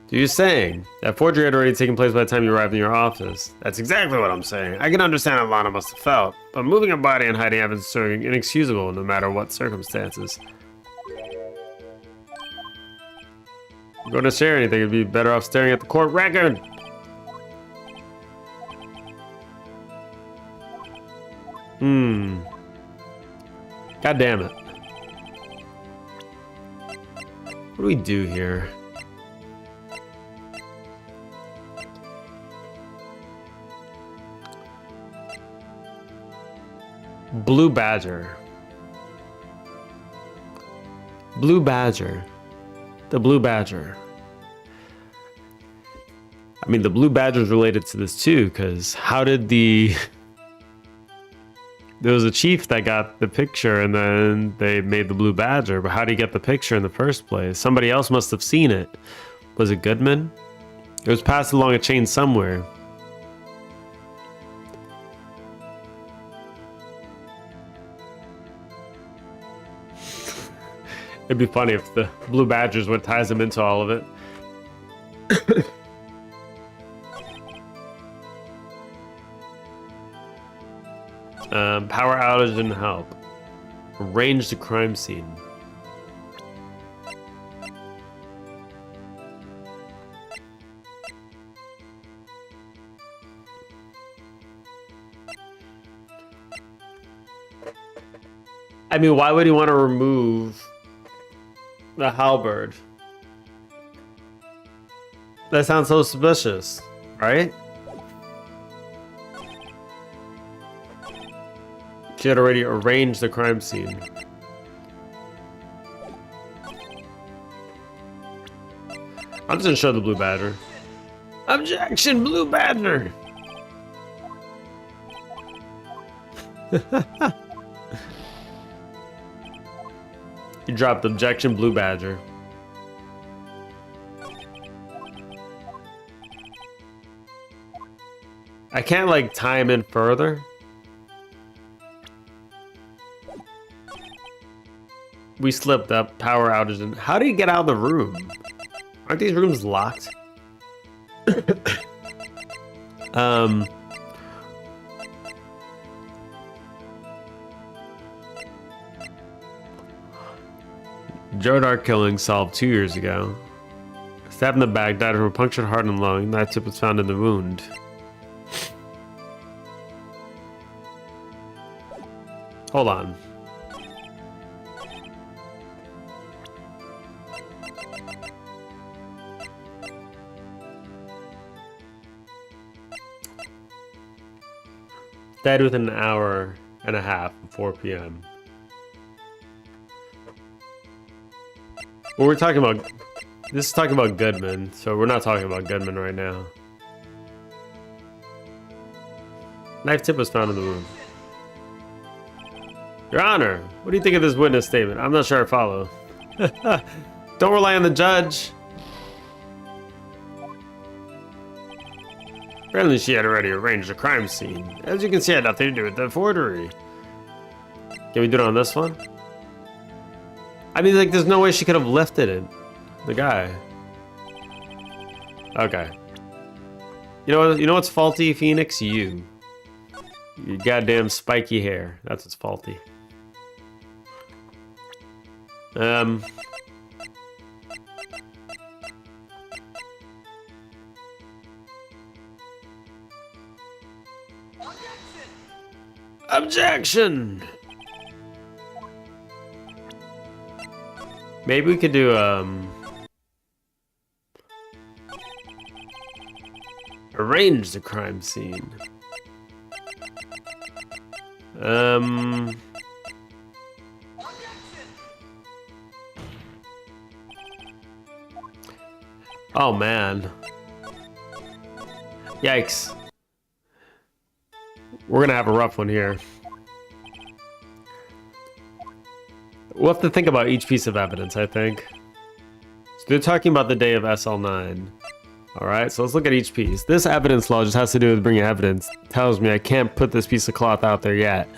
So you're saying that forgery had already taken place by the time you arrived in your office. That's exactly what I'm saying. I can understand how Lana must have felt, but moving a body and hiding evidence is inexcusable no matter what circumstances. If you're going to share anything, it'd be better off staring at the court record. God damn it. What do we do here? Blue Badger. Blue Badger. The Blue Badger. I mean, the Blue Badger is related to this too, because how did the... There was a chief that got the picture and then they made the Blue Badger, but how did he get the picture in the first place? Somebody else must have seen it. Was it Goodman? It was passed along a chain somewhere. It'd be funny if the Blue Badger is what ties him into all of it. Power outage didn't help. Arrange the crime scene. I mean, why would he want to remove the halberd? That sounds so suspicious, right? She had already arranged the crime scene. I'm just gonna show the Blue Badger. Objection, Blue Badger! You dropped objection, Blue Badger. I can't like time in further. We slipped up, power outage. And how do you get out of the room? Aren't these rooms locked? Jodar killing solved 2 years ago. Stabbed in the back, died from a punctured heart and lung. Knife tip was found in the wound. Hold on. Died within an hour and a half of 4 p.m. Well, we're talking about... This is talking about Goodman, so we're not talking about Goodman right now. Knife tip was found in the wound. Your Honor, what do you think of this witness statement? I'm not sure I follow. Don't rely on the judge. Apparently she had already arranged a crime scene. As you can see, it had nothing to do with the forgery. Can we do it on this one? I mean, like, there's no way she could have lifted it. The guy. Okay. You know what's faulty, Phoenix? You. Your goddamn spiky hair. That's what's faulty. Objection! Maybe we could do, arrange the crime scene. Oh, man. Yikes. We're gonna have a rough one here. We'll have to think about each piece of evidence, I think. So they're talking about the day of SL9. Alright, so let's look at each piece. This evidence law just has to do with bringing evidence. Tells me I can't put this piece of cloth out there yet.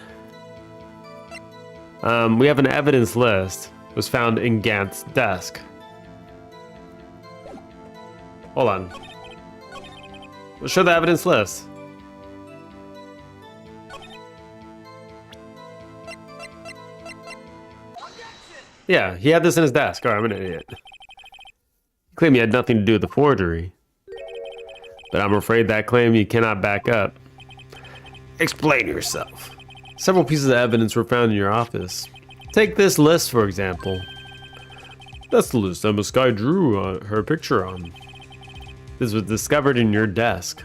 We have an evidence list. It was found in Gant's desk. Hold on. We'll show the evidence list. Yeah, he had this in his desk. Alright, I'm an idiot. He claimed he had nothing to do with the forgery. But I'm afraid that claim you cannot back up. Explain yourself. Several pieces of evidence were found in your office. Take this list, for example. That's the list Emma Sky drew her picture on. This was discovered in your desk.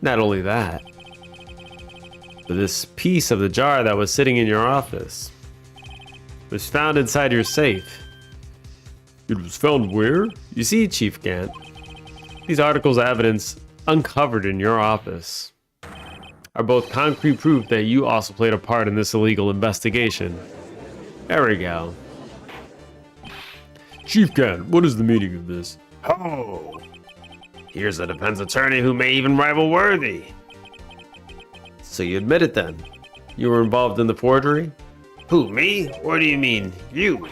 Not only that, but this piece of the jar that was sitting in your office was found inside your safe. It was found where? You see, Chief Gant, these articles of evidence uncovered in your office are both concrete proof that you also played a part in this illegal investigation. There we go. Chief Gant, what is the meaning of this? Oh, here's a defense attorney who may even rival Worthy. So you admit it then? You were involved in the forgery? Who, me? What do you mean, you?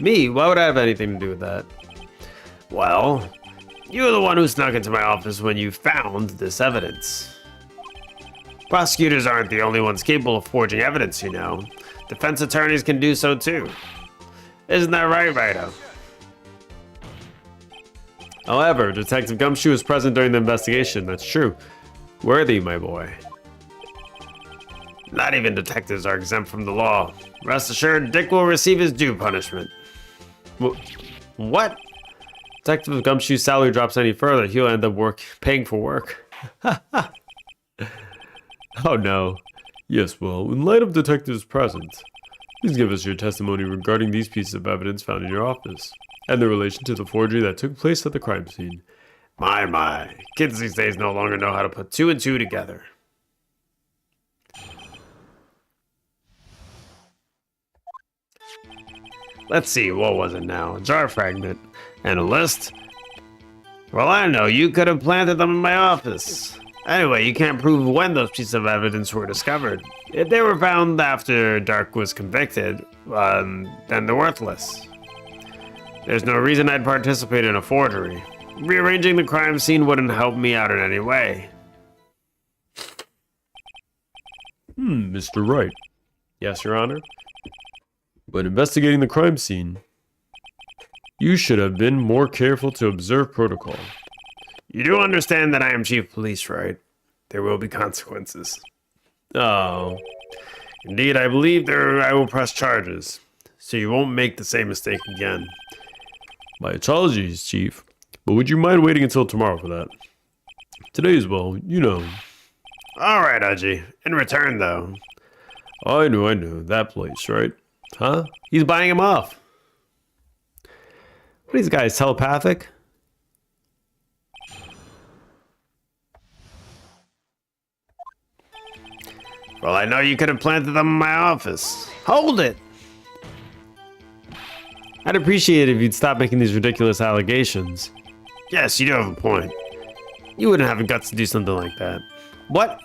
Me? Why would I have anything to do with that? Well, you're the one who snuck into my office when you found this evidence. Prosecutors aren't the only ones capable of forging evidence, you know. Defense attorneys can do so too. Isn't that right, Rito? However, Detective Gumshoe was present during the investigation, that's true. Worthy, my boy. Not even detectives are exempt from the law. Rest assured, Dick will receive his due punishment. What? Detective Gumshoe's salary drops any further, he'll end up paying for work. Oh no. Yes, well, in light of detectives present, please give us your testimony regarding these pieces of evidence found in your office, and their relation to the forgery that took place at the crime scene. My. Kids these days no longer know how to put two and two together. Let's see, what was it now? A jar fragment. And a list? Well, I know, you could have planted them in my office. Anyway, you can't prove when those pieces of evidence were discovered. If they were found after Dark was convicted, then they're worthless. There's no reason I'd participate in a forgery. Rearranging the crime scene wouldn't help me out in any way. Mr. Wright. Yes, Your Honor? When investigating the crime scene, you should have been more careful to observe protocol. You do understand that I am Chief of Police, right? There will be consequences. Oh. Indeed, I believe I will press charges, so you won't make the same mistake again. My apologies, Chief, but would you mind waiting until tomorrow for that? Today's, well, you know. Alright, Udgy. In return, though. I know, that place, right? Huh? He's buying him off. What are these guys, telepathic? Well, I know you could have planted them in my office. Hold it! I'd appreciate it if you'd stop making these ridiculous allegations. Yes, you do have a point. You wouldn't have the guts to do something like that. What?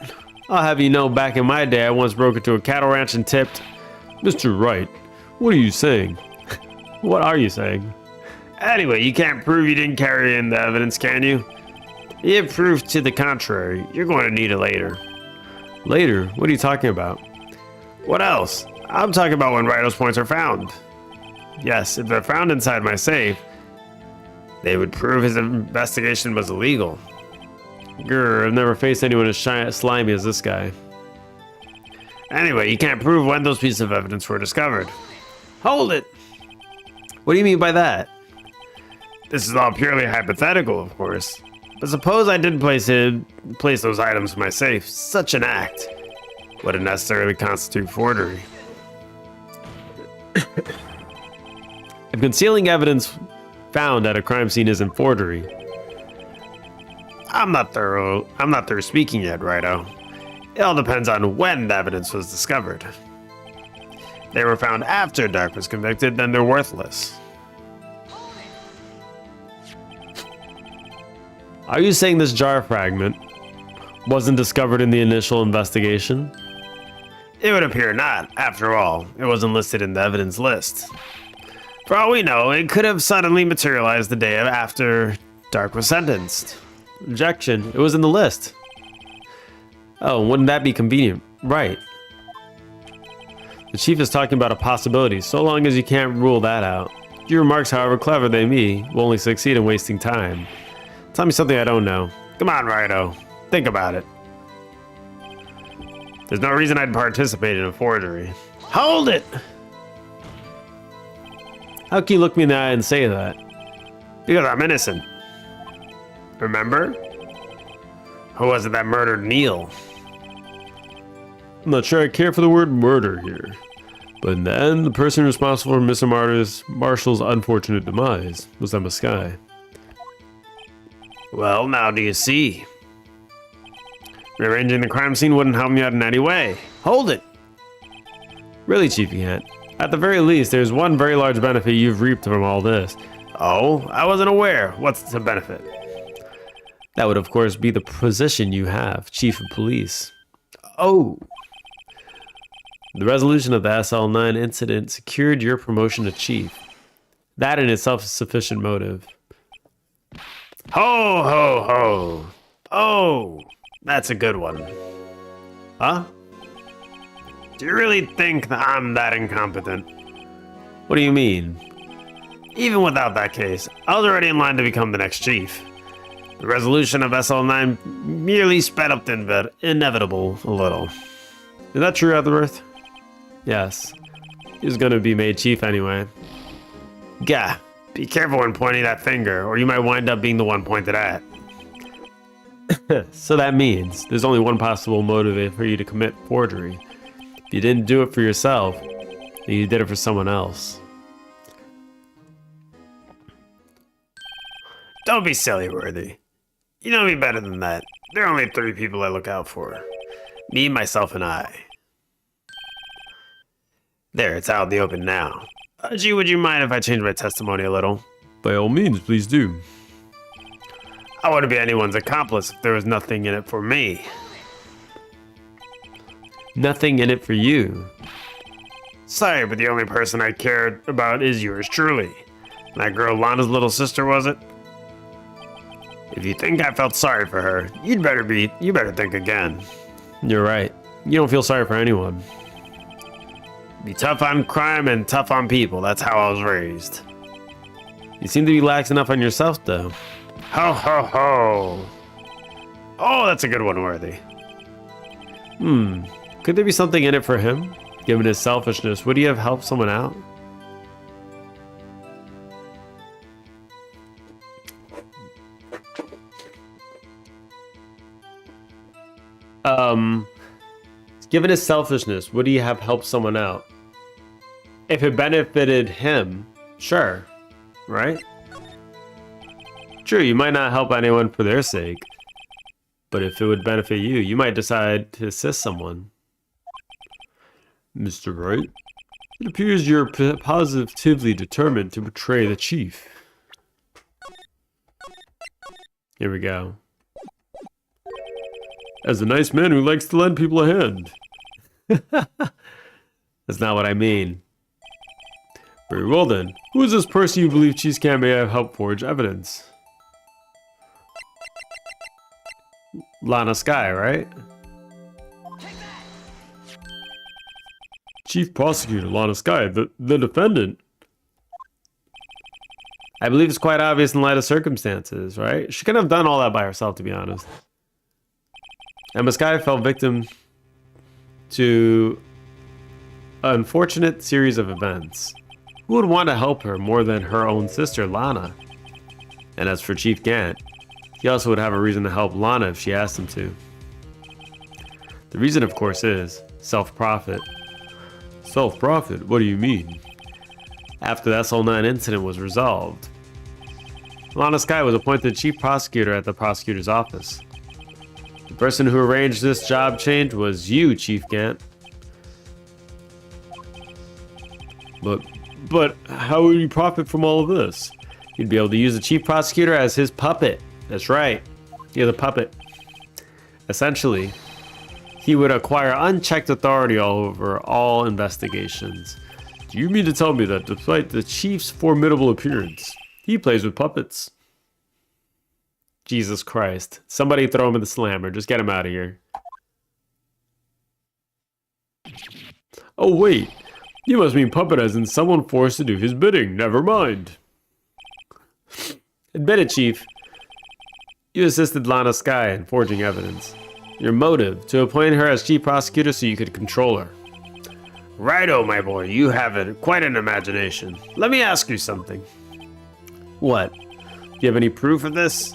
I'll have you know, back in my day, I once broke into a cattle ranch and tipped. Mr. Wright, what are you saying? What are you saying? Anyway, you can't prove you didn't carry in the evidence, can you? If proof to the contrary, you're going to need it later. Later? What are you talking about? What else? I'm talking about when Rido's points are found. Yes, if they're found inside my safe, they would prove his investigation was illegal. Grr, I've never faced anyone as slimy as this guy. Anyway, you can't prove when those pieces of evidence were discovered. Hold it! What do you mean by that? This is all purely hypothetical, of course. But suppose I did place those items in my safe. Such an act wouldn't necessarily constitute forgery. If concealing evidence found at a crime scene isn't forgery. I'm not through speaking yet, Rido. It all depends on when the evidence was discovered. If they were found after Dark was convicted, then they're worthless. Are you saying this jar fragment wasn't discovered in the initial investigation? It would appear not. After all, it wasn't listed in the evidence list. For all we know, it could have suddenly materialized the day after Dark was sentenced. Objection. It was in the list. Oh, wouldn't that be convenient? Right. The chief is talking about a possibility, so long as you can't rule that out. Your remarks, however clever they may, will only succeed in wasting time. Tell me something I don't know. Come on, Rido. Think about it. There's no reason I'd participate in a forgery. Hold it! How can you look me in the eye and say that? Because I'm innocent. Remember? Who was it that murdered Neil? I'm not sure I care for the word murder here. But in the end, the person responsible for Mr. Marshall's unfortunate demise was Emma Skye. Well, now do you see? Rearranging the crime scene wouldn't help me out in any way. Hold it! Really, Chiefy Hat? At the very least, there's one very large benefit you've reaped from all this. Oh, I wasn't aware. What's the benefit? That would, of course, be the position you have, Chief of Police. Oh. The resolution of the SL9 incident secured your promotion to Chief. That in itself is sufficient motive. Ho, ho, ho. Oh, that's a good one. Huh? Do you really think that I'm that incompetent? What do you mean? Even without that case, I was already in line to become the next chief. The resolution of SL9 merely sped up the inevitable a little. Is that true, Etherworth? Yes. He was going to be made chief anyway. Gah, be careful when pointing that finger, or you might wind up being the one pointed at. So that means there's only one possible motive for you to commit forgery. If you didn't do it for yourself, then you did it for someone else. Don't be silly, Worthy. You know me better than that. There are only 3 people I look out for. Me, myself, and I. There, it's out in the open now. Gee, would you mind if I change my testimony a little? By all means, please do. I wouldn't be anyone's accomplice if there was nothing in it for me. Nothing in it for you. Sorry, but the only person I cared about is yours truly. That girl Lana's little sister, was it? If you think I felt sorry for her, you better think again. You're right. You don't feel sorry for anyone. Be tough on crime and tough on people. That's how I was raised. You seem to be lax enough on yourself, though. Ho, ho, ho. Oh, that's a good one, Worthy. Could there be something in it for him? Given his selfishness, would he have helped someone out? Given his selfishness, would he have helped someone out? If it benefited him, sure, right? True, you might not help anyone for their sake, but if it would benefit you, you might decide to assist someone. Mr. Wright, it appears you're positively determined to betray the chief. Here we go. As a nice man who likes to lend people a hand. That's not what I mean. Very well then. Who is this person you believe Cheesecam may have helped forge evidence? Lana Sky, right? Chief Prosecutor Lana Sky, the defendant. I believe it's quite obvious in light of circumstances, right? She couldn't have done all that by herself, to be honest. Emma Sky fell victim to an unfortunate series of events. Who would want to help her more than her own sister, Lana? And as for Chief Gant, he also would have a reason to help Lana if she asked him to. The reason, of course, is self-profit. Self-profit? What do you mean? After the SL9 incident was resolved, Lana Sky was appointed chief prosecutor at the prosecutor's office. The person who arranged this job change was you, Chief Gant. But how would you profit from all of this? You'd be able to use the chief prosecutor as his puppet. That's right. You're the puppet. Essentially, he would acquire unchecked authority all over all investigations. Do you mean to tell me that despite the chief's formidable appearance, he plays with puppets? Jesus Christ. Somebody throw him in the slammer. Just get him out of here. Oh, wait. You must mean puppet as in someone forced to do his bidding. Never mind. Admit it, Chief. You assisted Lana Sky in forging evidence. Your motive, to appoint her as chief prosecutor so you could control her. Righto, my boy. You have quite an imagination. Let me ask you something. What? Do you have any proof of this?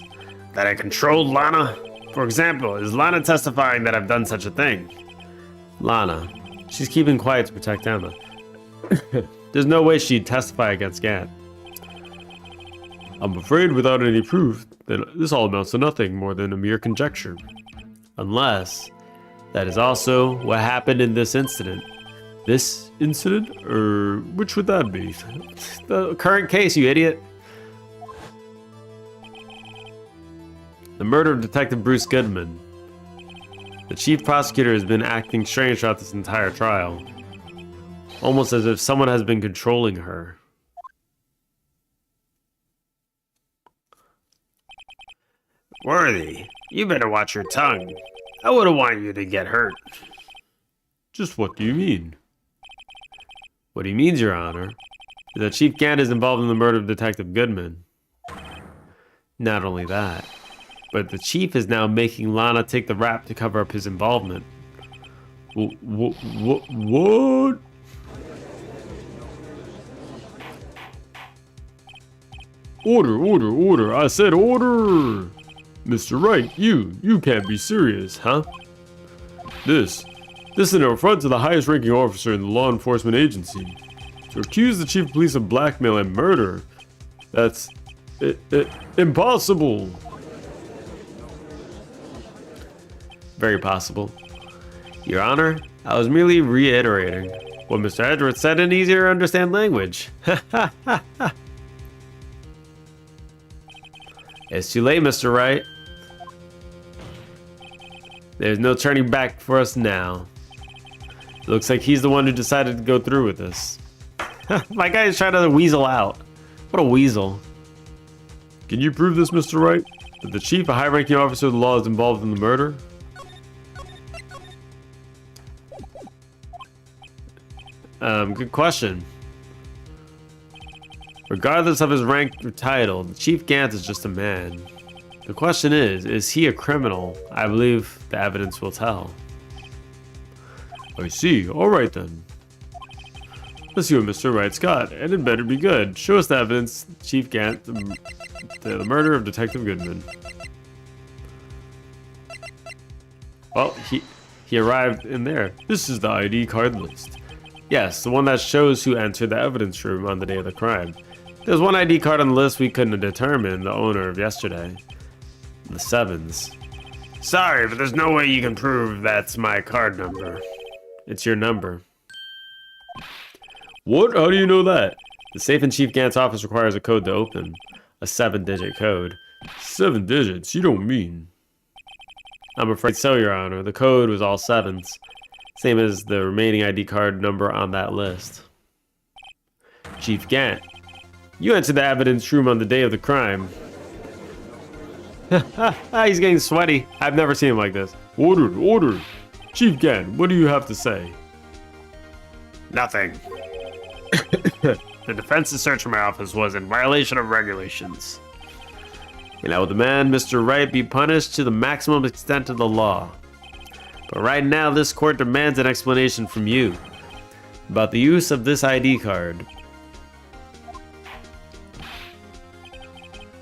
That I controlled Lana? For example, is Lana testifying that I've done such a thing? Lana. She's keeping quiet to protect Emma. There's no way she'd testify against Gant. I'm afraid without any proof, then this all amounts to nothing more than a mere conjecture. Unless that is also what happened in this incident. This incident? Or which would that be? The current case, you idiot. The murder of Detective Bruce Goodman. The chief prosecutor has been acting strange throughout this entire trial. Almost as if someone has been controlling her. Worthy, you better watch your tongue. I wouldn't want you to get hurt. Just what do you mean? What he means, Your Honor, is that Chief Gant is involved in the murder of Detective Goodman. Not only that, but the Chief is now making Lana take the rap to cover up his involvement. What? Order. I said order. Mr. Wright, you can't be serious, huh? This is an affront to the highest ranking officer in the law enforcement agency. To accuse the chief of police of blackmail and murder, that's impossible. Very possible. Your Honor, I was merely reiterating what Mr. Edwards said in easier to understand language. It's too late, Mr. Wright. There's no turning back for us now. Looks like he's the one who decided to go through with this. My guy is trying to weasel out. What a weasel. Can you prove this, Mr. Wright? That the chief, a high-ranking officer of the law, is involved in the murder? Good question. Regardless of his rank or title, Chief Gant is just a man. The question is he a criminal? I believe the evidence will tell. I see. Alright then. Let's see what Mr. Wright's got, and it better be good. Show us the evidence, Chief Gant, the murder of Detective Goodman. Well, he arrived in there. This is the ID card list. Yes, the one that shows who entered the evidence room on the day of the crime. There's one ID card on the list we couldn't determine the owner of yesterday. The Sevens. Sorry, but there's no way you can prove that's my card number. It's your number. What? How do you know that? The safe in Chief Gant's office requires a code to open. A 7-digit code. 7 digits? You don't mean... I'm afraid so, Your Honor. The code was all 7s. Same as the remaining ID card number on that list. Chief Gant, you entered the evidence room on the day of the crime. He's getting sweaty. I've never seen him like this. Ordered, ordered. Chief Gant, what do you have to say? Nothing. The defense's search for my office was in violation of regulations. And I will demand Mr. Wright be punished to the maximum extent of the law. But right now, this court demands an explanation from you about the use of this ID card.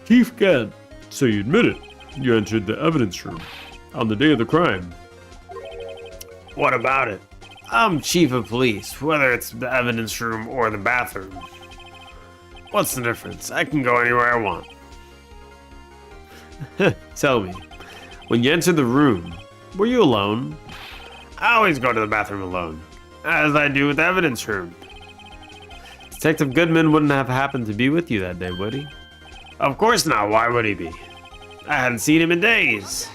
Chief Gant, so you admit it. You entered the evidence room on the day of the crime. What about it? I'm chief of police, whether it's the evidence room or the bathroom. What's the difference? I can go anywhere I want. Tell me, when you entered the room, were you alone? I always go to the bathroom alone, as I do with the evidence room. Detective Goodman wouldn't have happened to be with you that day, would he? Of course not. Why would he be? I hadn't seen him in days.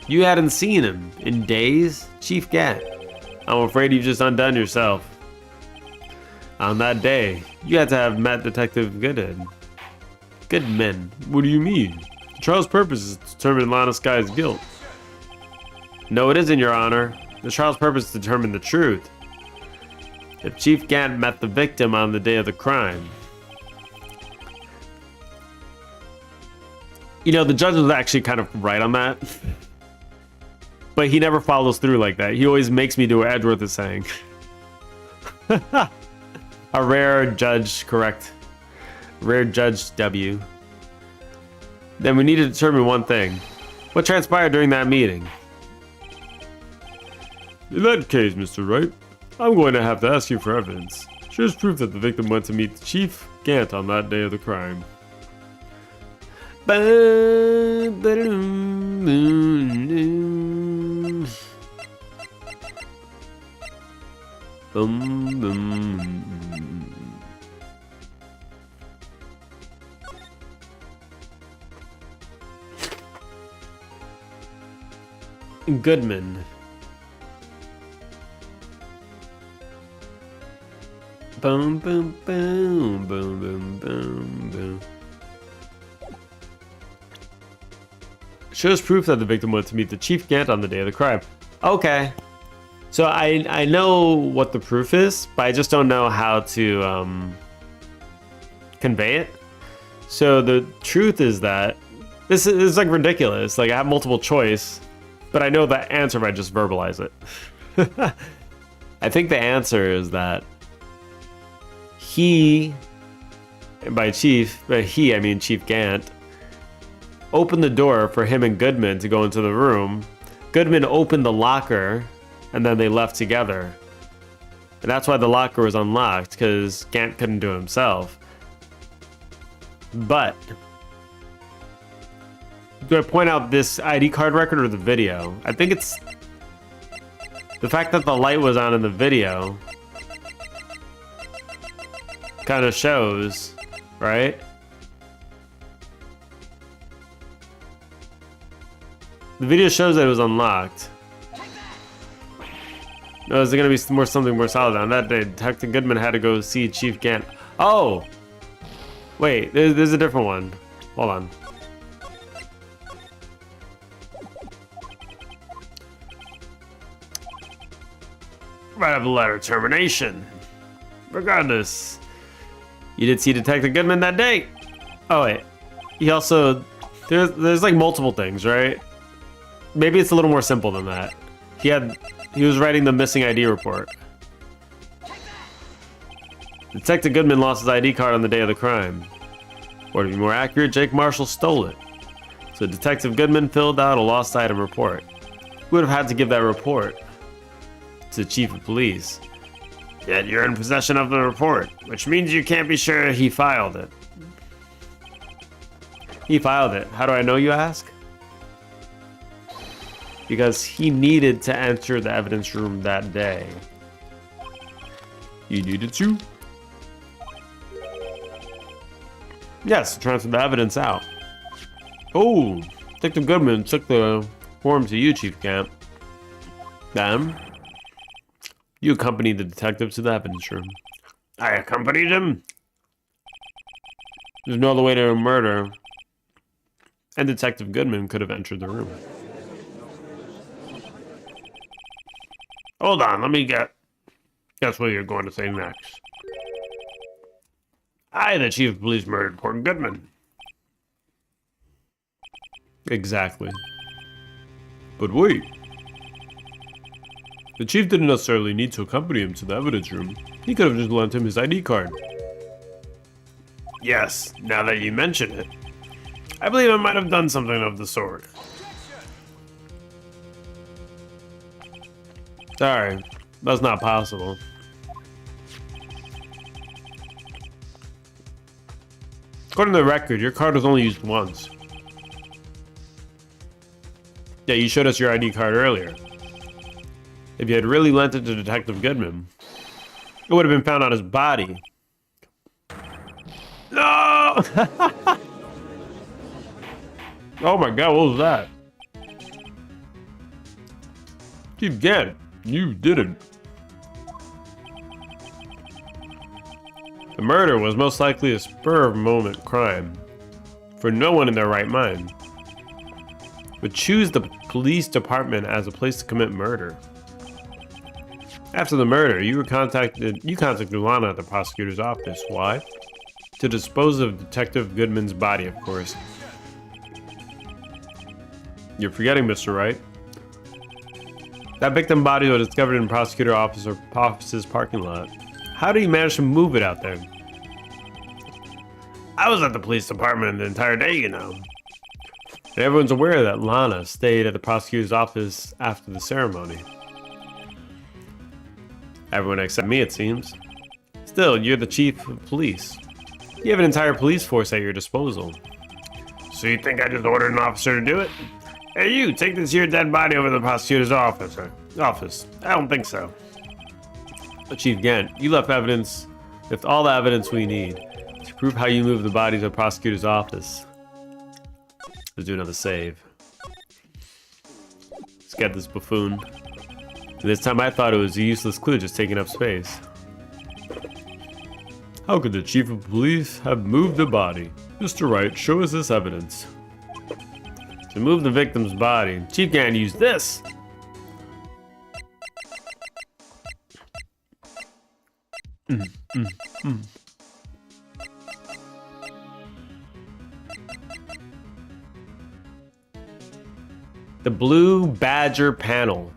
You hadn't seen him in days? Chief Gant, I'm afraid you've just undone yourself. On that day, you had to have met Detective Goodman. Goodman? What do you mean? The trial's purpose is to determine Lana Sky's guilt. No, it isn't, Your Honor. The trial's purpose is to determine the truth. If Chief Gant met the victim on the day of the crime. You know, the judge was actually kind of right on that. But he never follows through like that. He always makes me do what Edgeworth is saying. A rare judge, correct. Rare judge W. Then we need to determine one thing. What transpired during that meeting? In that case, Mr. Wright, I'm going to have to ask you for evidence. Shows proof that the victim went to meet Chief Gant on that day of the crime. Goodman. Boom, boom, boom, boom, boom, boom, boom. Shows proof that the victim went to meet the Chief Gant on the day of the crime. Okay. So I know what the proof is, but I just don't know how to convey it. So the truth is that this is like ridiculous. Like I have multiple choice, but I know the answer if I just verbalize it. I think the answer is that he, by Chief, by he I mean Chief Gant, opened the door for him and Goodman to go into the room. Goodman opened the locker, and then they left together. And that's why the locker was unlocked, because Gant couldn't do it himself. But do I point out this ID card record or the video? I think it's the fact that the light was on in the video kind of shows, right? The video shows that it was unlocked. No, is there gonna be something more solid on that day? Detective Goodman had to go see Chief Gant. Oh! Wait, there's a different one. Hold on. Write up a letter of termination. Regardless, you did see Detective Goodman that day. Oh wait, he also there's like multiple things, right? Maybe it's a little more simple than that. He was writing the missing ID report. Detective Goodman lost his ID card on the day of the crime. Or to be more accurate, Jake Marshall stole it. So Detective Goodman filled out a lost item report. Who would have had to give that report? To the Chief of Police. Yet you're in possession of the report, which means you can't be sure he filed it. He filed it. How do I know, you ask? Because he needed to enter the evidence room that day. He needed to? Yes, to transfer the evidence out. Oh, Detective Goodman took the form to you, Chief Camp. Then, you accompanied the detective to the evidence room. I accompanied him? There's no other way to a murder. And Detective Goodman could have entered the room. Hold on, let me guess what you're going to say next. I, the Chief of Police, murdered poor Goodman. Exactly. But wait. The Chief didn't necessarily need to accompany him to the evidence room. He could have just lent him his ID card. Yes, now that you mention it. I believe I might have done something of the sort. Sorry, that's not possible. According to the record, your card was only used once. Yeah, you showed us your ID card earlier. If you had really lent it to Detective Goodman, it would have been found on his body. No! Oh my god, what was that? Chief Gant, you didn't. The murder was most likely a spur-of-the-moment crime, for no one in their right mind would choose the police department as a place to commit murder. After the murder, you contacted Lana at the prosecutor's office. Why? To dispose of Detective Goodman's body, of course. You're forgetting, Mr. Wright. That victim body was discovered in prosecutor office's parking lot. How did you manage to move it out there? I was at the police department the entire day, you know. And everyone's aware that Lana stayed at the prosecutor's office after the ceremony. Everyone except me, it seems. Still, you're the chief of police. You have an entire police force at your disposal. So you think I just ordered an officer to do it? Hey, you, take this here dead body over to the prosecutor's office. I don't think so. But Chief Gant, you left evidence with all the evidence we need to prove how you moved the body to the prosecutor's office. Let's do another save. Let's get this buffoon. And this time I thought it was a useless clue just taking up space. How could the chief of police have moved the body? Mr. Wright, show us this evidence. To move the victim's body, Chief Gant used this. The Blue Badger panel.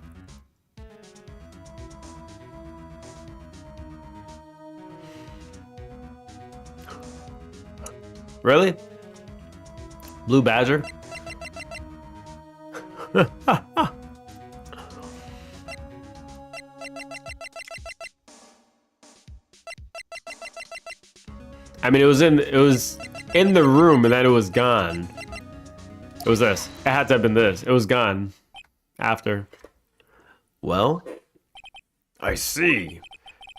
Really? Blue Badger? I mean, it was in the room and then it was gone. It was this. It had to have been this. It was gone after. Well, I see.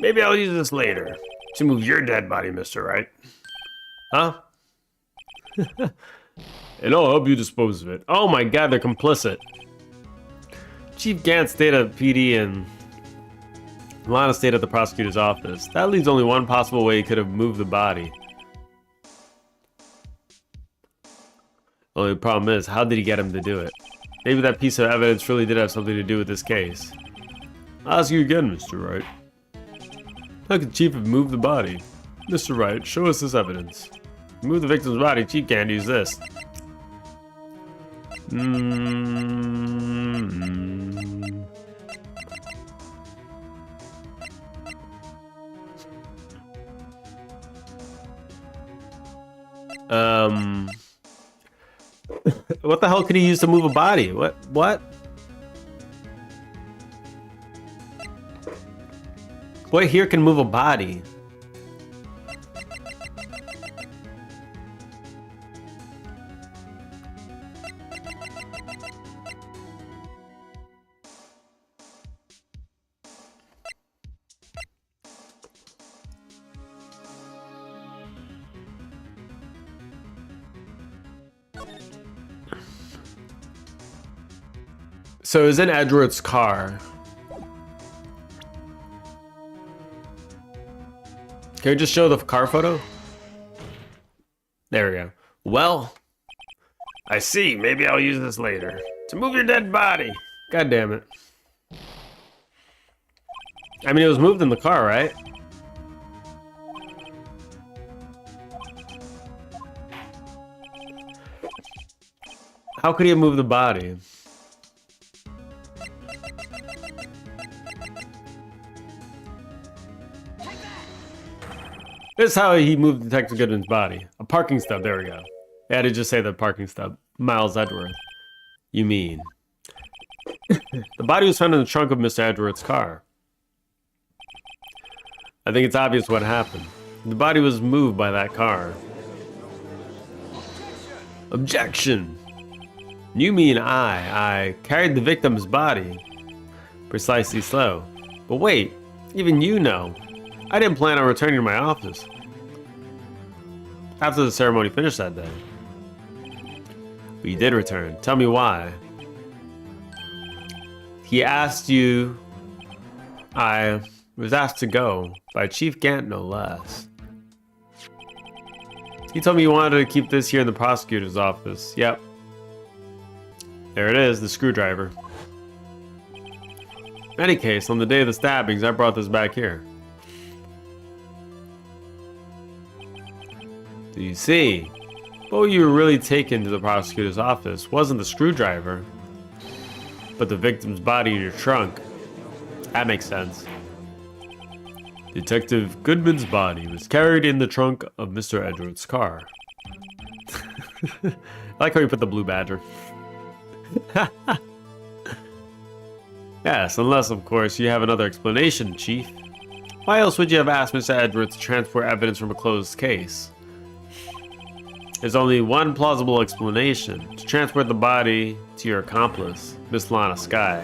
Maybe I'll use this later to move your dead body, Mr. Wright. Huh? and I'll help you dispose of it. Oh my god, they're complicit. Chief Gant stayed at PD and Lana stayed at the prosecutor's office. That leaves only one possible way he could have moved the body. Only problem is, how did he get him to do it? Maybe that piece of evidence really did have something to do with this case. I'll ask you again, Mr. Wright. How could Chief have moved the body? Mr. Wright, show us this evidence. To move the victim's body, Chief can't use this. What the hell could he use to move a body? What? What here can move a body? So it was in Edward's car. Can we just show the car photo? There we go. Well, I see. Maybe I'll use this later. To move your dead body. God damn it. I mean, it was moved in the car, right? How could he have moved the body? This is how he moved Detective Goodman's body. A parking stub, there we go. I had to just say the parking stub. Miles Edgeworth. You mean? The body was found in the trunk of Mr. Edgeworth's car. I think it's obvious what happened. The body was moved by that car. Objection! You mean I carried the victim's body. Precisely so. But wait, even you know. I didn't plan on returning to my office after the ceremony finished that day. But you did return. Tell me why. He asked you. I was asked to go by Chief Gant, no less. He told me you wanted to keep this here in the prosecutor's office. Yep. There it is, the screwdriver. In any case, on the day of the stabbings, I brought this back here. Do you see? What you were really taken to the prosecutor's office wasn't the screwdriver, but the victim's body in your trunk. That makes sense. Detective Goodman's body was carried in the trunk of Mr. Edgeworth's car. I like how you put the blue badger. Yes, unless, of course, you have another explanation, Chief. Why else would you have asked Mr. Edgeworth to transport evidence from a closed case? There's only one plausible explanation: to transport the body to your accomplice, Miss Lana Skye.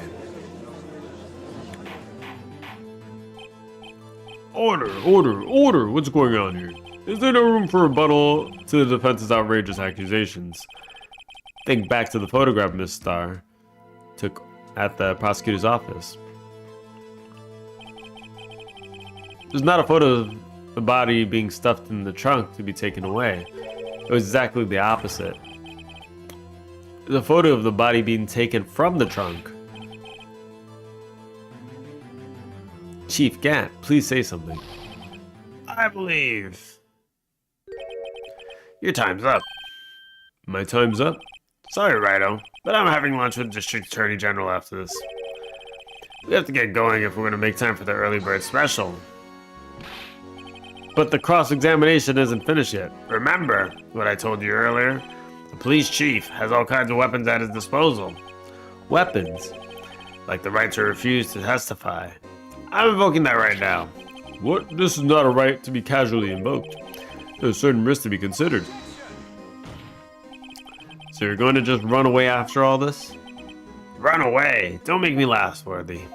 Order, order, order! What's going on here? Is there no room for rebuttal to the defense's outrageous accusations? Think back to the photograph Miss Starr took at the prosecutor's office. There's not a photo of the body being stuffed in the trunk to be taken away. It was exactly the opposite. The photo of the body being taken from the trunk. Chief Gant, please say something. I believe. Your time's up. My time's up? Sorry, Rido, but I'm having lunch with District Attorney General after this. We have to get going if we're going to make time for the early bird special. But the cross-examination isn't finished yet. Remember what I told you earlier? The police chief has all kinds of weapons at his disposal. Weapons? Like the right to refuse to testify. I'm invoking that right now. What? This is not a right to be casually invoked. There's certain risks to be considered. So you're going to just run away after all this? Run away? Don't make me laugh, Swarthy.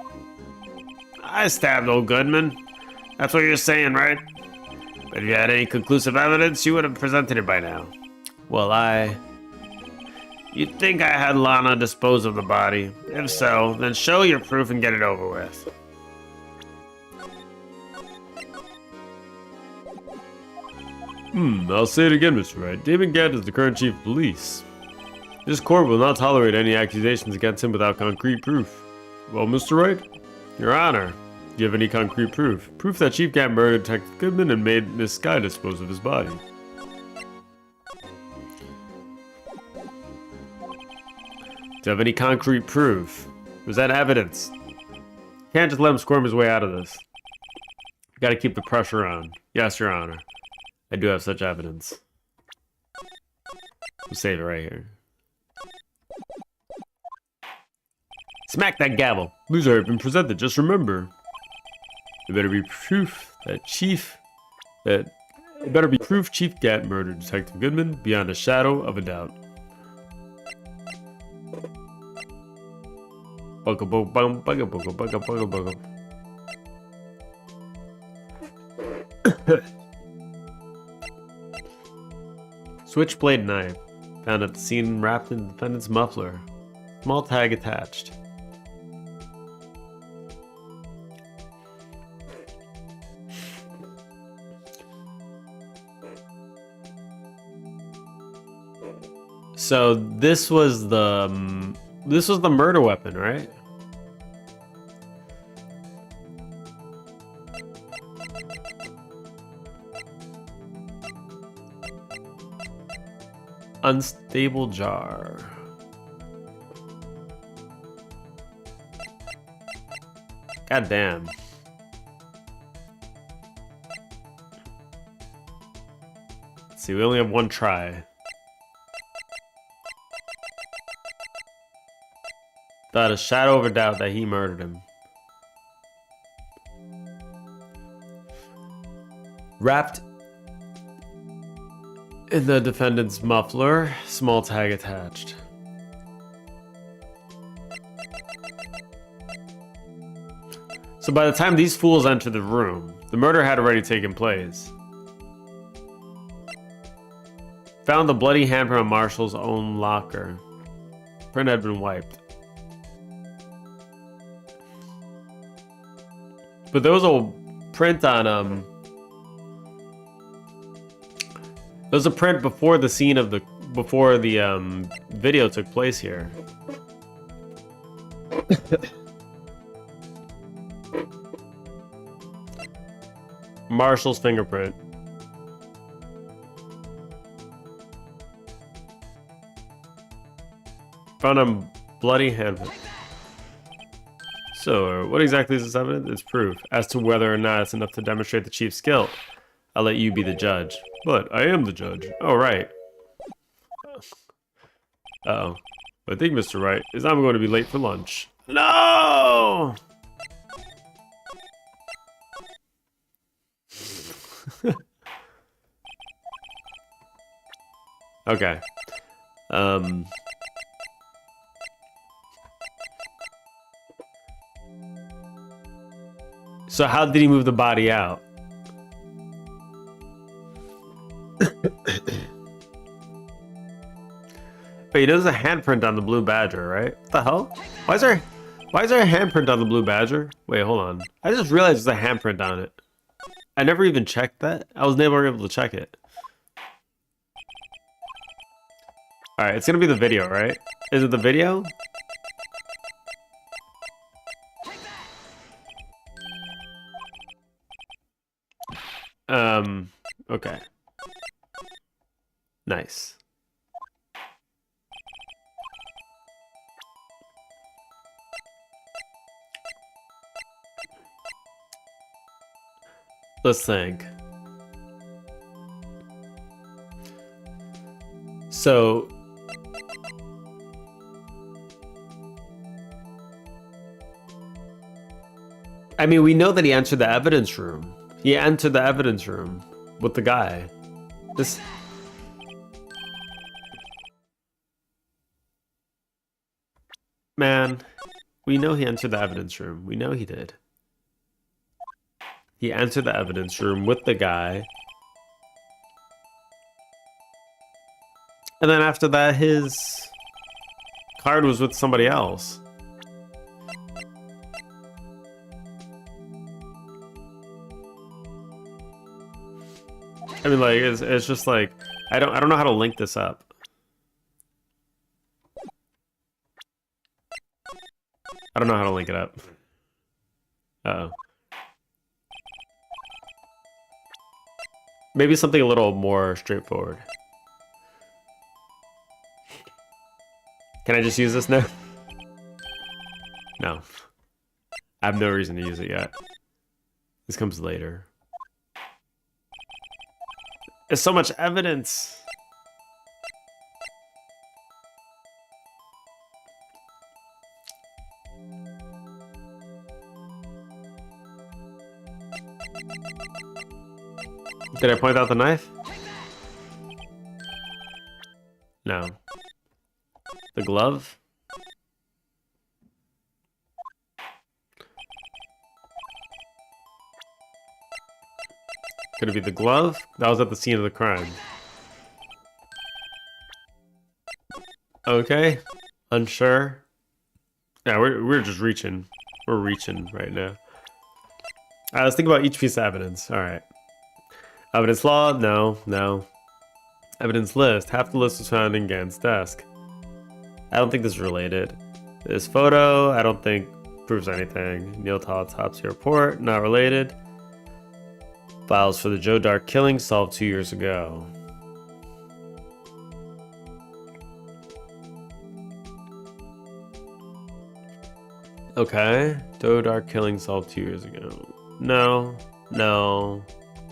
I stabbed old Goodman. That's what you're saying, right? But if you had any conclusive evidence, you would have presented it by now. Well, You'd think I had Lana dispose of the body. If so, then show your proof and get it over with. I'll say it again, Mr. Wright. Damon Gant is the current chief of police. This court will not tolerate any accusations against him without concrete proof. Well, Mr. Wright? Your Honor, do you have any concrete proof? Proof that Chief Gant murdered Detective Goodman and made Miss Sky dispose of his body. Do you have any concrete proof? Was that evidence? You can't just let him squirm his way out of this. You gotta keep the pressure on. Yes, Your Honor. I do have such evidence. We'll save it right here. Smack that gavel. Loser have been presented. Just remember. It better be proof that Chief Gant murdered Detective Goodman beyond a shadow of a doubt. Switchblade knife found at the scene wrapped in the defendant's muffler. Small tag attached. So this was the murder weapon, right? Unstable jar. God damn. Let's see, we only have one try. Without a shadow of a doubt that he murdered him. Wrapped in the defendant's muffler, small tag attached. So by the time these fools entered the room, the murder had already taken place. Found the bloody handprint on Marshall's own locker. Print had been wiped. But there was a print on there was a print before the scene of the video took place here. Marshall's fingerprint. Found a bloody handprint. So, what exactly is this evidence? It's proof. As to whether or not it's enough to demonstrate the chief's guilt, I'll let you be the judge. But I am the judge. Oh, right. Uh-oh. I think, Mr. Wright, is I'm going to be late for lunch. No! Okay. So how did he move the body out? But he does a handprint on the blue badger, right? What the hell? Why is there a handprint on the blue badger? Wait, hold on. I just realized there's a handprint on it. I never even checked that. I was never able to check it. Alright, it's gonna be the video, right? Is it the video? Okay. Nice. Let's think. So I mean, we know that he entered the evidence room. He entered the evidence room with the guy. This... Man, we know he entered the evidence room. We know he did. He entered the evidence room with the guy. And then after that, his card was with somebody else. I mean, like, it's just like I don't know how to link this up. I don't know how to link it up. Uh-oh. Maybe something a little more straightforward. Can I just use this now? No. I have no reason to use it yet. This comes later. There's so much evidence. Did I point out the knife? No. The glove? Could it be the glove? That was at the scene of the crime. Okay. Unsure. Yeah, we're just reaching. We're reaching right now. Alright, let's think about each piece of evidence. Alright. Evidence law? No, no. Evidence list. Half the list was found in Gan's desk. I don't think this is related. This photo, I don't think proves anything. Neil autopsy report, not related. Files for the Joe Dark killing solved 2 years ago. Okay. Joe Dark killing solved 2 years ago. No. No.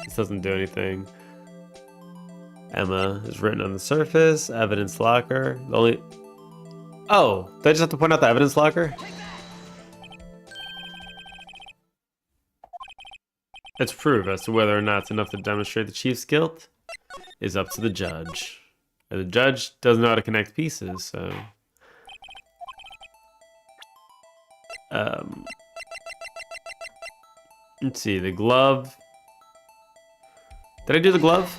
This doesn't do anything. Emma is written on the surface. Evidence locker. The only... Oh, did I just have to point out the evidence locker? Its proof as to whether or not it's enough to demonstrate the chief's guilt is up to the judge. And the judge doesn't know how to connect pieces, so... Let's see, the glove. Did I do the glove?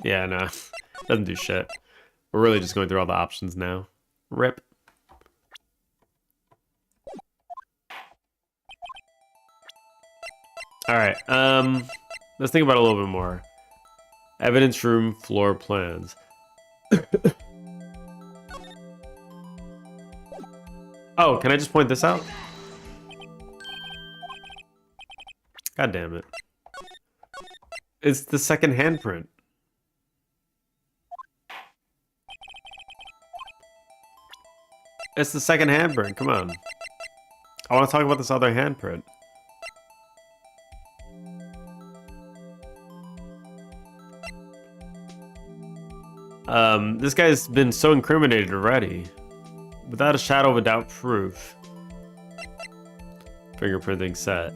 Yeah, no. Doesn't do shit. We're really just going through all the options now. Rip. Alright, let's think about it a little bit more. Evidence room floor plans. Oh, can I just point this out? God damn it. It's the second handprint. It's the second handprint, come on. I want to talk about this other handprint. This guy's been so incriminated already. Without a shadow of a doubt proof. Fingerprinting set.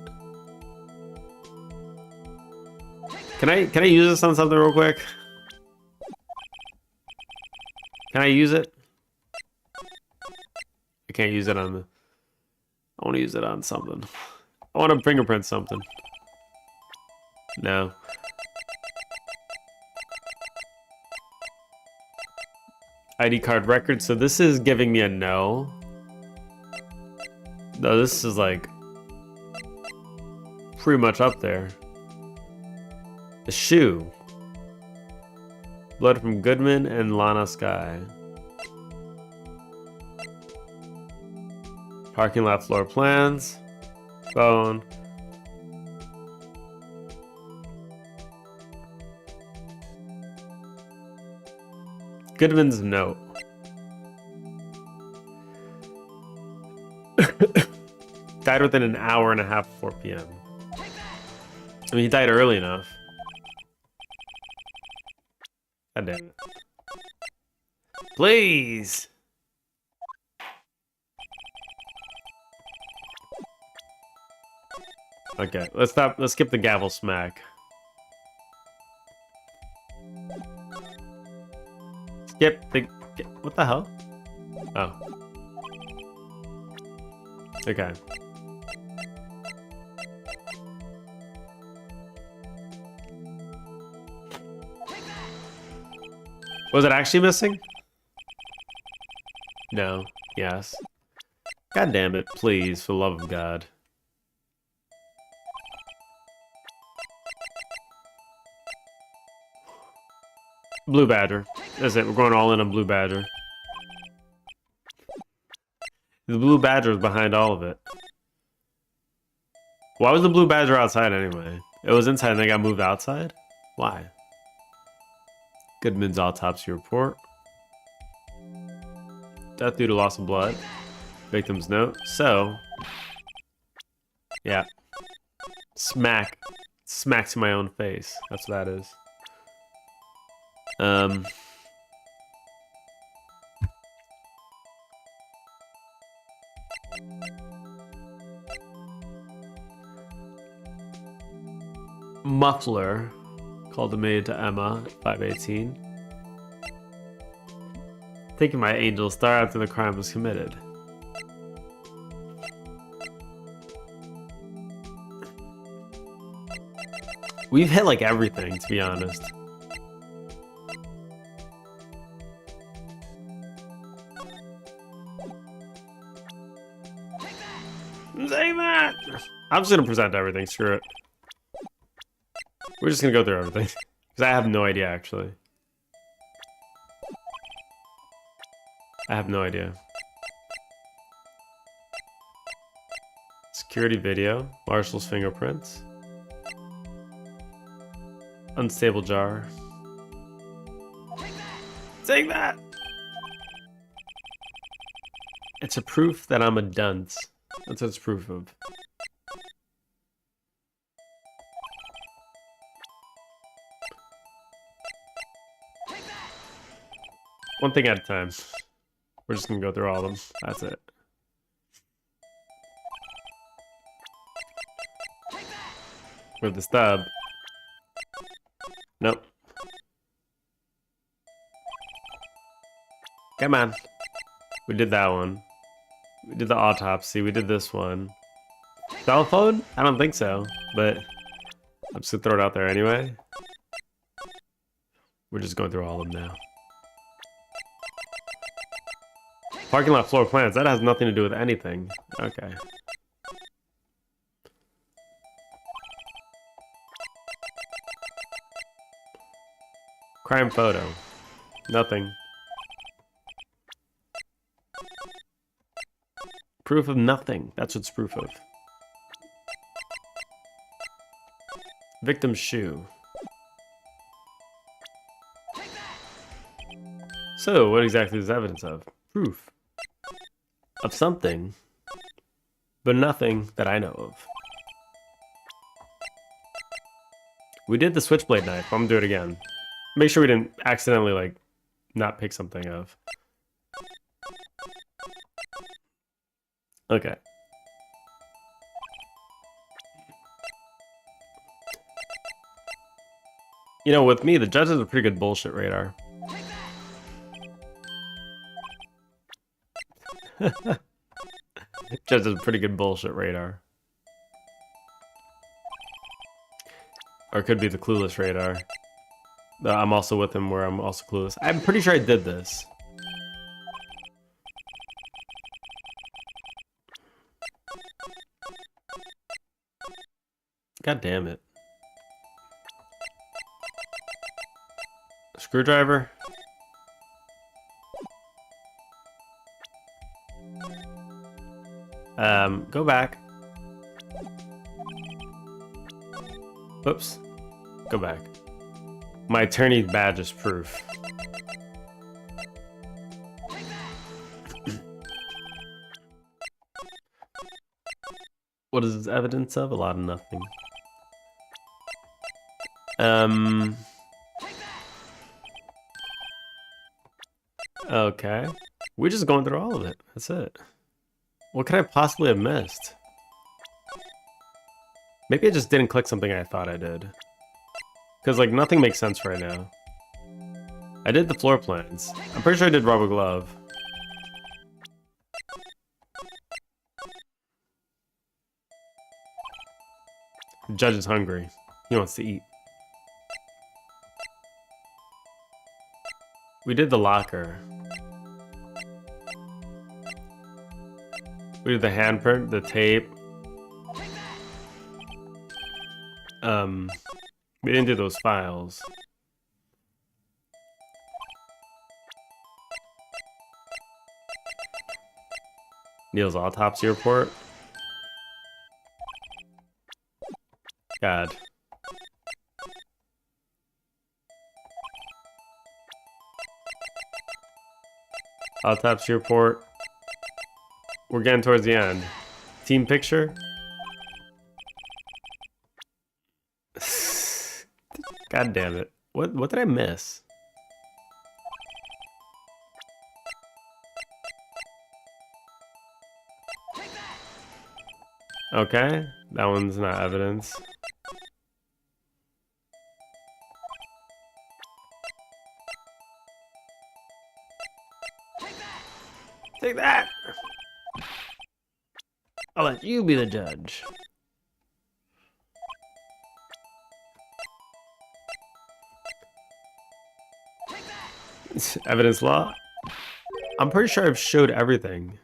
Can I use this on something real quick? Can I use it? I can't use it on the... I want to use it on something. I want to fingerprint something. No. ID card record, so this is giving me a no. No, this is like pretty much up there. The shoe. Blood from Goodman and Lana Sky. Parking lot floor plans. Phone. Goodman's note. Died within an hour and a half of 4 p.m. I mean, he died early enough. God damn it. Please! Okay, let's stop. Let's skip the gavel smack. Skip the... What the hell? Oh. Okay. Was it actually missing? No. Yes. God damn it, please, for the love of God. Blue Badger. That's it, we're going all in on Blue Badger. The Blue Badger is behind all of it. Why was the Blue Badger outside anyway? It was inside and they got moved outside? Why? Goodman's autopsy report. Death due to loss of blood. Victim's note. So, yeah. Smack. Smack to my own face. That's what that is. Muffler called the maid to Emma at 5:18. Taking my angel star after the crime was committed. We've hit like everything, to be honest. Say that! I'm just gonna present everything, screw it. We're just gonna go through everything. Because I have no idea, actually. I have no idea. Security video. Marshall's fingerprints. Unstable jar. Take that! It's a proof that I'm a dunce. That's what it's proof of. One thing at a time. We're just gonna go through all of them. That's it. With the stub. Nope. Come on. We did that one. We did the autopsy. We did this one. Cell phone? I don't think so, but I'm just gonna throw it out there anyway. We're just going through all of them now. Parking lot floor plans. That has nothing to do with anything. Okay. Crime photo. Nothing. Proof of nothing. That's what's proof of. Victim's shoe. So, what exactly is evidence of? Proof. Of something, but nothing that I know of. We did the switchblade knife. I'm gonna do it again. Make sure we didn't accidentally, like, not pick something of. Okay. You know, with me, the judge has a pretty good bullshit radar. Judge has a pretty good bullshit radar. Or it could be the clueless radar. I'm also with him where I'm also clueless. I'm pretty sure I did this. God damn it. Screwdriver? Go back. Oops. Go back. My attorney badge is proof. What is this evidence of? A lot of nothing. Okay. We're just going through all of it. That's it. What could I possibly have missed? Maybe I just didn't click something I thought I did. Because, like, nothing makes sense right now. I did the floor plans. I'm pretty sure I did rubber glove. The judge is hungry. He wants to eat. We did the locker. We did the handprint, the tape. We didn't do those files. Neil's autopsy report. God. Autopsy report. We're getting towards the end. Team picture. God damn it. What did I miss? Okay, that one's not evidence. Take that! I'll let you be the judge. Evidence law? I'm pretty sure I've showed everything.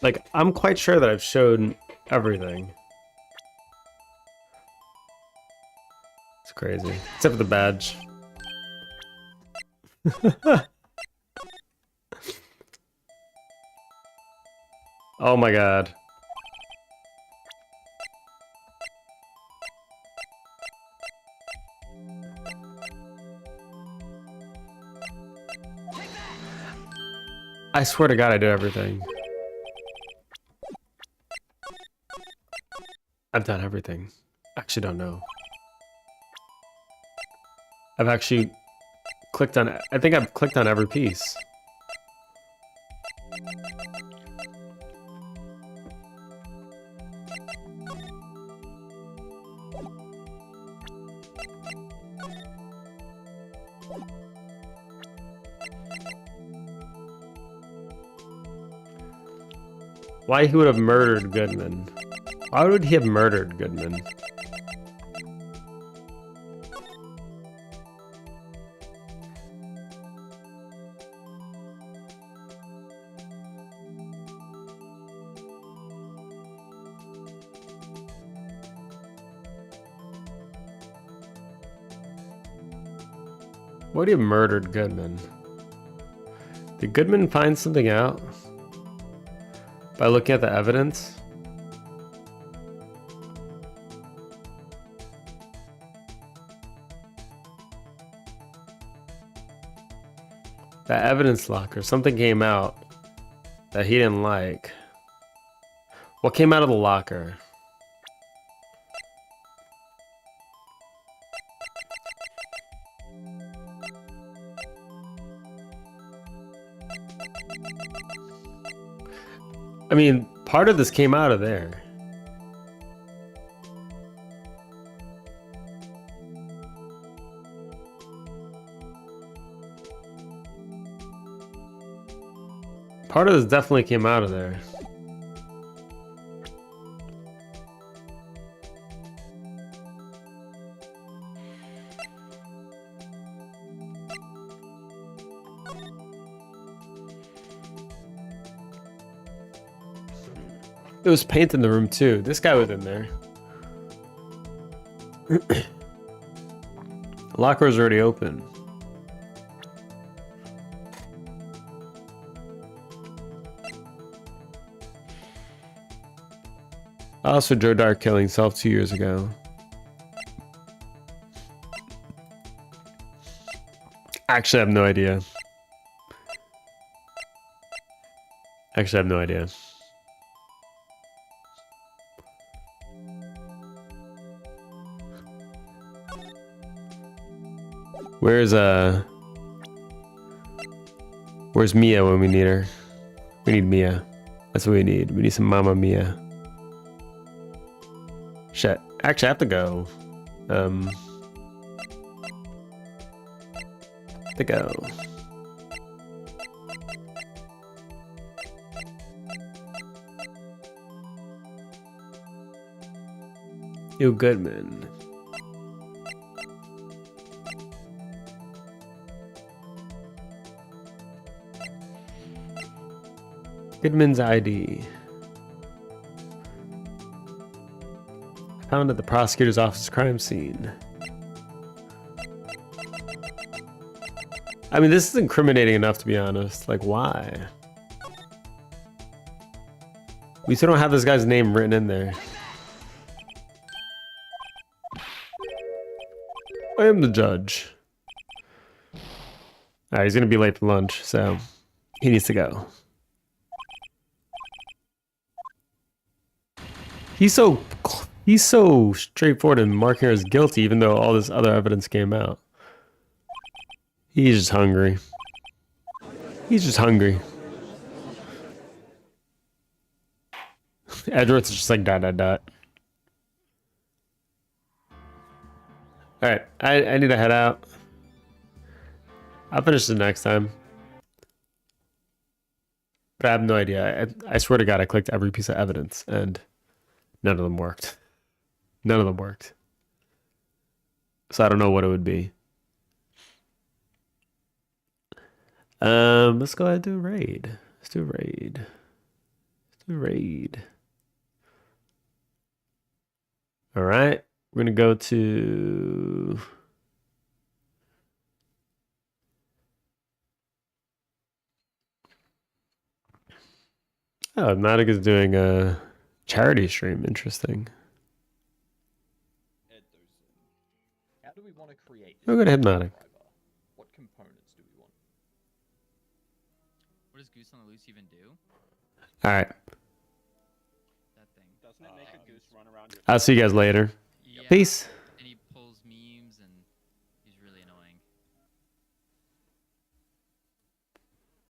Like, I'm quite sure that I've showed everything. It's crazy. Except for the badge. Oh my god. I swear to god I did everything. I've done everything. Actually don't know. I've actually clicked on, I think I've clicked on every piece. Why he would have murdered Goodman? Why would he have murdered Goodman? Why would he have murdered Goodman? Did Goodman find something out by looking at the evidence? That evidence locker, something came out that he didn't like. What came out of the locker? I mean, part of this came out of there. Part of this definitely came out of there. There was paint in the room too. This guy was in there. The locker was already open. Also, Joe Dart killing himself 2 years ago. Actually, I have no idea. Actually, I have no idea. Where's Mia when we need her? We need Mia. That's what we need. We need some Mama Mia. Shit. Actually, I have to go. To go. You Goodman. Goodman's ID. Found at the prosecutor's office crime scene. I mean, this is incriminating enough, to be honest. Like, why? We still don't have this guy's name written in there. I am the judge. Alright, he's gonna be late for lunch, so he needs to go. He's so straightforward in marking her as guilty, even though all this other evidence came out. He's just hungry. He's just hungry. Edward's just like ... Alright, I need to head out. I'll finish this next time. But I have no idea. I swear to God, I clicked every piece of evidence and none of them worked. None of them worked. So I don't know what it would be. Let's go ahead and do a raid. Let's do a raid. Let's do a raid. All right. We're going to go to... Oh, Hypnotic is doing a charity stream. Interesting. How do we want to create We'll go to Hypnotic. What components do we want? What does Goose on the Loose even do? All right. That thing. Doesn't it make a goose run around your I'll see you guys later. Yeah. Peace.